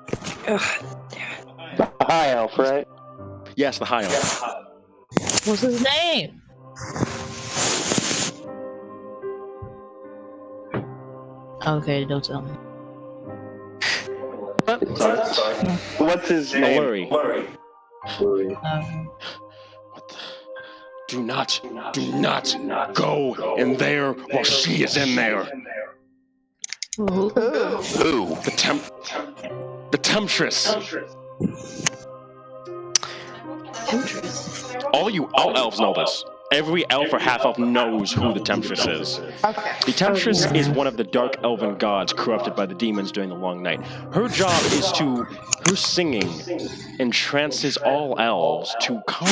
The high elf, right? Yes, the high elf. What's his name? Okay, don't tell me. What's his name? Allura. Um, What the? Do not go in there while she is in there. who? Who? The Temptress. All elves know this. Every elf or half elf knows who the Temptress is. Okay. The Temptress is one of the dark elven gods corrupted by the demons during the long night. Her job is her singing entrances all elves to come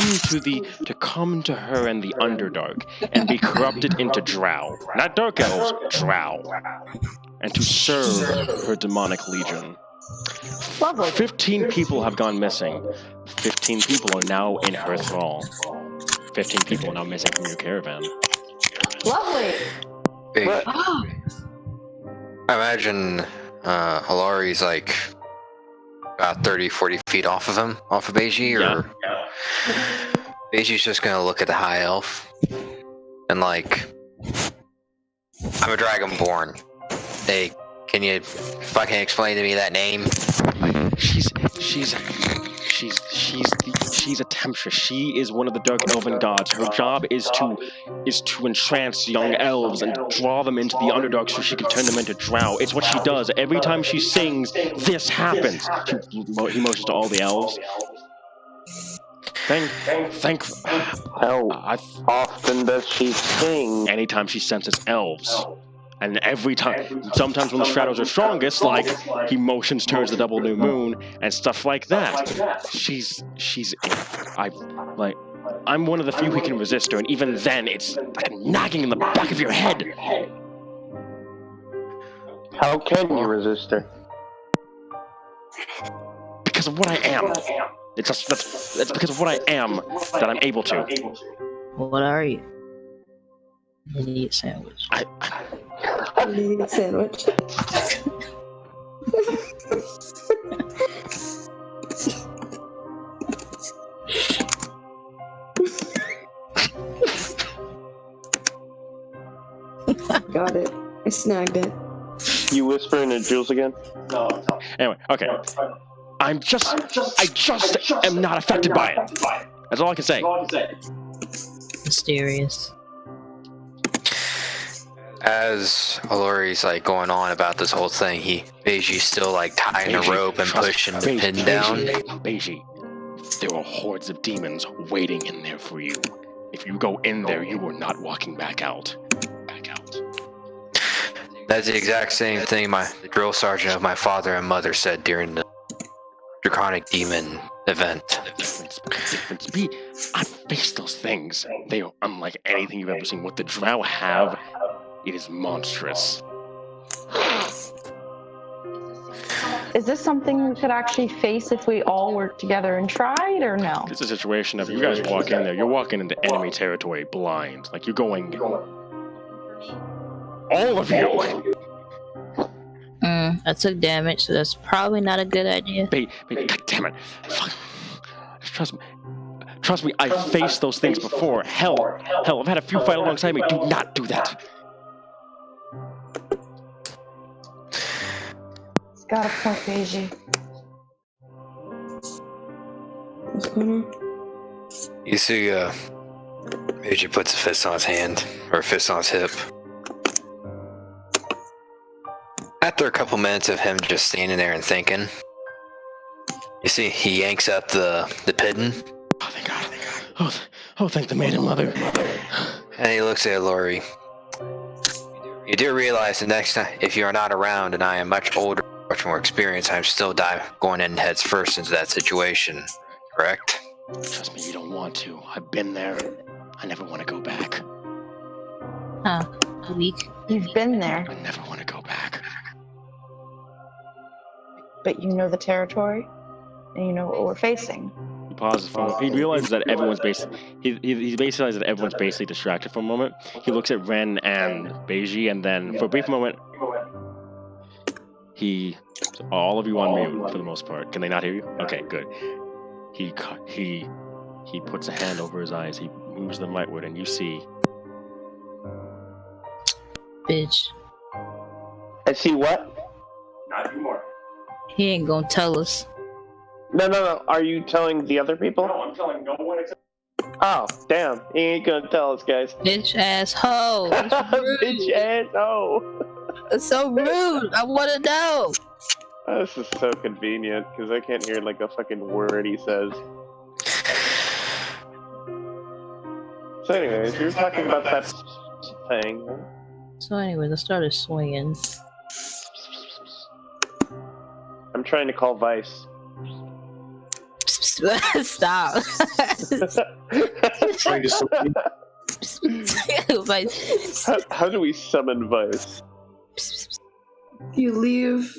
to her in the Underdark and be corrupted into drow. Not dark elves, drow. And to serve her demonic legion. Lovely. 15 people have gone missing. 15 people are now in her thrall. 15 people are now missing from your caravan. Lovely. I imagine Hilari's like about 30-40 feet off of Beiji, or Beiji's just gonna look at the high elf and like, I'm a dragonborn. Hey, can you fucking explain to me that name? She's she's a temptress. She is one of the dark elven gods. Her job is to entrance young elves and draw them into the Underdark so she can turn them into drow. It's what she does. Every time she sings, this happens. He motions to all the elves. How often does she sing? Anytime she senses elves. And every time, sometimes when the shadows are strongest, like, he motions towards the double new moon and stuff like that. I'm one of the few who can resist her, and even then, it's like nagging in the back of your head. How can you resist her? Because of what I am. It's because of what I am that I'm able to. What are you? Idiot sandwich. Idiot sandwich. Got it. I snagged it. You whispering at Jules again? No. Anyway, okay. I just am not affected by it. That's all I can say. Mysterious. As Alori's like going on about this whole thing, Beji's still like tying a rope and pushing the pin down. Beji, there are hordes of demons waiting in there for you. If you go in there, you are not walking back out. That's the exact same thing the drill sergeant of my father and mother said during the Draconic Demon event. I faced those things. They are unlike anything you've ever seen. What the drow have, it is monstrous. Is this something we could actually face if we all work together and tried, or no? It's a situation of you guys walk in there, you're walking into enemy territory blind. Like, you're going... All of you! I took damage, so that's probably not a good idea. God damn it. Fuck. Trust me, I faced those things before. Hell, I've had a few fight alongside me. Do not do that. It's got a point, Beji. What's going on? You see, Beji puts a fist on his hand, or a fist on his hip. After a couple minutes of him just standing there and thinking, you see, he yanks up the pigeon. Oh, thank God. Oh, thank the Maiden Mother. And he looks at Lori. You do realize the next time, if you are not around and I am much older, much more experienced, I'm still going in heads first into that situation, correct? Trust me, you don't want to. I've been there. I never want to go back. Weak. You've been there. I never want to go back. But you know the territory, and you know what we're facing. He pauses for a moment. He realizes that everyone's basically... He basically realizes that everyone's basically distracted for a moment. He looks at Ren and Beji, and then for a brief moment... All of you on mute, for the most part. Can they not hear you? Okay, good. He puts a hand over his eyes. He moves them lightward, and you see... Bitch. I see what? Not anymore. He ain't gonna tell us. No. Are you telling the other people? No, I'm telling no one except... Oh, damn. He ain't gonna tell us, guys. Bitch asshole. Bitch asshole. It's so rude. I wanna know. This is so convenient, because I can't hear like a fucking word he says. So anyways, you were talking about that thing. So anyways, I started swinging. I'm trying to call Vice. Stop. Trying to summon How do we summon Vice? You leave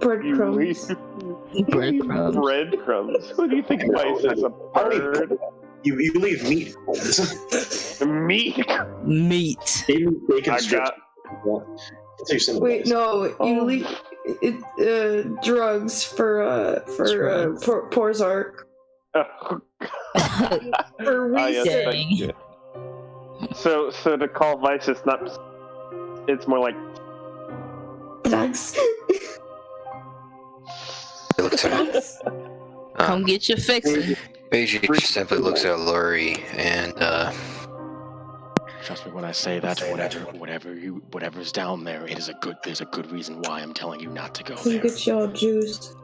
breadcrumbs. Breadcrumbs. Breadcrumbs. What do you think Vice is? A bird? You leave meat. Meat? Meat. Bacon I strips. got... Wait, no, you leave drugs for Porzark. For yes, Dang. thank you. So to call Vice is not... It's more like... Thanks. He looks at Come get your fixin'. Beiji just simply looks at Luri and Trust me when I say that whatever's down there, there's a good reason why I'm telling you not to go Come there. get your juice.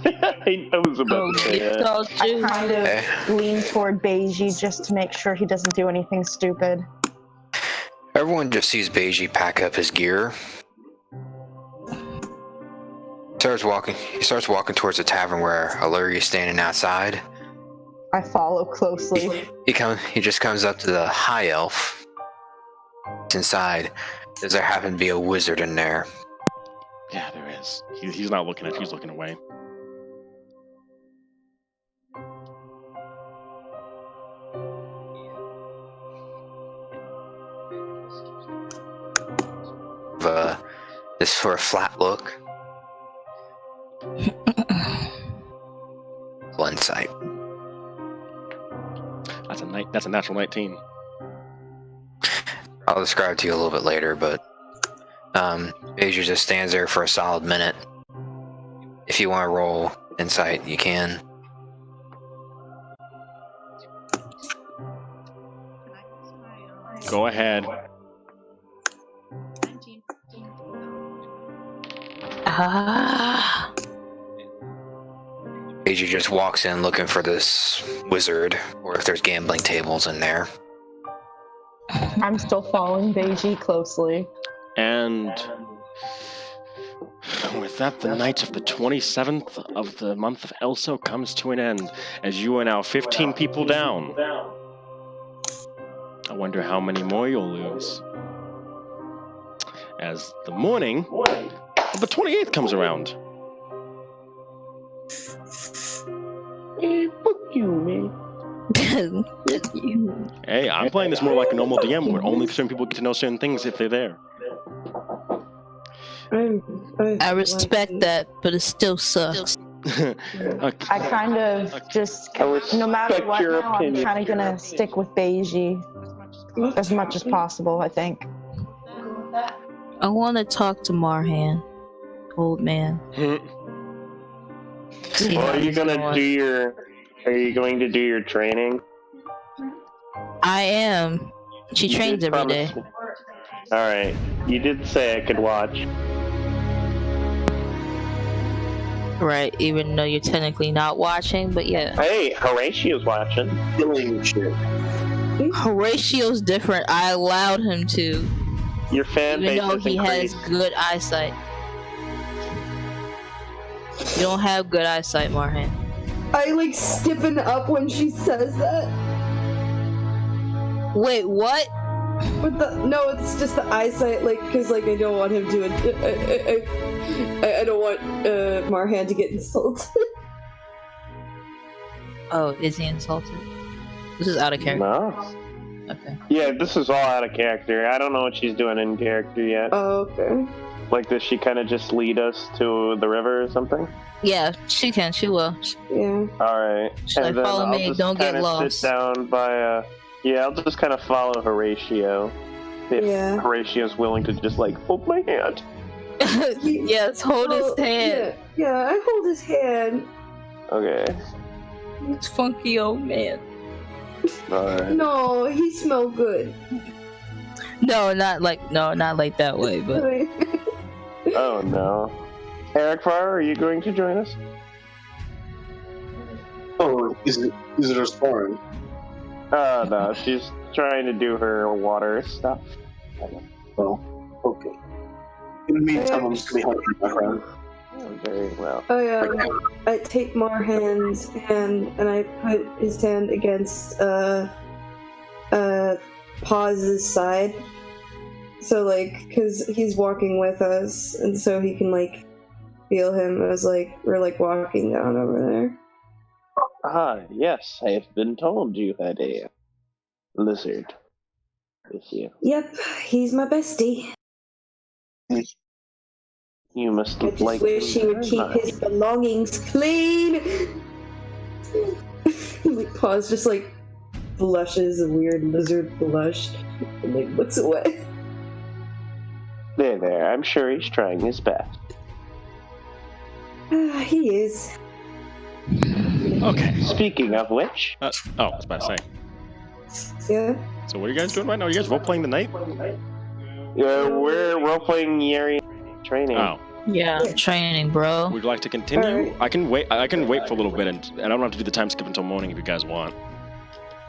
I was about to say that. I kind of lean toward Beiji just to make sure he doesn't do anything stupid. everyone just sees Beiji pack up his gear. He starts walking towards the tavern where Aluri is standing outside. I follow closely. He just comes up to the high elf. It's inside. Does there happen to be a wizard in there? Yeah, there is. He's not looking at you, he's looking away. This for a flat look. One sight. That's a natural 19. I'll describe it to you a little bit later, but Beiji just stands there for a solid minute. If you want to roll insight, you can. Go ahead. 19. Beiji just walks in looking for this wizard, or if there's gambling tables in there. I'm still following Beiji closely. And with that, the night of the 27th of the month of Elso comes to an end, as you are now 15 people down. I wonder how many more you'll lose. As the morning of the 28th comes around. Hey, fuck you, man. Hey, I'm playing this more like a normal DM, where only certain people get to know certain things if they're there. I respect that, but it still sucks. Okay. I kind of just, no matter what now, I'm kind of gonna stick with Beiji as much as possible, I think. I want to talk to Marhan, old man. See Well, how are you he's going doing. to do your training? I am. She You trains did every day. promise me. Alright, you did say I could watch. Right, even though you're technically not watching, but yeah. Hey, Horatio's watching. Killing shit. Horatio's different. I allowed him to, Your fan even base though has he has increased. good eyesight. You don't have good eyesight, Marhan. I like stiffen up when she says that. Wait, what? No, it's just the eyesight, like, cause like I don't want him to. I don't want Marhan to get insulted. Oh, is he insulted? This is out of character. No. Okay. Yeah, this is all out of character. I don't know what she's doing in character yet. Oh, okay. Like, does she kind of just lead us to the river or something? Yeah, she can. She will. Yeah. Alright. She's like, follow me, don't get lost. Sit down by, I'll just kind of follow Horatio. If Horatio's willing to just, like, hold my hand. Yes, hold his hand. Yeah, I hold his hand. Okay. This funky old man. Alright. No, he smelled good. No, not like that way, but Oh no. Eric Farr, are you going to join us? Oh, is it her sparring? No, she's trying to do her water stuff. Oh, okay. In the meantime, I'm just gonna be helping my friend. Very well. Oh yeah, I take Marhan's hand and I put his hand against Paz's side. So like, cause he's walking with us, and so he can like feel him as like we're like walking down over there. Ah, yes, I have been told you had a lizard with you. Yep, he's my bestie. You must I have just liked wish him he would very keep much. his belongings clean. Like Paws just like blushes a weird lizard blush and like looks away. There, I'm sure he's trying his best. He is. Okay. Speaking of which, I was about to say. Yeah. So what are you guys doing right now? Are you guys role playing the night? we're role playing Yeri training. Oh. Yeah, I'm training, bro. Would you like to continue? Alright. I can wait for a little bit, and I don't have to do the time skip until morning if you guys want.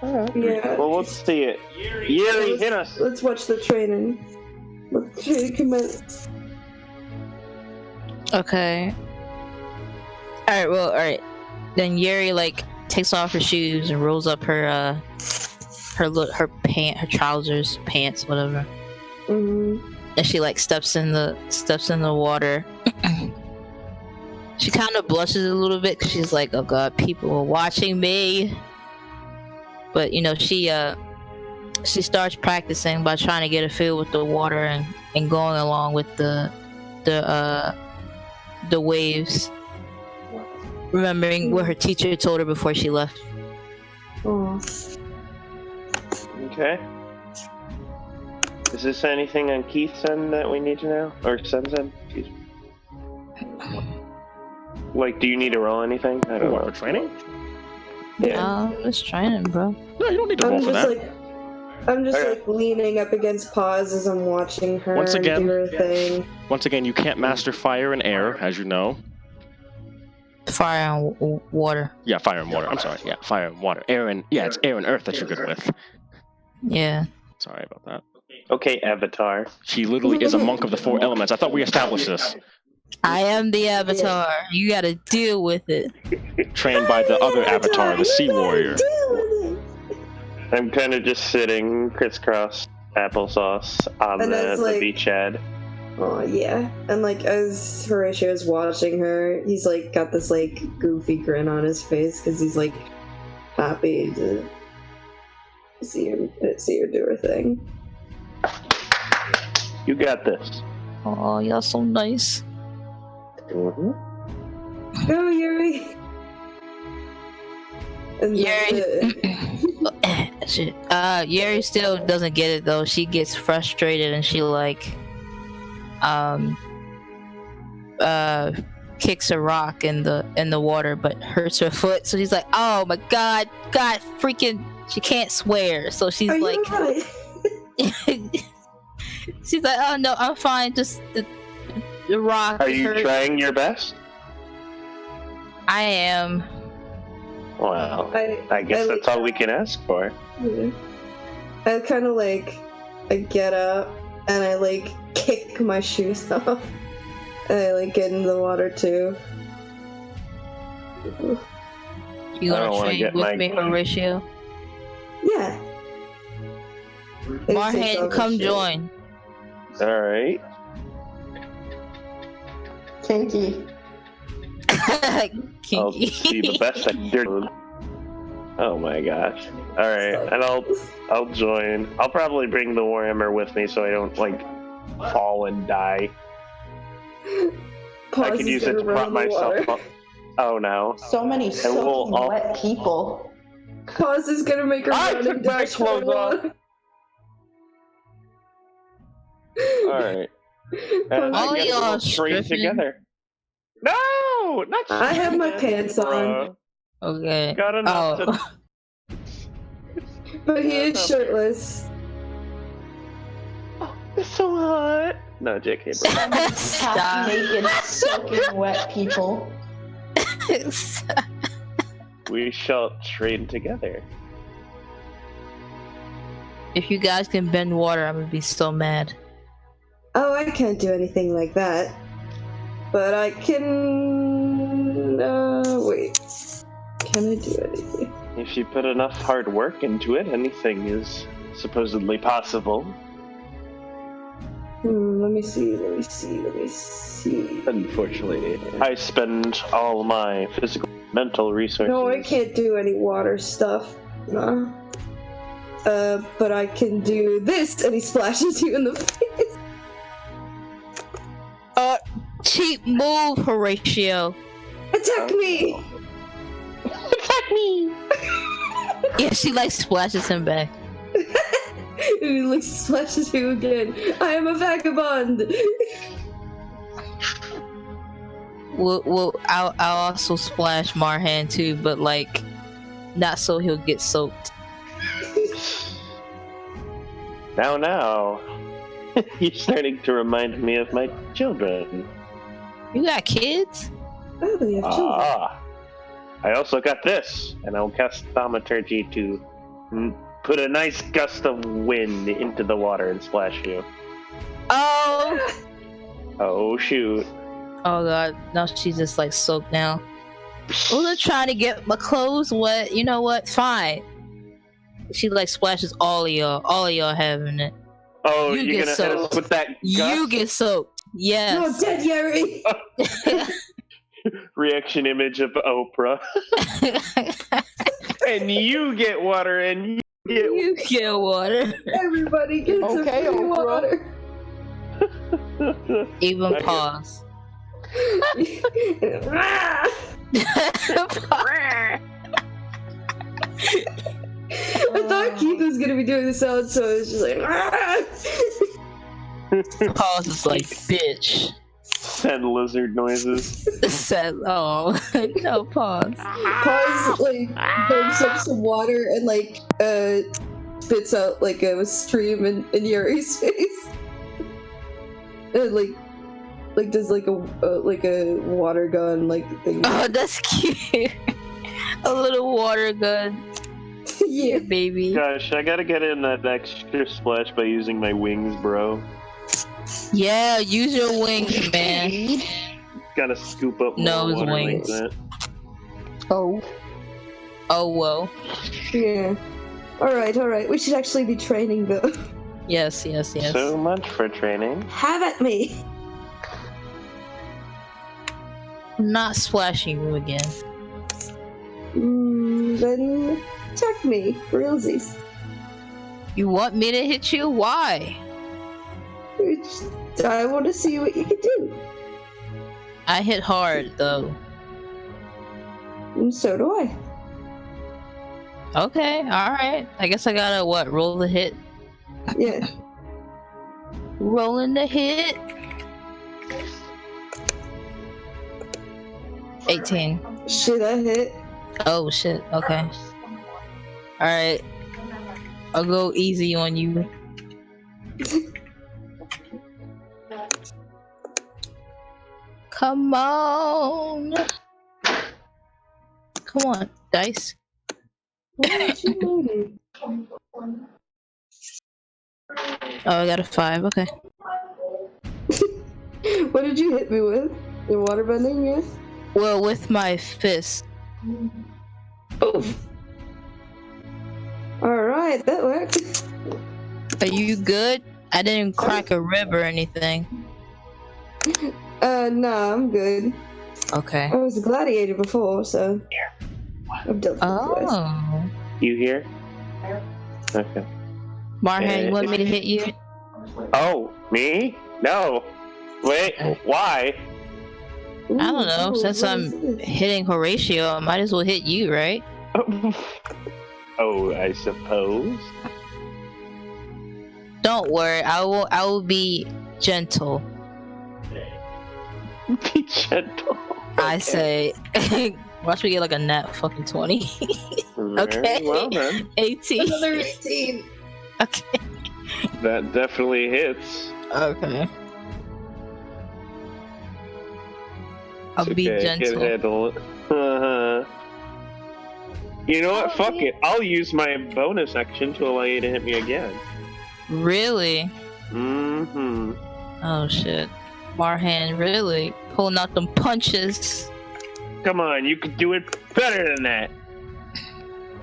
Yeah. Well, let's see it. Yeri, hit us. Let's watch the training. Let the training commence. Okay. Alright. Then Yeri like takes off her shoes and rolls up her trousers, pants, whatever. Mm-hmm. And she like steps in the water. She kind of blushes a little bit because she's like, "Oh God, people are watching me." But you know, she starts practicing by trying to get a feel with the water and going along with the waves, remembering what her teacher told her before she left. Oh. Okay. Is this anything on Keith's end that we need to know? Or Sen's end? Excuse me. Like, do you need to roll anything? I don't know. For training? Yeah. Just training, bro. No, you don't need to roll for that. I'm just like leaning up against Pause as I'm watching her Once again- do her thing. Once again, you can't master fire and air, as you know. Fire and water. Yeah, fire and water. I'm sorry. Yeah, fire and water. Air and it's air and earth that you're good with. Yeah. Sorry about that. Okay, Avatar. She literally is a monk of the 4 elements. I thought we established this. I am the Avatar. You gotta deal with it. Trained by the other Avatar, the Sea Warrior. I'm kind of just sitting crisscross applesauce on And that's the like- beachhead. Oh yeah, and like as Horatio is watching her, he's like got this like goofy grin on his face because he's like happy to see her do her thing. You got this. Oh, y'all so nice. Mm-hmm. Go Yuri. And Yuri. Shit. Yuri still doesn't get it though. She gets frustrated and she like kicks a rock in the water but hurts her foot, so she's like, oh my god freaking, she can't swear, so she's Are like, you right? she's like, oh no, I'm fine, just the rock Are you hurt. trying your best? I am. Well, I guess that's all we can ask for. Yeah. I kind of like, I get up and I like kick my shoes off. And I like get into the water too. You I don't gonna wanna train get with my- me, Horatio? Yeah. It takes Marhead, off come his shoes. join. Alright. Kinky. I'll see the best I can do. Oh my gosh. Alright, and I'll join. I'll probably bring the Warhammer with me so I don't like fall and die. Pause I could is use it gonna to run prop in the myself water. up. Oh no. So many soaking we'll all- wet people. Pause is gonna make her I run took and my dash clothes for the off. water. Alright. And All I guess y'all we'll train stripping. together. No! Not I have my stripping, pants on. bro. Okay. Got enough Oh. But he is shirtless. It's so hot. No, JK, bro. Half Stop. naked, soaking wet people. We shall train together. If you guys can bend water, I'm gonna be so mad. Oh, I can't do anything like that. But I can... wait. Can I do anything? If you put enough hard work into it, anything is supposedly possible. Let me see. Unfortunately, I spend all my physical, mental resources. No, I can't do any water stuff. No. But I can do this, and he splashes you in the face. Cheap move, Horatio. Attack me! Attack me! Yeah, she like splashes him back. And he like splashes you again. I am a vagabond. I'll also splash Marhan too, but like, not so he'll get soaked. Now. You're starting to remind me of my children. You got kids? Oh, we have children. I also got this, and I'll cast Thaumaturgy to put a nice gust of wind into the water and splash you. Oh! Oh, shoot. Oh god, now she's just like soaked now. Oh, they're trying to get my clothes wet. You know what? Fine. She like splashes all of y'all. All of y'all having it. Oh, you you're get gonna soaked. hit us with that gust? You get soaked. Yes. No, dead Yeri. Reaction image of Oprah. And you get water, and you get water. Everybody gets Okay, a free water. Even pause. I thought Keith was gonna be doing the sound, so I was just like, Pause is like, bitch. Sad lizard noises. Said, oh, no, pause. Pause, like, burps up some water and, like, spits out, like, a stream in Yuri's face. And, like does, like, a water gun, like, thing. Oh, that's cute. A little water gun. Yeah, baby. Gosh, I gotta get in that extra splash by using my wings, bro. Yeah, use your wings, man. Gotta scoop up more Nose water wings. like that. Oh. Oh, whoa. Yeah. Alright. We should actually be training, though. Yes. So much for training. Have at me. I'm not splashing you again. Then attack me, for realsies. You want me to hit you? Why? I want to see what you can do. I hit hard, though. And so do I. Okay, alright. I guess I gotta, roll the hit? Yeah. Rolling the hit. 18. Shit, I hit. Oh, shit. Okay. Alright. I'll go easy on you. Come on. Come on, dice. Oh, I got a 5. Okay. What did you hit me with? Your waterbending, yeah? Well, with my fist. Oof. Alright, that worked. Are you good? I didn't crack a rib or anything. Nah, I'm good. Okay. I was a gladiator before, so I've dealt with this. Oh. You here? Okay. Marhan, you want me to hit you? Oh, me? No. Wait, why? I don't know. Since I'm hitting Horatio, I might as well hit you, right? Oh, I suppose. Don't worry. I will be gentle. Be gentle. I say. Watch me get like a nat fucking 20. Okay. Well then. 18. Another 18. Okay. That definitely hits. Okay. I'll be gentle. Can handle it. You know what? Fuck it. I'll use my bonus action to allow you to hit me again. Really? Mm-hmm. Oh shit. Marhan really pulling out them punches. Come on, you could do it better than that.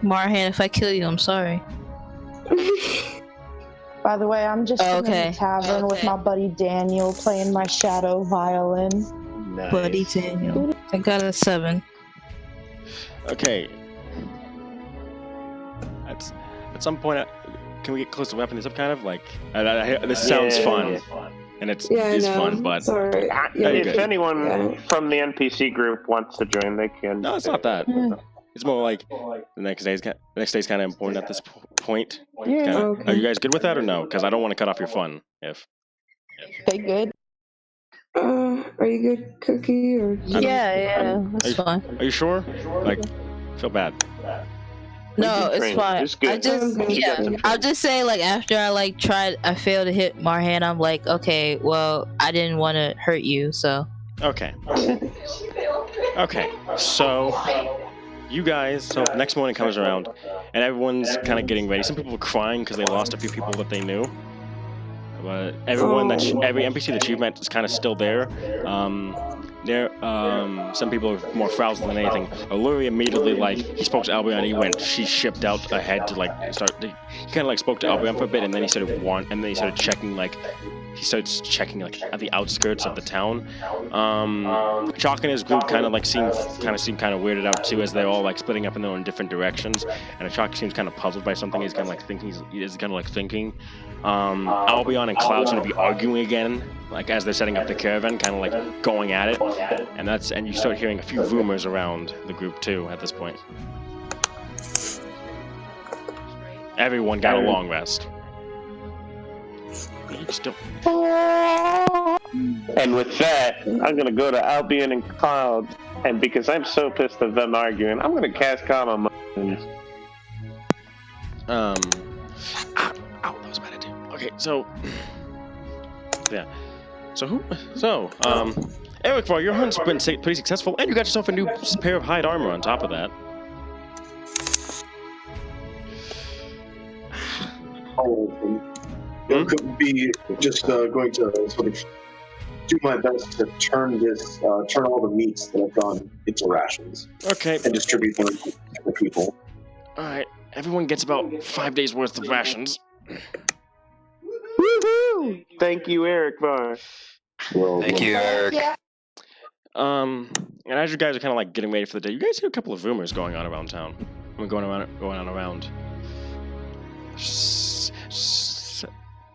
Marhan, if I kill you, I'm sorry. By the way, I'm just in Okay. the tavern with my buddy Daniel playing my shadow violin. Nice. Buddy Daniel. I got a 7. Okay. At some point, can we get close to wrapping this up? Kind of like this sounds fun, and it's fun, but sorry. If anyone from the NPC group wants to join, they can. No, it's not that. It's more like the next day's kind of important at this point. Yeah. Kinda, Okay. Are you guys good with that or no? Because I don't want to cut off your fun. If They good? Are you good, Cookie? Or Yeah, that's fine. Are you sure? Like, feel bad. No, it's fine. It's good. I just, I'll just say, like, after I like tried, I failed to hit Marhan. I'm like, okay, well, I didn't want to hurt you, so. Okay. Okay. So, you guys. So next morning comes around, and everyone's kind of getting ready. Some people are crying because they lost a few people that they knew. But every NPC that you've met is kind of still there. Some people are more frazzled than anything. Alluri immediately, like, he spoke to Albion, she shipped out ahead to, like, he kind of, like, spoke to Albion for a bit, and then he started checking, like, at the outskirts of the town. Chalk and his group kind of seemed kind of weirded out too, as they're all, like, splitting up in their own different directions, and Chalk seems kind of puzzled by something. He's kind of thinking, Albion and Cloud's gonna be arguing again, like, as they're setting up the caravan, kind of like going at it, and you start hearing a few rumors around the group too at this point. Everyone got a long rest. Still. And with that, I'm gonna go to Albion and Cloud, and because I'm so pissed at them arguing, I'm gonna cast Calm on my friends. Ow, that was a bad idea. Okay, so yeah, Eric, your hunt's been pretty successful, and you got yourself a new pair of hide armor on top of that. I could be just going to sort of do my best to turn all the meats that I've gone into rations. Okay. And distribute them to the people. All right, everyone gets about 5 days worth of rations. Woohoo! Thank you, Eric Var. Thank you, Eric. And as you guys are kind of like getting ready for the day, you guys hear a couple of rumors going on around town. Going on around.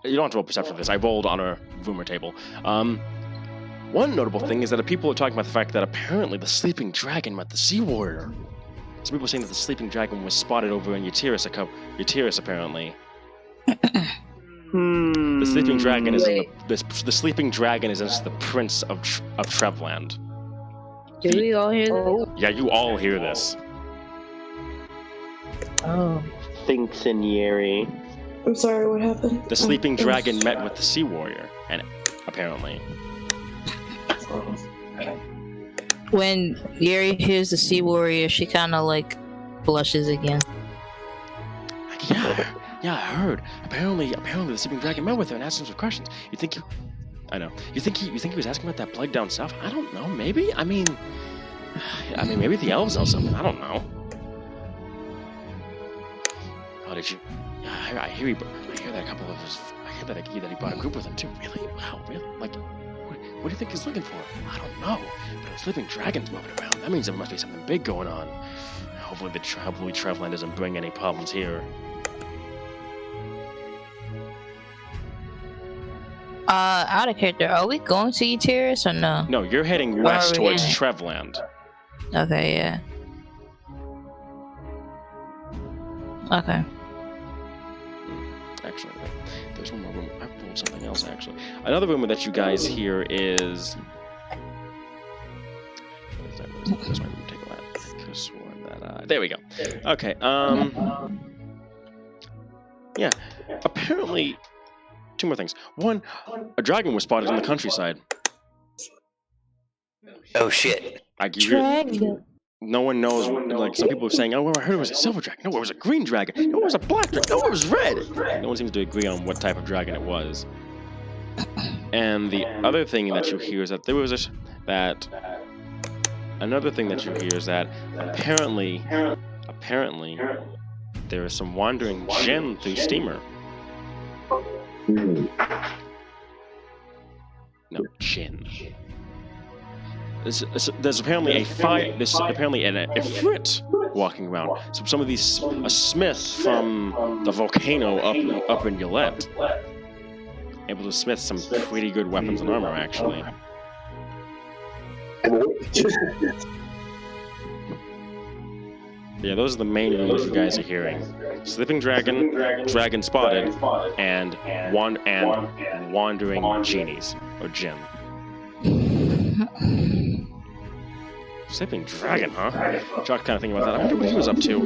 You don't have to roll perception for this. I rolled on a rumor table. One notable thing is that people are talking about the fact that apparently the sleeping dragon met the sea warrior. Some people are saying that the sleeping dragon was spotted over in Utiris apparently. The sleeping dragon is the sleeping dragon is the prince of Trevland. Do we all hear this? Yeah, you all hear this. Oh. Thanks, Yeri. I'm sorry, what happened? The sleeping dragon met with the sea warrior, and apparently. When Yeri hears the sea warrior, she kind of like blushes again. Yeah, I heard. Apparently the sleeping dragon met with her and asked him some questions. You think he was asking about that plague down south? I don't know. Maybe. I mean, maybe the elves know something. I don't know. Oh, did you? Yeah, I hear that a couple of his. I hear that he brought a group with him too. Really? Wow, really? Like, what do you think he's looking for? I don't know. But if sleeping dragon's moving around, that means there must be something big going on. Hopefully Trevland doesn't bring any problems here. Out of character, are we going to Utiris or no? No, you're heading west towards Trevland. Okay, yeah. Okay. Actually, there's one more rumor. I pulled something else, actually. Another rumor that you guys hear is... Where's my room table at? I could have sworn that... There we go. Okay, yeah. Apparently... Two more things. One, a dragon was spotted in the countryside. Oh shit. Dragon. No one knows. Like, some people are saying, "Oh, well, I heard it was a silver dragon. No, it was a green dragon. No, it was a black dragon. No, it was red." No one seems to agree on what type of dragon it was. And the other thing that you hear is that another thing that you hear is that apparently there is some wandering jinn through steamer. No, jinn. There's apparently a Ifrit walking around. So some of these, a smith from the volcano up in Yolette, able to smith some pretty good weapons and armor, actually. Yeah, those are the main rumors you guys are hearing. Sleeping dragon, dragon spotted, and wandering genies or jinn. Sleeping dragon, huh? Jock kind of thinking about that. I wonder what he was up to.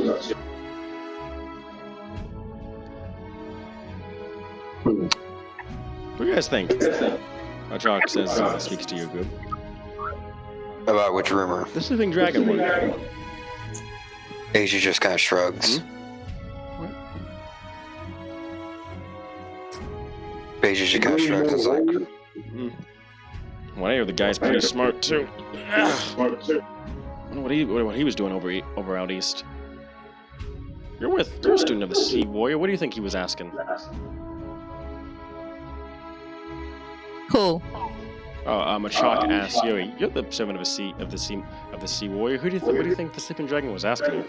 What do you guys think? Jock says, speaks to you, Goob. About which rumor? The sleeping dragon one. Asia just kind of shrugs. Asia just kind of shrugs and is like... Well, I hear the guy's pretty smart, too. I wonder what he was doing over out east. You're a student of the Sea Warrior. What do you think he was asking? Cool. Machak asks you. You're the servant of the Sea Warrior. What do you think the sleeping dragon was asking you?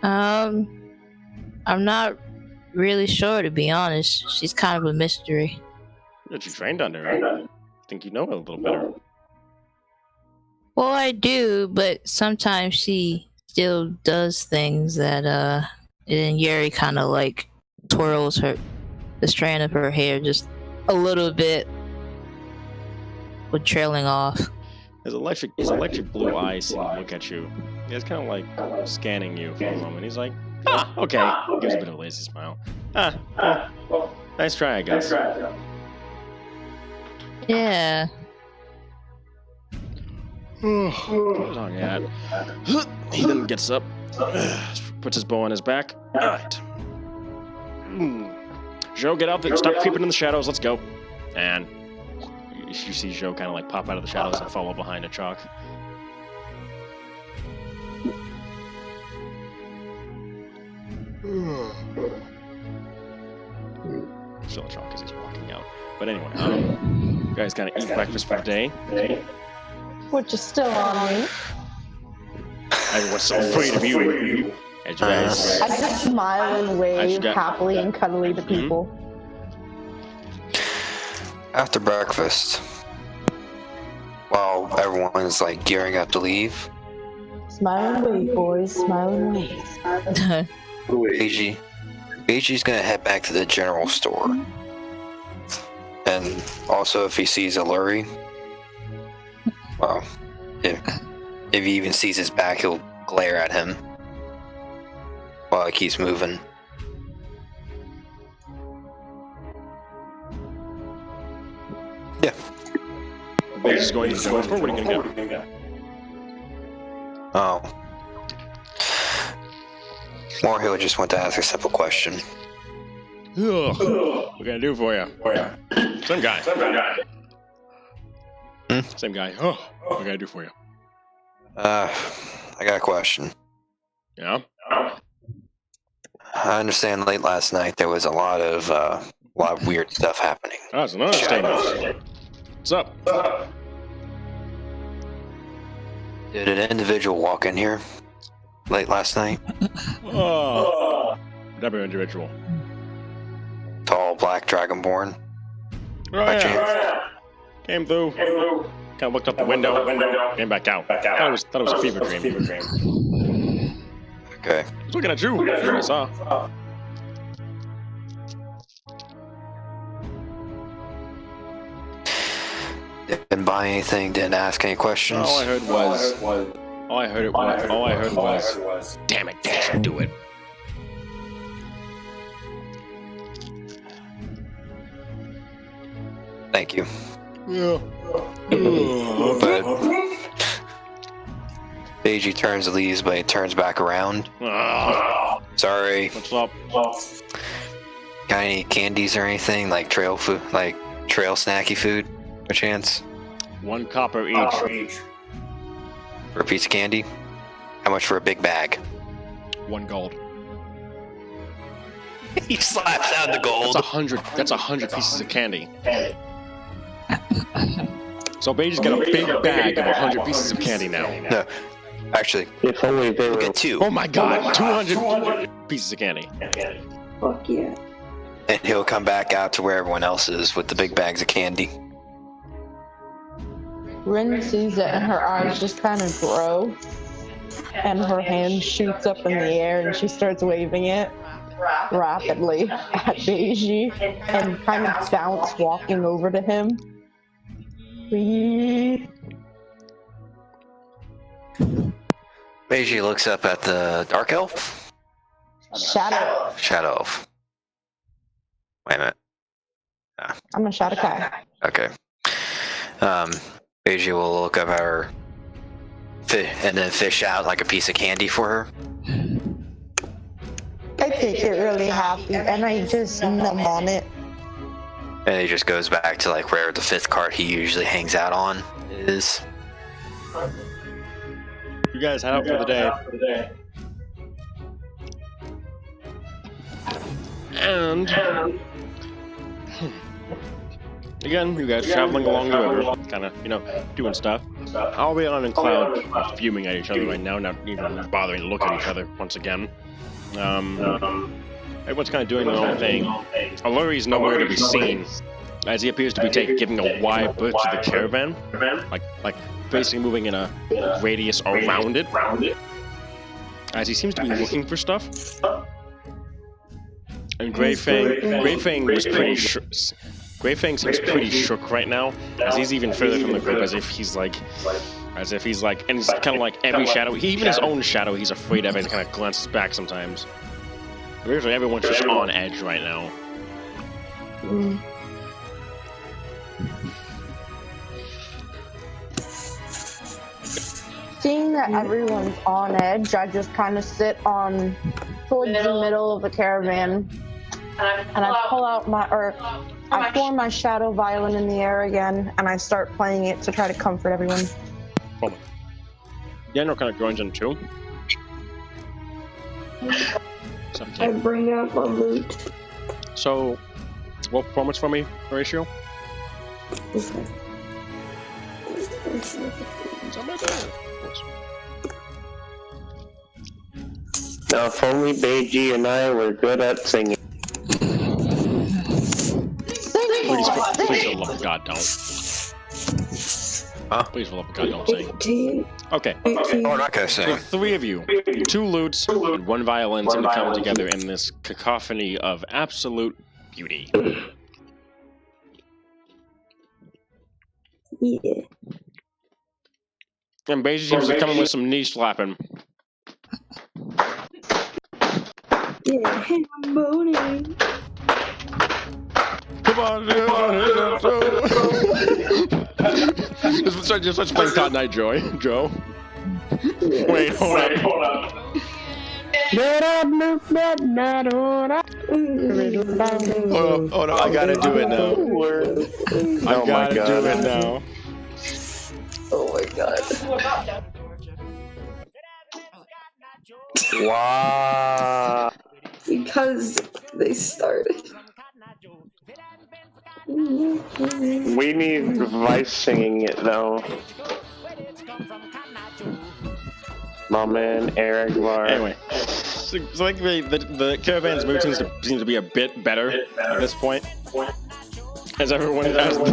I'm not really sure, to be honest. She's kind of a mystery. But you trained under her. I think you know her a little better. Well, I do, but sometimes she still does things that, and Yuri kind of like twirls the strand of her hair just a little bit with trailing off. His electric blue eyes seem to look at you. He's kind of like scanning you for a moment. He's like, okay. He gives a bit of a lazy smile. Well, nice try, I guess. Yeah. Where's on at? He then gets up, puts his bow on his back. Alright. Joe, get out there. Stop creeping in the shadows. Let's go. And you see Joe kind of like pop out of the shadows and follow behind a chalk. Still a chalk as he's walking out. But anyway, you guys kind of eat breakfast for the day. Which is still on me. I was so afraid of you. As you guys, I just smile and wave happily and cuddly to people. After breakfast, while everyone's like gearing up to leave, smile and wave, boys. Smile and wave. Eiji's gonna head back to the general store. And also, if he sees Alluri, well, if he even sees his back, he'll glare at him while he keeps moving. Yeah. You're just going to the store. What are you going to go? Oh. Morehill just went to ask a simple question. What can I do for you? Same guy. Same guy. What can I do for you? I got a question. Yeah? I understand late last night there was a lot of weird stuff happening. That's an understatement. What's up? Did an individual walk in here late last night? Never individual. Tall, black, dragonborn. By chance. Came through. Kind of looked up the window. Came back out. Thought it was a fever dream. Okay. I was looking at you. That's what I saw. Didn't buy anything. Didn't ask any questions. All I heard was. Damn it! Dash, do it. Thank you. Yeah. But Beiji turns to leave, but he turns back around. Sorry. What's up? Got any candies or anything like trail food, like trail snacky food, by chance? 1 copper each. For a piece of candy? How much for a big bag? 1 gold. He slaps out the gold. That's 100 pieces of candy. So Beiji's got a big bag of 100 pieces of candy now. No, actually, if only they we'll were get 2. Oh my god, 200 pieces of candy. Fuck yeah. And he'll come back out to where everyone else is with the big bags of candy. Rin sees it and her eyes just kind of grow. And her hand shoots up in the air and she starts waving it rapidly at Beiji and kind of bounce walking over to him. me. Beiji looks up at the dark elf. Shadow. Shadow elf. Wait a minute. I'm a shadow guy. Okay. Beiji will look up at her and then fish out like a piece of candy for her. I take it really happy, and I just numb on it. And he just goes back to like where the 5th cart he usually hangs out on is. You guys head out for the day. And again, you guys traveling along the river, kind of, doing stuff. I'll be on and Cloud fuming at each other right now, not even bothering to look at each other once again. Everyone's kind of doing their own thing. Aluri's nowhere to be seen, as he appears to be giving a wide berth to the caravan, like basically moving in a radius around it, as he seems to be looking for stuff. And Grey Fang was pretty Grey Fang seems pretty shook right now, as he's even further from the group, as if he's like, and he's kind of like every shadow, even his own shadow, he's afraid of, and kind of glances back sometimes. Usually everyone's just on edge right now. Seeing that everyone's on edge, I just kind of sit on towards the middle of the caravan, and I pull out I form my shadow violin in the air again, and I start playing it to try to comfort everyone. Daniel kind of joins in too. I bring out my loot. So, roll performance for me, Horatio. Okay. Now, if only Beiji and I were good at singing. Please, for the love of God, don't. Huh? Please, for the love of God, don't sing. 18. Okay. Oh, we're not gonna sing. The 3 of you, 2 lutes and 1 violin, seem to come together in this cacophony of absolute beauty. Yeah. And Beiji seems to be coming with some knee slapping. Yeah, I'm moaning. Come on, just let's play Cotton Night Joe. Wait, hold up. Oh no, I gotta do it now. I gotta do it now. Oh my god. Wow. Because they started. We need Vice singing it though. My man, Eric Var. Anyway, so like the caravan's mood seems to be a bit better at this point. As everyone, as the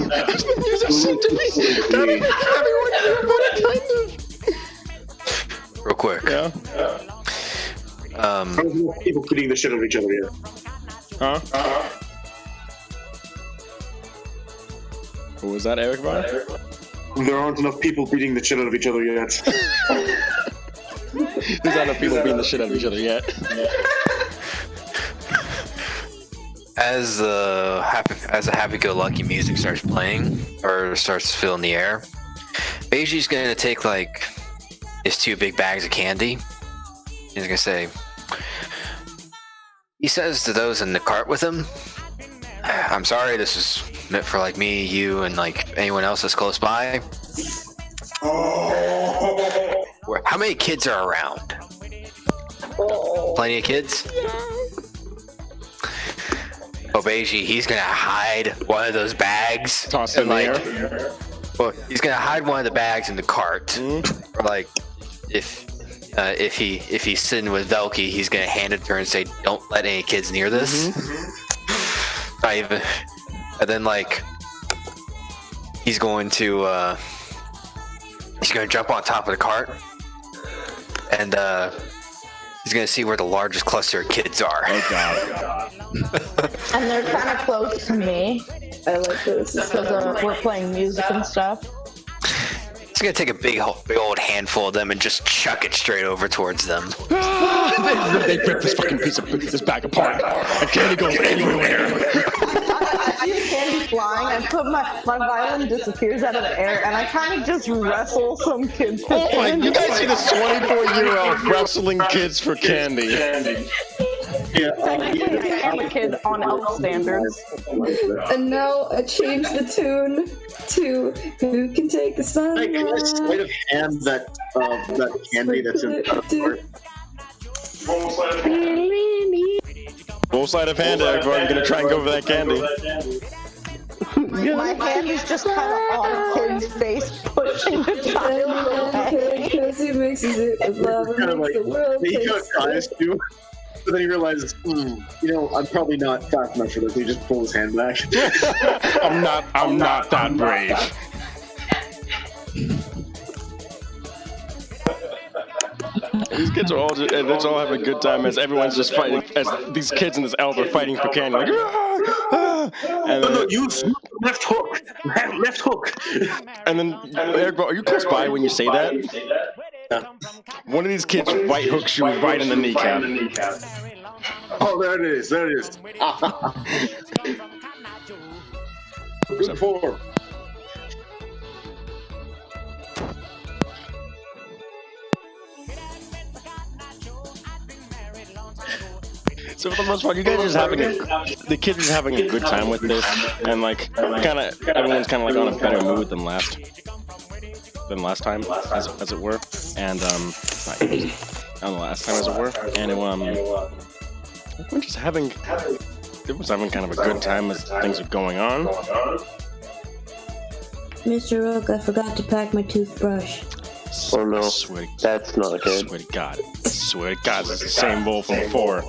music seemed to be kind of everyone kind of. Real quick. Yeah. People beating the shit out of each other here. Huh? Who was that, Eric Var? There aren't enough people beating the shit out of each other yet. There's not enough people beating the shit out of each other yet. As the happy-go-lucky music starts playing, or starts to fill in the air, Beiji's gonna take like his 2 big bags of candy. He's gonna say, he says to those in the cart with him, "I'm sorry, this is meant for like me, you, and like anyone else that's close by." How many kids are around? Plenty of kids? Oh, Beiji, he's gonna hide one of those bags. Toss it in the air. Well, he's gonna hide one of the bags in the cart. Or like, if he's sitting with Velky, he's gonna hand it to her and say, "Don't let any kids near this." Not even. And then like, he's going to jump on top of the cart, and he's gonna see where the largest cluster of kids are. Oh god. And they're kind of close to me. I like this. Because we're playing music and stuff. It's gonna take a big old handful of them and just chuck it straight over towards them. They rip this fucking this bag apart. And candy goes everywhere. I see the candy flying. I put my violin disappears out of the air, and I kind of just wrestle some kids. Oh my! You guys see this 24-year-old wrestling kids for candy? I'm a kid on elf standards. And now I changed the tune to "Who Can Take the Sun?" Hey, can I sleight of hand that candy that's in the Full sleight of hand, everyone. I'm gonna try and go for that candy. My hand is just kind of on a kid's face, pushing the child away. Because he mixes it with love and kind of makes like the world he kind of taste tries to, but then he realizes, I'm probably not fast enough for this. He just pulls his hand back. I'm not that brave. These kids are all just, and they're all having a good time as everyone's just fighting, as these kids and this elf are fighting for candy. Like, and then, Use left hook. Left hook. And then, Eric, are you close by when you say that? One of these kids right hooks you right in the kneecap. Oh, there it is. There it is. Good form. So for the most part, you guys are just having the kids are having a good time with this, and like everyone's kind of like on a better mood than last time, as it were, and on the last time as it were, and everyone's just having kind of a good time as things are going on. Mr. Rook, I forgot to pack my toothbrush. Oh no, that's not good. Swear to God, it's the same bowl from before.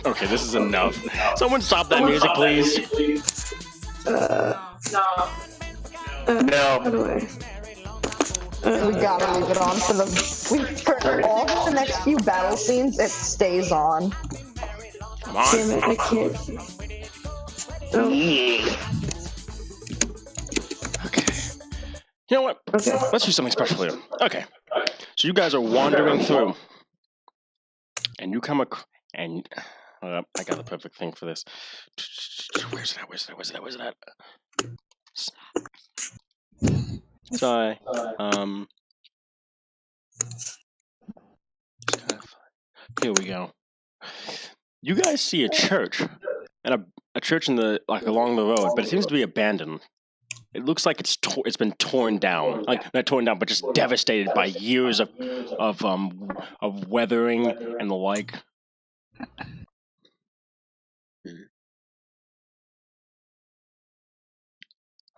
Okay, this is enough. Someone stop that music, please. No. How do I? We gotta leave it on for all the next few battle scenes. It stays on. Come on. Damn it, I can't. Oh. Okay. You know what? Okay. Let's do something special here. Okay. So you guys are wandering through, and you come and I got the perfect thing for this. Where's it at? So here we go. You guys see a church, and a church in the along the road, but it seems to be abandoned. It looks like it's been torn down, like not torn down, but just devastated by years of weathering and the like.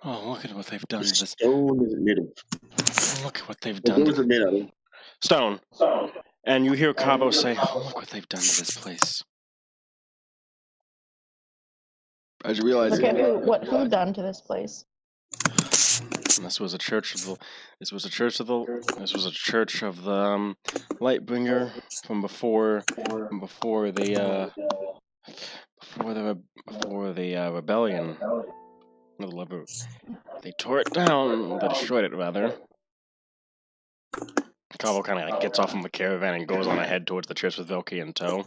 Oh, look at what they've done to this. Stone is made of. Look at what they've done. What is it made out of? Stone. And you hear Cabo say, "Oh, look what they've done to this place." As you realize, Who done to this place? This was a church of the Lightbringer from before the rebellion. They tore it down. They destroyed it rather. Cabo kind of gets off from the caravan and goes on ahead towards the church with Vilki in tow.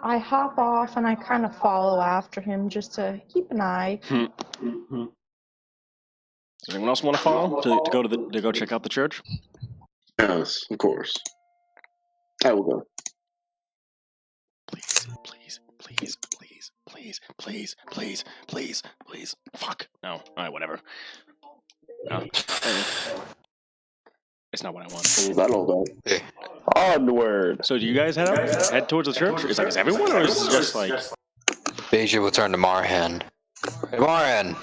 I hop off and I kind of follow after him just to keep an eye. Does anyone else want to follow to go check out the church? Yes, of course. I will go. Please. Fuck. No. All right, whatever. No. It's not what I want. Is that all about? Onward. So do you guys head towards the church? Is everyone, or is it just like? Beja will turn to Marhan. Hey, Marhan,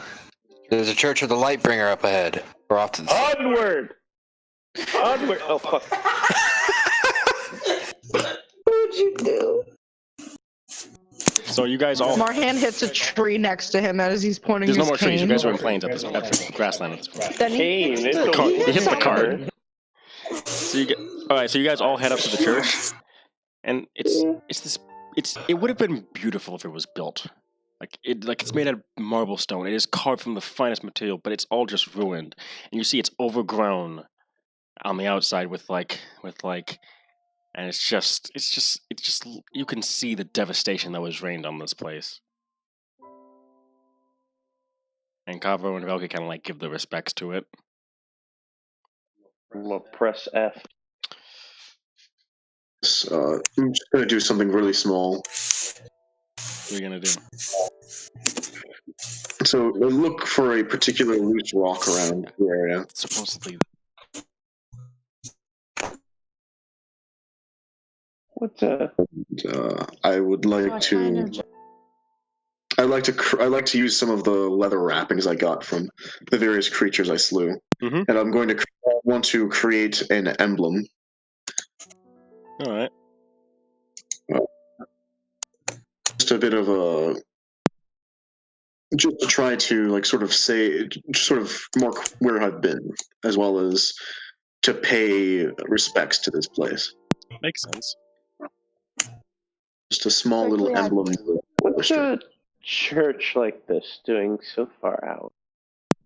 there's a Church of the Lightbringer up ahead. We're off to the Onward. Oh fuck. What'd you do? So you guys all. Marhan hits a tree next to him as he's pointing There's his no more trees. You cane. guys are in plains at the grassland at this point. Then Cane. He hits the cart. So you guys all head up to the church, And it would have been beautiful if it was built. It's made out of marble stone. It is carved from the finest material, but it's all just ruined. And you see it's overgrown on the outside with and it's just you can see the devastation that was rained on this place. And Kavo and Velka kind of give the respects to it. We'll press F. I'm just gonna do something really small. What are you gonna do? So look for a particular loose rock around the area. Supposedly. I would like to. I like to use some of the leather wrappings I got from the various creatures I slew, and I'm going to want to create an emblem. All right. Just a bit of a. Just to try to sort of mark where I've been, as well as to pay respects to this place. Makes sense. Just a small little emblem. What's a church like this doing so far out?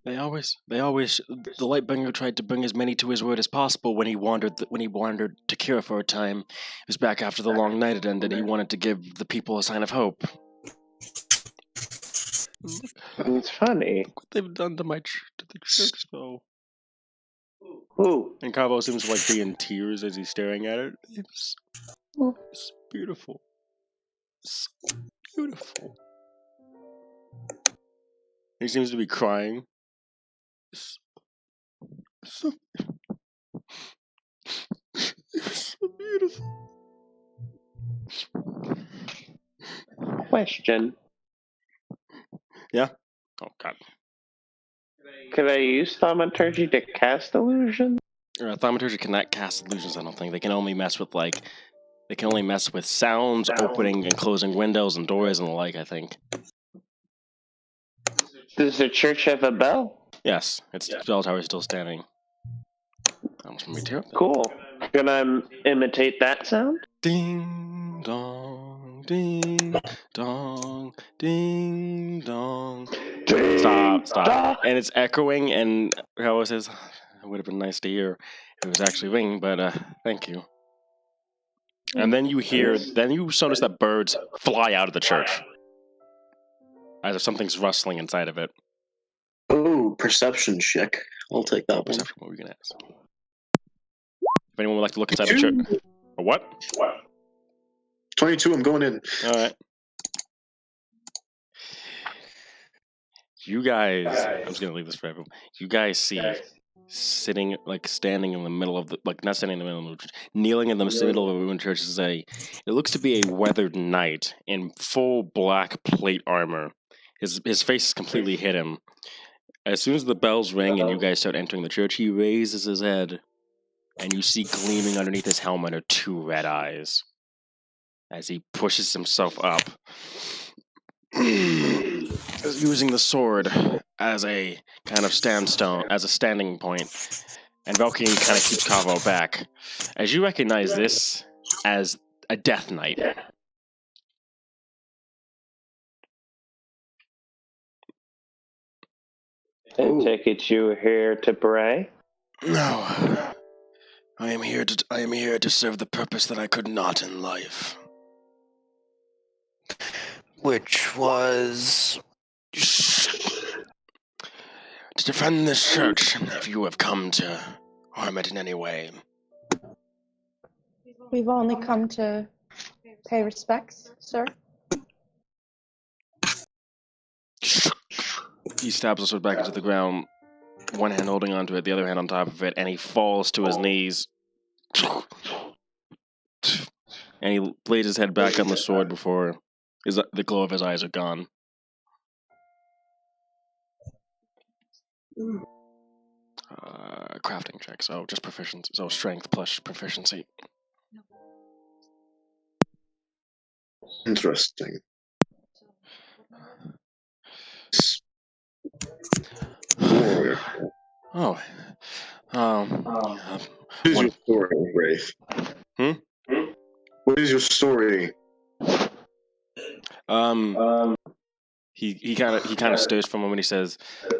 The Lightbringer tried to bring as many to his word as possible when he wandered to Kira for a time. It was back after the long night had ended. He wanted to give the people a sign of hope. It's funny. Look what they've done to the church, though. Who? And Cabo seems to be in tears as he's staring at it. It's beautiful. It's beautiful. He seems to be crying. It's so beautiful. Question. Yeah? Oh, God. Could I use thaumaturgy to cast illusion? Thaumaturgy cannot cast illusions, I don't think. They can only mess with, sounds, opening and closing windows and doors and the like, I think. Does the church have a bell? Yes, its bell tower is still standing. Almost made me tear up. Cool. Can I imitate that sound? Ding dong, ding dong, ding dong. Ding, Stop. dong. And it's echoing, and Hello says, it would have been nice to hear if it was actually ringing, but thank you. And then you notice that birds fly out of the church. As if something's rustling inside of it. Oh, perception check. I'll take that one. Perception, what were we going to ask? If anyone would like to look inside the church. Or what? 22, I'm going in. Alright. You guys, I'm just going to leave this for everyone. You guys see, standing in the middle of the, not standing in the middle of the church, kneeling in the middle of a ruined church it looks to be a weathered knight in full black plate armor. His face is completely hidden. As soon as the bells ring and you guys start entering the church, he raises his head, and you see gleaming underneath his helmet are two red eyes. As he pushes himself up, using the sword as a kind of standing point, and Valkyrie kind of keeps Kavo back. As you recognize this as a Death Knight. I take it you were here to pray? No. I am here to serve the purpose that I could not in life. Which was... to defend this church, if you have come to harm it in any way. We've only come to pay respects, sir. He stabs the sword back into the ground, one hand holding onto it, the other hand on top of it, and he falls to his knees. And he lays his head back on the sword before the glow of his eyes are gone. Crafting check, so just proficiency. So strength plus proficiency. Interesting. Warrior. Oh. Who's your story, Wraith? What is your story? He kind of stirs for a moment. He says,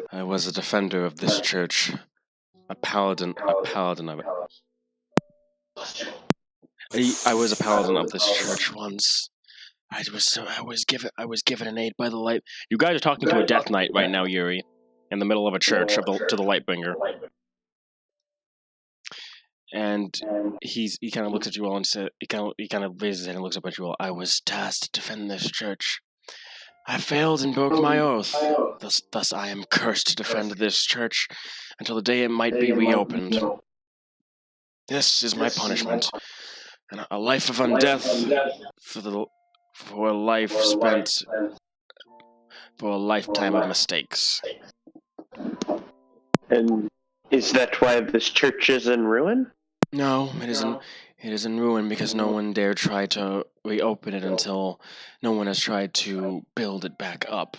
"I was a defender of this church, a paladin of it. I was a paladin of this church once. I was given an aid by the light. You guys are talking to a death knight right now, Yuri, in the middle of a church to the Lightbringer." And he kind of looks at you all and said, he kind of raises his head and looks up at you all. "I was tasked to defend this church. I failed and broke my oath. Thus I am cursed to defend this church until the day it might be reopened. This is my punishment, and a life of undeath for a life spent for a lifetime of mistakes." And is that why this church is in ruin? No, it isn't. It is in ruin because no one dare try to reopen it until no one has tried to build it back up.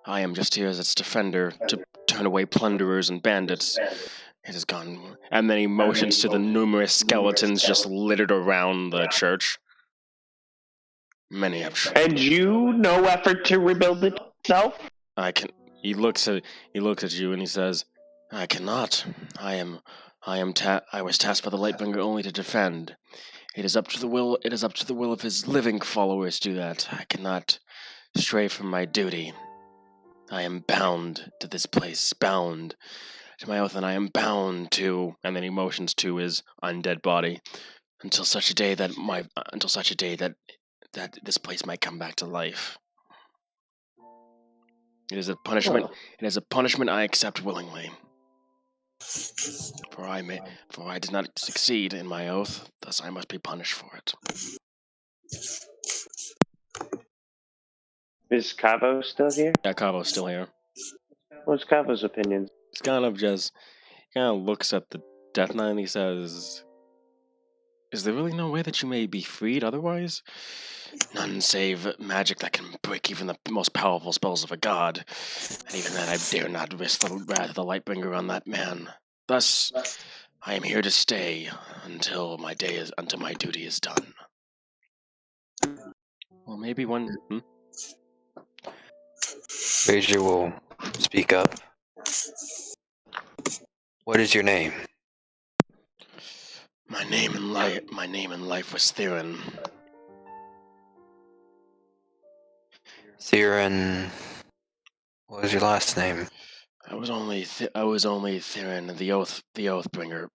I am just here as its defender to turn away plunderers and bandits. It has gone. And then he motions to the numerous skeletons just littered around the church. Many have tried. And you no effort to rebuild it yourself? He looks at you and he says, "I cannot. I was tasked by the Lightbringer only to defend. It is up to the will of his living followers to do that. I cannot stray from my duty. I am bound to this place, bound to my oath, and I am bound to," and then he motions to his undead body, until such a day that this place might come back to life. It is a punishment. It is a punishment I accept willingly. For I did not succeed in my oath, thus I must be punished for it. Is Cavo still here? Yeah, Cavo's still here. What's Cavo's opinion? He kind of looks at the Death Knight and he says, "Is there really no way that you may be freed otherwise? None save magic that can break even the most powerful spells of a god. And even then I dare not risk the wrath of the Lightbringer on that man. Thus, I am here to stay until my duty is done." Well, maybe one... Frazier will speak up. What is your name? My name in life was Theron. Theron. What was your last name? I was only Theron, the Oathbringer.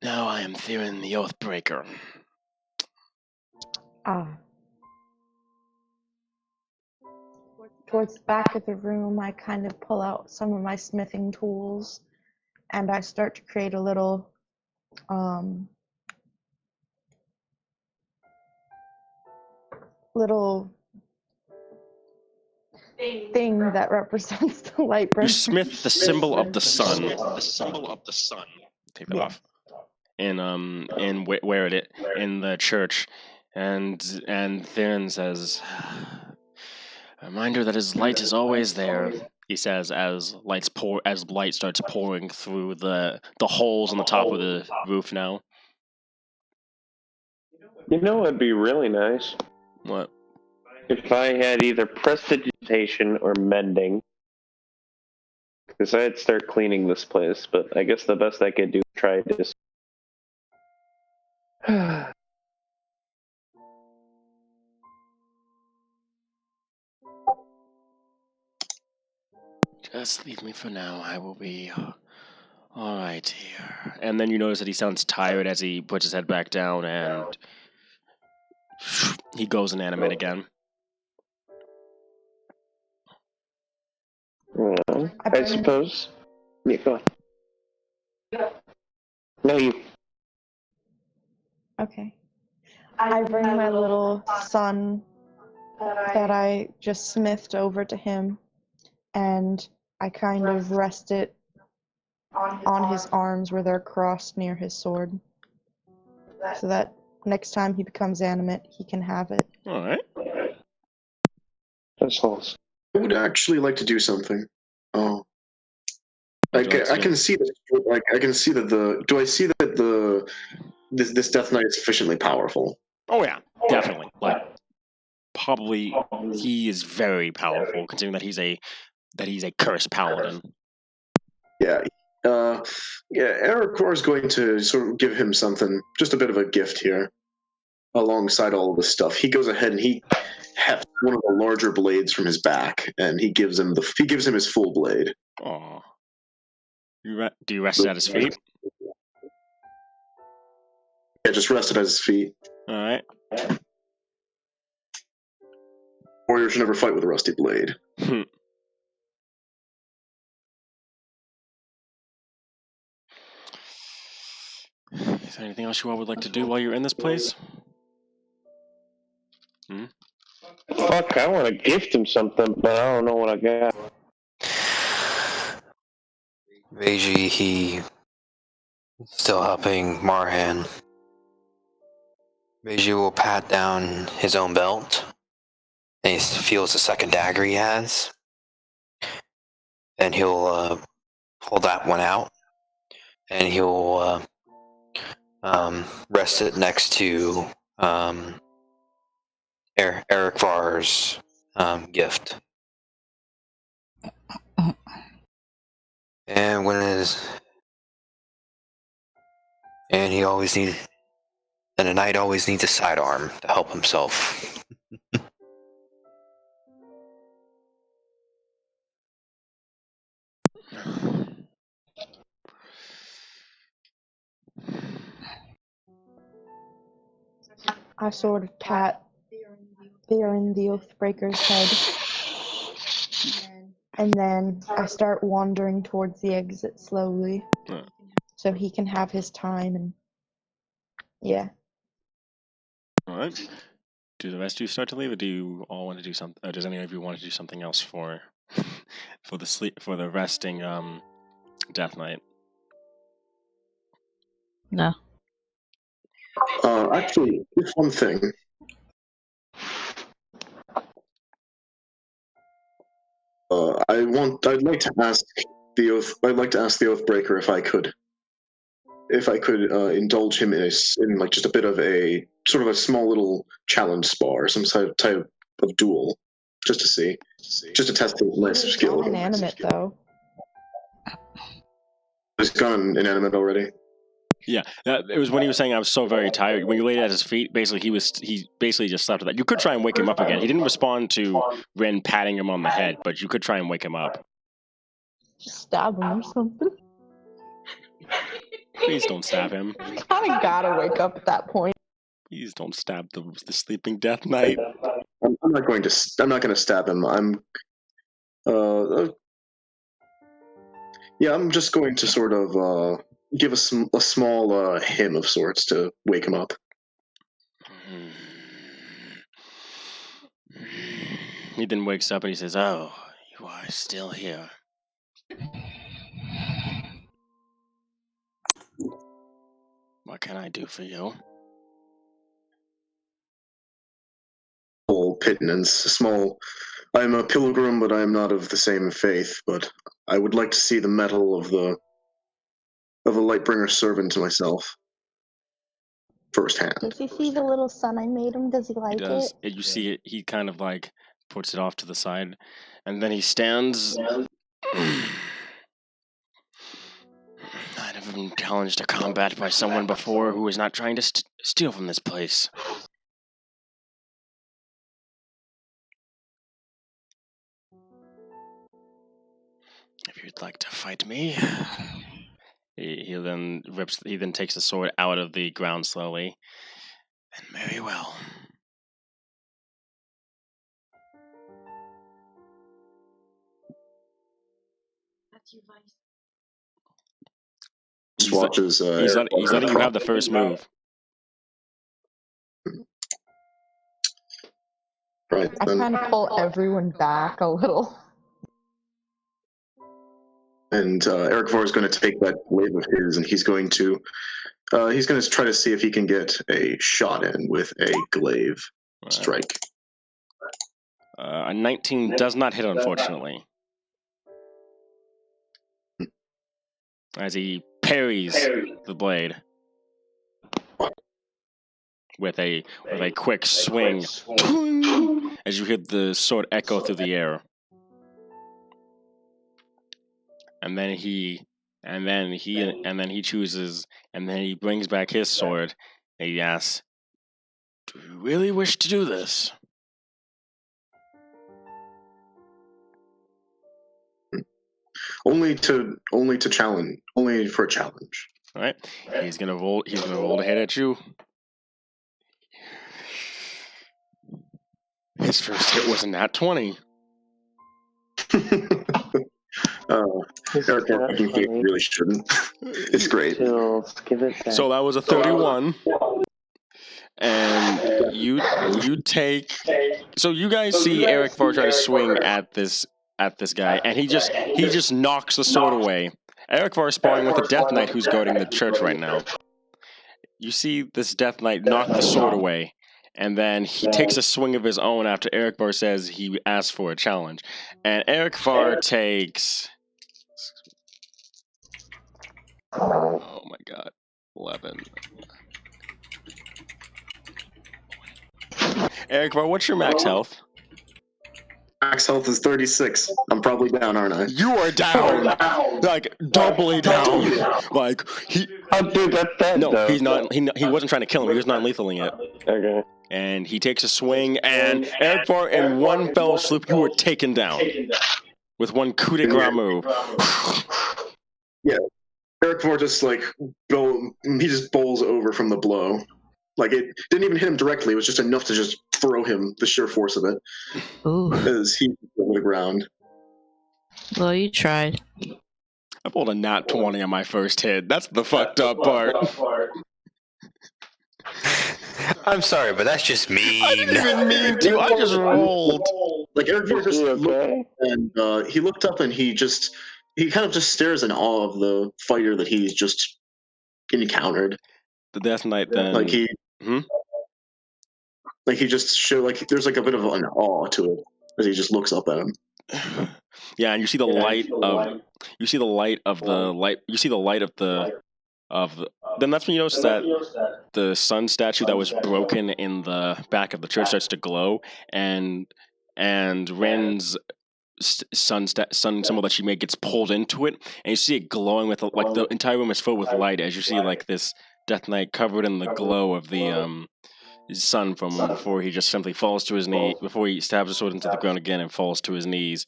Now I am Theron, the Oathbreaker. Towards the back of the room, I kind of pull out some of my smithing tools, and I start to create a little thing that represents the Lightbringer. You smith the symbol of the sun. Take it off. In the church, and Theron says, "A reminder that his light is always there," he says as light starts pouring through the holes on the top of the roof now. You know what would be really nice? What? If I had either prestidigitation or mending. Because I'd start cleaning this place, but I guess the best I could do is try this. Just leave me for now. I will be all right here. And then you notice that he sounds tired as he puts his head back down, and he goes inanimate again. Well, I suppose. Yeah, go on. No, you. Okay. I bring my little son that I just smithed over to him, and I kind of rest it on his arms where they're crossed near his sword, so that next time he becomes animate, he can have it. All right. That's awesome. I would actually like to do something. Oh, I can see that. Like, I can see that do I see that this Death Knight is sufficiently powerful? Oh yeah, definitely. Like, probably he is very powerful, considering that he's a cursed paladin. Yeah. Eric is going to sort of give him something, just a bit of a gift here, alongside all this stuff. He goes ahead and he hefts one of the larger blades from his back, and he gives him his full blade. Oh. Do you rest it at his feet? Yeah, just rest it at his feet. All right. Warrior should never fight with a rusty blade. Is there anything else you all would like to do while you're in this place? Fuck, I want to gift him something, but I don't know what I got. Veiji, he still helping Marhan. Veiji will pat down his own belt, and he feels the second dagger he has, and he'll pull that one out, and he'll rest it next to Eric Var's gift. And and a knight always needs a sidearm to help himself. I sort of pat Theron the Oathbreaker's head, and then I start wandering towards the exit slowly, so he can have his time, and yeah. All right. Do the rest of you start to leave, or do you all want to do something? Or does any of you want to do something else for the resting Death Knight? No. Actually, just one thing. I'd like to ask the Oathbreaker if I could indulge him in like just a bit of a sort of a small little challenge spar, some type of duel, just to test his skill. He's inanimate though. He's gone inanimate already. Yeah, it was when he was saying I was so very tired. When you laid at his feet, basically he basically just slept with that. You could try and wake him up again. He didn't respond to Ren patting him on the head, but you could try and wake him up. Just stab him or something. Please don't stab him. Kinda gotta wake up at that point. Please don't stab the sleeping Death Knight. I'm not going to stab him. I'm just going to sort of give a small hymn of sorts to wake him up. He then wakes up and he says, "Oh, you are still here." What can I do for you? Small pittance, small. I'm a pilgrim, but I am not of the same faith. But I would like to see the metal of a Lightbringer servant to myself firsthand. Does he see the little sun I made him? Does he like He does. it? You see it. He kind of like puts it off to the side, and then he stands. I've never been challenged to combat by someone before who was not trying to steal from this place. If you'd like to fight me, he then takes the sword out of the ground slowly, and very well. He's letting you have the first move. Right. I kind of pull everyone back a little. And Eric Vore is going to take that wave of his, and he's going to try to see if he can get a shot in with a glaive strike. A 19 does not hit, unfortunately. As he parries the blade. with a quick swing, as you hear the sword echo through the air. And then he chooses, and then he brings back his sword, and he asks, "Do you really wish to do this?" Only to challenge. Only for a challenge. All right. He's gonna roll to hit at you. His first hit was a nat 20. Eric, I think he really shouldn't. It's great. Give it back. So that was a 31. And you take. So you guys see Eric Var try to swing at this guy, and he just knocks the sword away. Eric Var is sparring with a Death Knight who's guarding the church right now. You see this Death Knight knock the sword away, and then he takes a swing of his own after Eric Var says he asked for a challenge. And Eric Var takes... Oh my god. 11. Eric Var, what's your max health? Max health is 36. I'm probably down, aren't I? You are down! Like, doubly down! Like, he... No, he's not... He wasn't trying to kill him, he was non-lethaling it. Okay. And he takes a swing, and Eric Var, in one fell swoop, you were taken down. With one coup de grace move. Yeah. Eric Var just, like, he just bowls over from the blow. Like, it didn't even hit him directly, it was just enough to just throw him, the sheer force of it. Ooh. As he hit the ground. Well, you tried. I pulled a nat 20 on my first hit. That's the fucked up part. I'm sorry, but that's just mean. I didn't even mean to. I just rolled. Like, Eric Var just looked, and he looked up and he kind of just stares in awe of the fighter that he's just encountered. The Death Knight then... Like, like he just showed, like, there's like a bit of an awe to it as he just looks up at him. Yeah, and you see the light of then that's when you notice that the sun statue that was broken in the back of the church starts to glow, and Ren's sun symbol that she made gets pulled into it, and you see it glowing with, like, the entire room is filled with light as you see, like, this Death Knight covered in the glow of the sun from before he just simply falls to his knee, before he stabs his sword into the ground again and falls to his knees.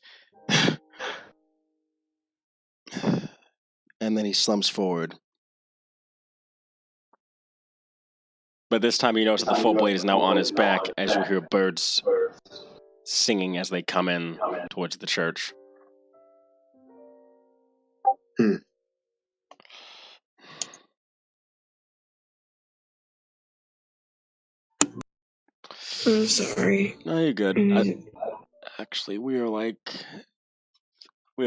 And then he slumps forward. But this time you notice that the full blade is now on his back as you hear birds singing as they come in towards the church. I'm sorry. No, you're good. Actually, we are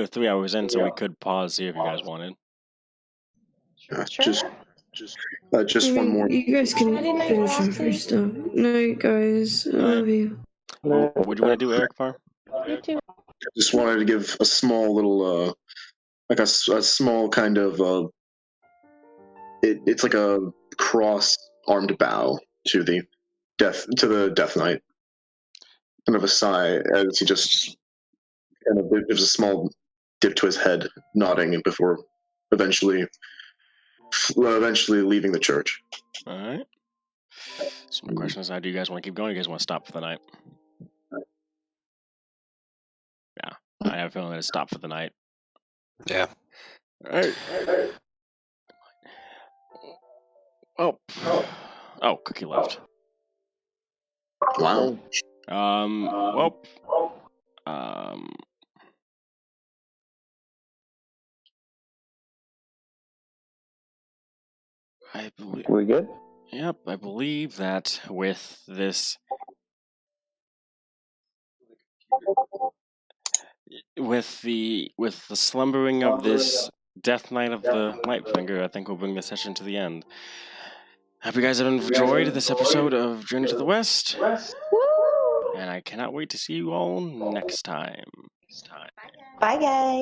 3 hours in, so we could pause here if you guys wanted. Just one more. You guys can finish off your stuff. Night, guys. I love you. What do you want to do, Eric Farr? You too. Just wanted to give a small little, like a small kind of, it's like a cross-armed bow to the Death Knight. Kind of a sigh as he just kind of gives a small dip to his head, nodding before eventually leaving the church. All right. So my question is, do you guys want to keep going, or do you guys want to stop for the night? Yeah, I have a feeling that it's stop for the night. Yeah. All right. Oh, Cookie left. Wow. I believe We good? Yep, I believe that with this, with the slumbering of this Death Knight of the Lightfinger, I think we'll bring the session to the end. Hope you guys have enjoyed this episode of Journey to the West, and I cannot wait to see you all next time. Bye, guys.